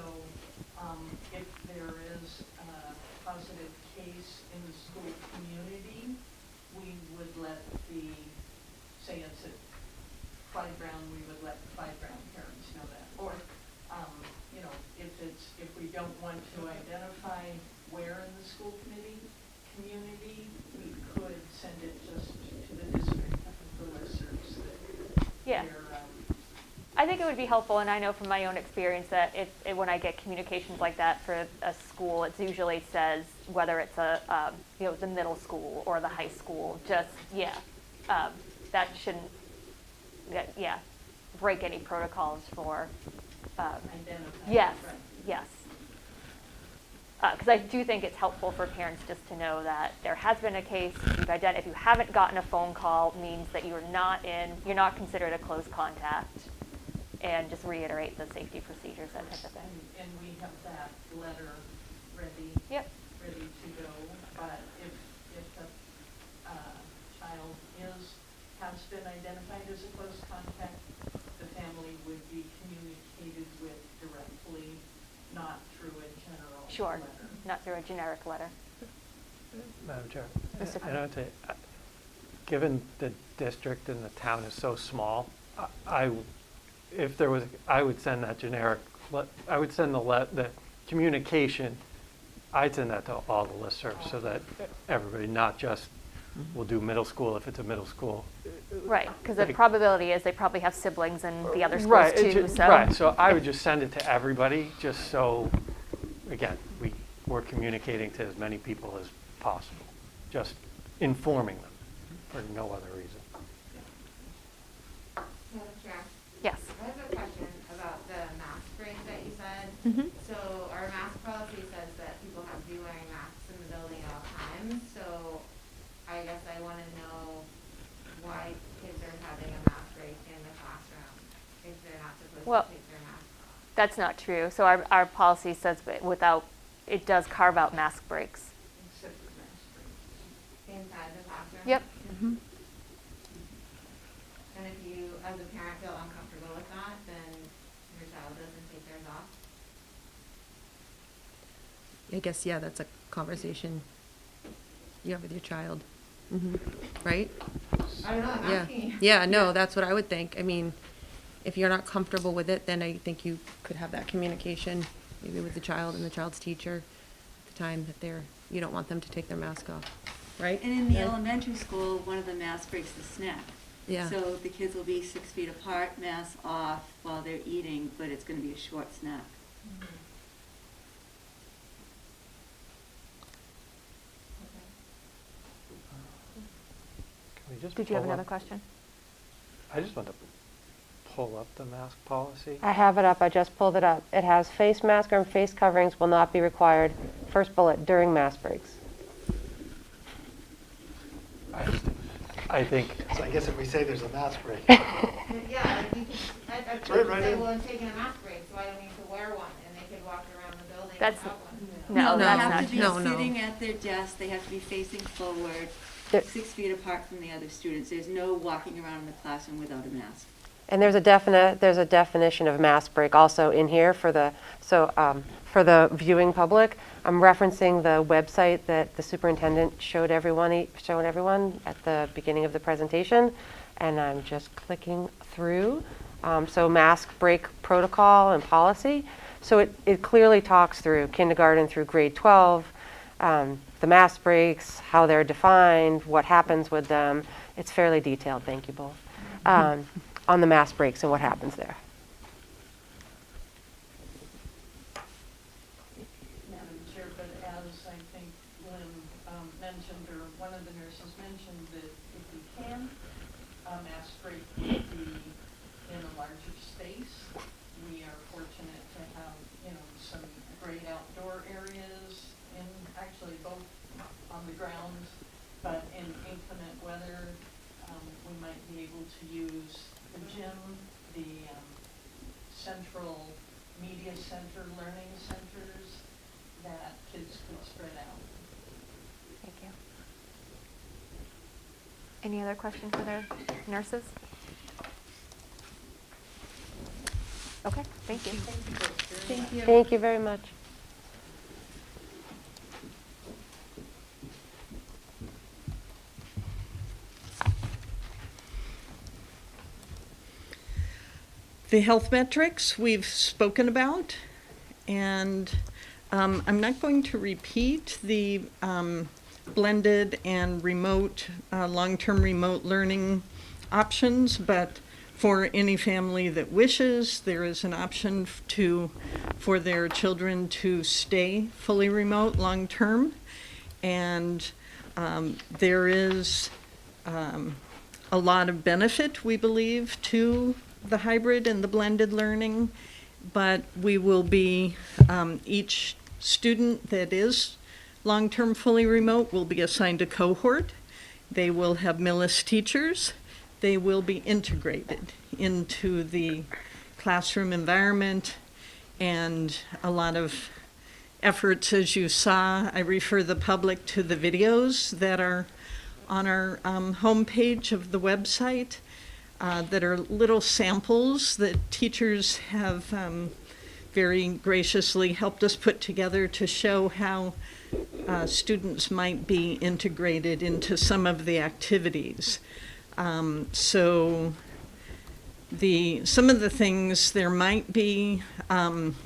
if there is a positive case in the school community, we would let say it's at Clyde Brown, we would let the Clyde Brown parents know that. Or, you know, if we don't want to identify where in the school community, we could send it just to the district, the listservs that Yeah. I think it would be helpful, and I know from my own experience that when I get communications like that for a school, it usually says whether it's the middle school or the high school. Just that shouldn't break any protocols for. Identify. Yes, Right. yes. Because I do think it's helpful for parents just to know that there has been a case. If you haven't gotten a phone call, means that you're not considered a close contact. And just reiterate the safety procedures, that type of thing. And we have that letter ready. Yep. Ready to go. But if the child has been identified as a close contact, the family would be communicated with directly, not through a general Sure, letter. not through a generic letter. Madam Chair, Mr. and I would say, given the district and the town is so small, I would send that generic, I would send the communication, I'd send that to all the listservs so that everybody, not just, we'll do middle school if it's a middle school. Right, because the probability is they probably have siblings in the other schools Right, too, so. Right, so I would just send it to everybody, just so, again, we're communicating to as many people as possible, just informing them for no other reason. Madam Chair, Yes. I have a question about the mask break that you said. So our mask policy says that people have to be wearing masks in the building at all times. So I guess I want to know why kids are having a mask break in the classroom if they're not supposed to take their mask off. That's not true. So our policy says it does carve out mask breaks. Except for mask breaks. Inside the classroom? Yep. And if you, as a parent, feel uncomfortable with that, then your child doesn't take theirs off? I guess, yeah, that's a conversation you have with your child. Right? I don't know, I'm Yeah. asking you. Yeah, no, that's what I would think. I mean, if you're not comfortable with it, then I think you could have that communication, maybe with the child and the child's teacher at the time that you don't want them to take their mask off, right? And in the Yeah. elementary school, one of the mask breaks is snack. Yeah. So the kids will be 6 feet apart, masks off while they're eating, but it's going to be a short snack. Can we just Did you have pull another up- question? I just want to pull up the mask policy. I have it up, I just pulled it up. It has face mask and face coverings will not be required. First bullet, during mask breaks. I think, So I guess if we say there's a mask break. Yeah, you could, I Throw it could right say, in. well, I'm taking a mask break, so I don't need to wear one, and they could walk around the building That's- without one. No, they that's have not to be true. sitting at their desk, they have to be facing forward, There- 6 feet apart from the other students. There's no walking around the classroom without a mask. And there's a definition of mask break also in here for the viewing public. I'm referencing the website that the superintendent showed everyone at the beginning of the presentation, and I'm just clicking through. So mask break protocol and policy. So it clearly talks through kindergarten through grade 12. the mass breaks, how they're defined, what happens with them. It's fairly detailed, thank you both, on the mass breaks and what happens there. Madam Chair, but as I think Lynn mentioned, or one of the nurses mentioned, that if we can, mass break would be in a larger space. We are fortunate to have, some great outdoor areas in, actually both on the grounds, but in inclement weather, we might be able to use the gym, the central media center, learning centers, that kids could spread out. Thank you. Any other questions for the nurses? Okay, thank you. Thank you. Thank you very much. The health metrics we've spoken about, and I'm not going to repeat the blended and remote, long-term remote learning options, but for any family that wishes, there is an option for their children to stay fully remote long-term, and there is a lot of benefit, we believe, to the hybrid and the blended learning, but we will be, each student that is long-term fully remote will be assigned a cohort. They will have Millis teachers. They will be integrated into the classroom environment, and a lot of efforts, as you saw. I refer the public to the videos that are on our homepage of the website. That are little samples that teachers have very graciously helped us put together to show how students might be integrated into some of the activities. So some of the things, there might be some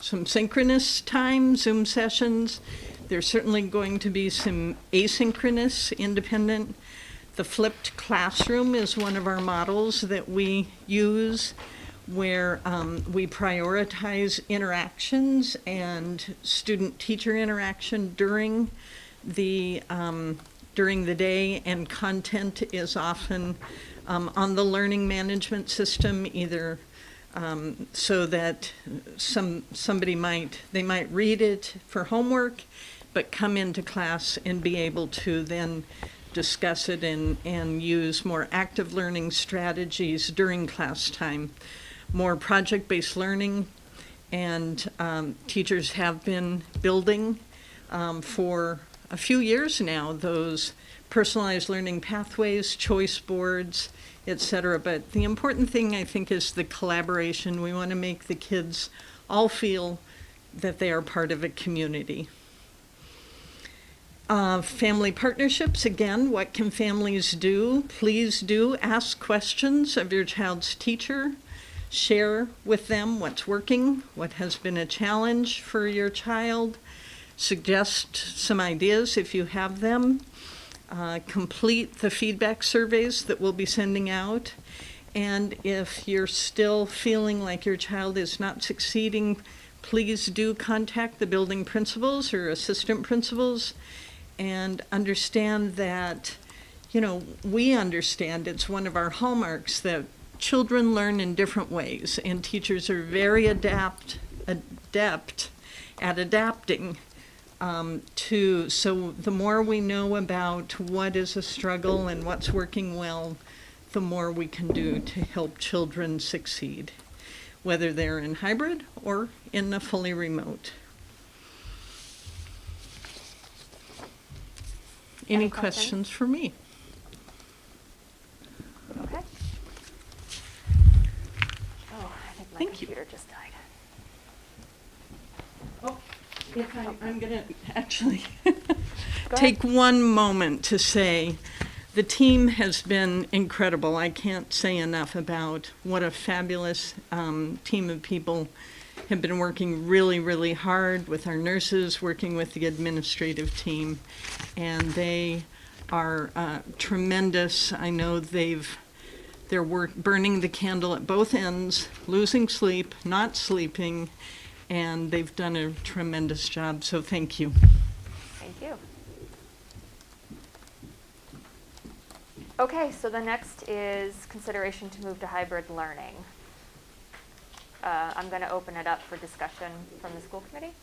synchronous time, Zoom sessions. There's certainly going to be some asynchronous, independent. The flipped classroom is one of our models that we use, where we prioritize interactions and student-teacher interaction during the day, and content is often on the learning management system, either so that somebody might read it for homework, but come into class and be able to then discuss it and use more active learning strategies during class time. More project-based learning, and teachers have been building for a few years now those personalized learning pathways, choice boards, etc. But the important thing, I think, is the collaboration. We want to make the kids all feel that they are part of a community. Family partnerships, again, what can families do? Please do ask questions of your child's teacher. Share with them what's working, what has been a challenge for your child. Suggest some ideas if you have them. Complete the feedback surveys that we'll be sending out. And if you're still feeling like your child is not succeeding, please do contact the building principals or assistant principals, and understand that, we understand it's one of our hallmarks that children learn in different ways, and teachers are very adept at adapting so the more we know about what is a struggle and what's working well, the more we can do to help children succeed, whether they're in hybrid or in a fully remote. Any questions for me? Okay. Oh, I think my computer just died. Oh, I'm going to actually take one moment to say the team has been incredible. I can't say enough about what a fabulous team of people have been working really, really hard with our nurses, working with the administrative team, and they are tremendous. I know they're burning the candle at both ends, losing sleep, not sleeping, and they've done a tremendous job, so thank you. Thank you. Okay, so the next is consideration to move to hybrid learning. I'm going to open it up for discussion from the school committee,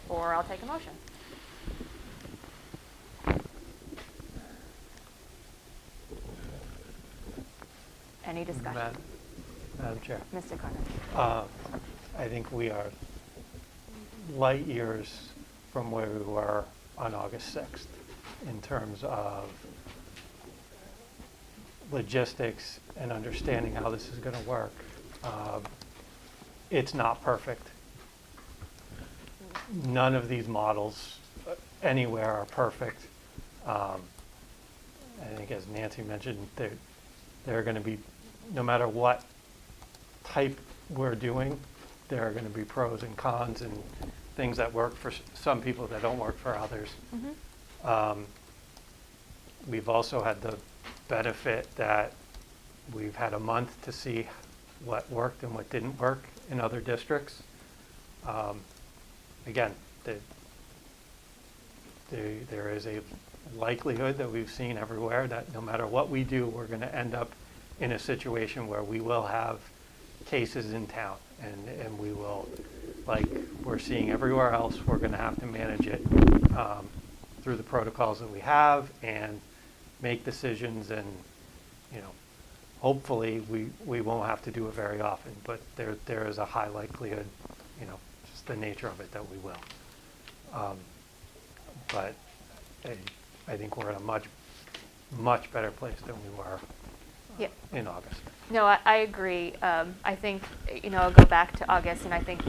or I'll take a motion. Any discussion? Madam Chair. Mr. Carter. I think we are light years from where we were on August 6th in terms of logistics and understanding how this is going to work. It's not perfect. None of these models anywhere are perfect. I think, as Nancy mentioned, they're going to be, no matter what type we're doing, there are going to be pros and cons and things that work for some people that don't work for others. Mm-hmm. We've also had the benefit that we've had a month to see what worked and what didn't work in other districts. Again, there is a likelihood that we've seen everywhere that no matter what we do, we're going to end up in a situation where we will have cases in town, and we will, like we're seeing everywhere else, we're going to have to manage it through the protocols that we have and make decisions, and hopefully we won't have to do it very often, but there is a high likelihood, just the nature of it, that we will. But I think we're in a much better place than we were in August. No, I agree. I think, I'll go back to August, and I think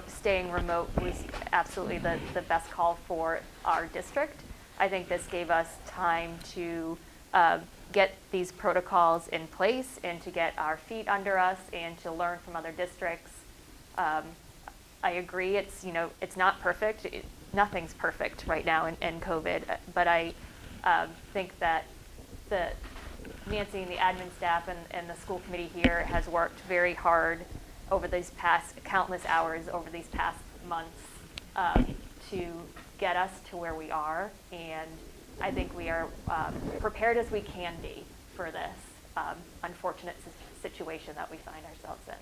staying remote was absolutely the best call for our district. I think this gave us time to get these protocols in place and to get our feet under us and to learn from other districts. I agree, it's not perfect. Nothing's perfect right now in COVID, but I think that Nancy and the admin staff and the school committee here has worked very hard over these past countless hours over these past months to get us to where we are, and I think we are prepared as we can be for this unfortunate situation that we find ourselves in.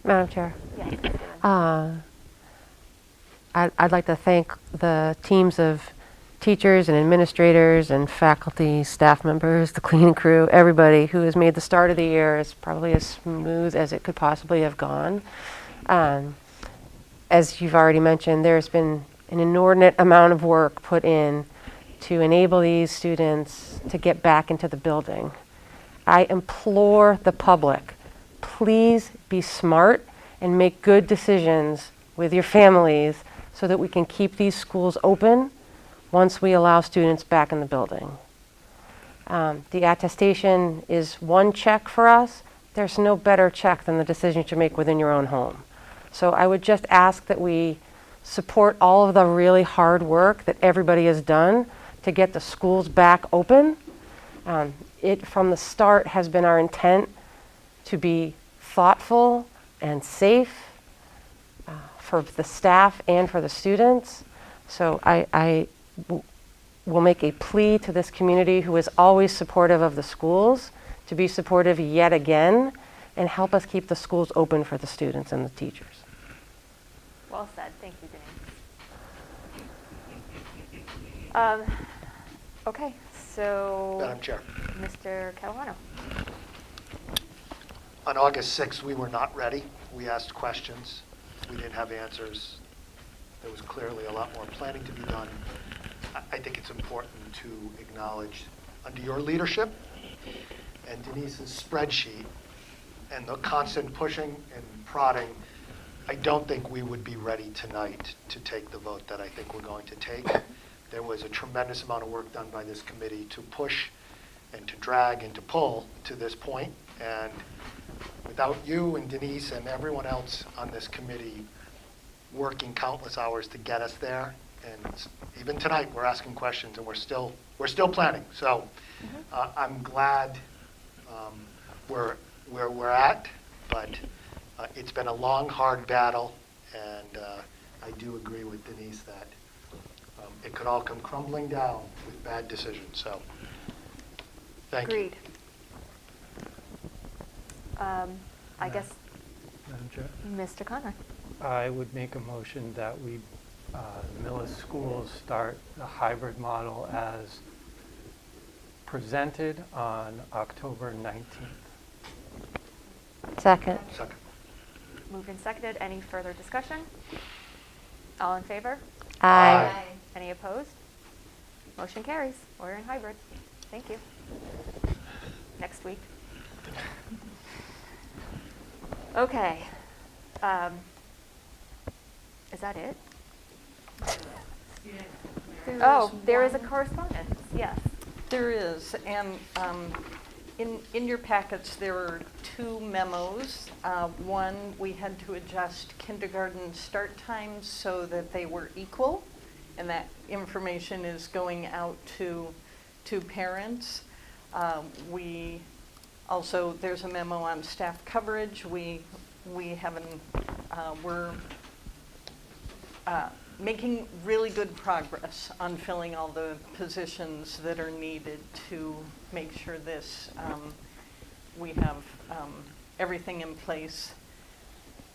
Madam Chair. Yes, Ms. Gibbons. I'd like to thank the teams of teachers and administrators and faculty, staff members, the cleaning crew, everybody who has made the start of the year as probably as smooth as it could possibly have gone. As you've already mentioned, there's been an inordinate amount of work put in to enable these students to get back into the building. I implore the public, please be smart and make good decisions with your families so that we can keep these schools open once we allow students back in the building. The attestation is one check for us. There's no better check than the decisions you make within your own home. So I would just ask that we support all of the really hard work that everybody has done to get the schools back open. It, from the start, has been our intent to be thoughtful and safe for the staff and for the students. So I will make a plea to this community who is always supportive of the schools to be supportive yet again and help us keep the schools open for the students and the teachers. Well said. Thank you, Denise. Okay, so Madam Chair. Mr. Catalano. On August 6th, we were not ready. We asked questions. We didn't have answers. There was clearly a lot more planning to be done. I think it's important to acknowledge, under your leadership and Denise's spreadsheet and the constant pushing and prodding, I don't think we would be ready tonight to take the vote that I think we're going to take. There was a tremendous amount of work done by this committee to push and to drag and to pull to this point, and with without you and Denise and everyone else on this committee working countless hours to get us there, and even tonight, we're asking questions, and we're still planning. So I'm glad we're where we're at, but it's been a long, hard battle, and I do agree with Denise that it could all come crumbling down with bad decisions. So thank you. Agreed. I guess, Madam Chair? Mr. Conroy. I would make a motion that we, Millis Schools start the hybrid model as presented on October 19th. Second. Second. Moved and seconded. Any further discussion? All in favor? Aye. Any opposed? Motion carries. We're in hybrid. Thank you. Next week. Okay. Is that it? Oh, there is a correspondence, yes. There is, and in your packets, there are two memos. One, we had to adjust kindergarten start times so that they were equal, and that information is going out to parents. We also, there's a memo on staff coverage. We're making really good progress on filling all the positions that are needed to make sure this, we have everything in place,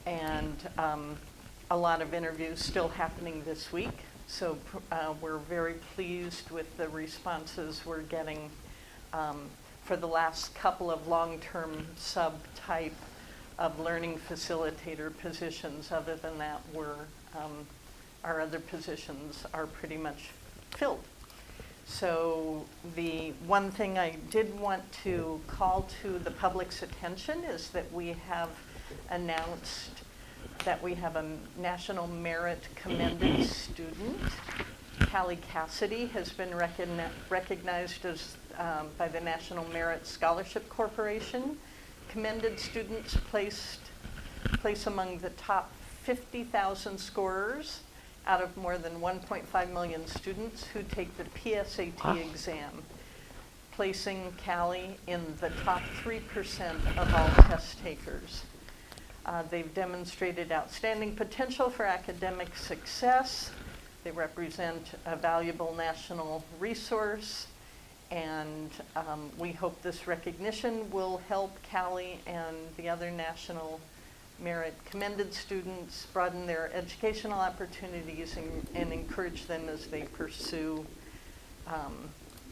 and a lot of interviews still happening this week. So we're very pleased with the responses we're getting for the last couple of long-term sub-type of learning facilitator positions. Other than that, our other positions are pretty much filled. So the one thing I did want to call to the public's attention is that we have announced that we have a National Merit Commended student. Callie Cassidy has been recognized as by the National Merit Scholarship Corporation. Commended students place among the top 50,000 scorers out of more than 1.5 million students who take the PSAT exam, placing Callie in the top 3% of all test takers. They've demonstrated outstanding potential for academic success. They represent a valuable national resource, and we hope this recognition will help Callie and the other National Merit Commended students broaden their educational opportunities and encourage them as they pursue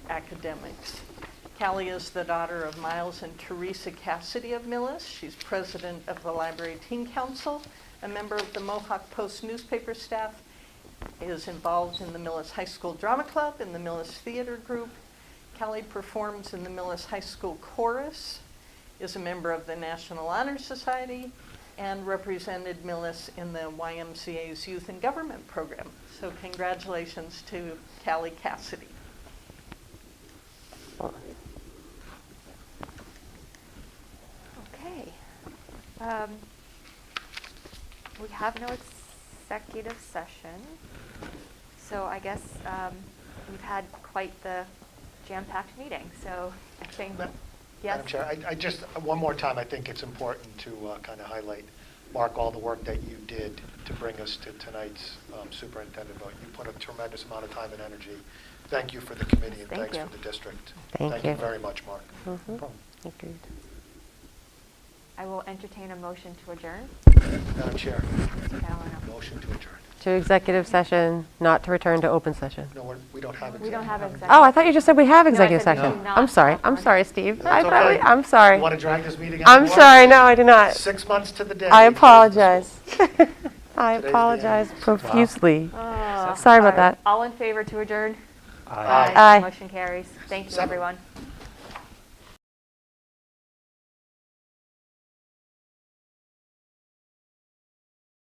academics. Callie is the daughter of Miles and Teresa Cassidy of Millis. She's president of the Library Teen Council, a member of the Mohawk Post newspaper staff, is involved in the Millis High School Drama Club and the Millis Theater Group. Callie performs in the Millis High School Chorus, is a member of the National Honor Society, and represented Millis in the YMCA's Youth and Government program. So congratulations to Callie Cassidy. Okay. We have no executive session, so I guess we've had quite the jam-packed meeting. So I think, yes. Madam Chair, I just, one more time, I think it's important to kind of highlight, Mark, all the work that you did to bring us to tonight's superintendent vote. You put a tremendous amount of time and energy. Thank you for the committee, and thanks for the district. Thank you. Very much, Mark. No problem. Agreed. I will entertain a motion to adjourn. Madam Chair, Mr. Catalano. motion to adjourn. To executive session, not to return to open session. No, we don't have executive. We don't have executive. Oh, I thought you just said we have No, I executive said we session. do not I'm sorry. have I'm one. sorry, Steve. That's okay. I'm sorry. You want to drag this meeting out I'm more? sorry. No, I do not. 6 months to the day. I apologize. I Today's the apologize end. profusely. Oh, Sorry about that. All in favor to adjourn? Aye. Aye. Motion carries. Thank you, Seven. everyone.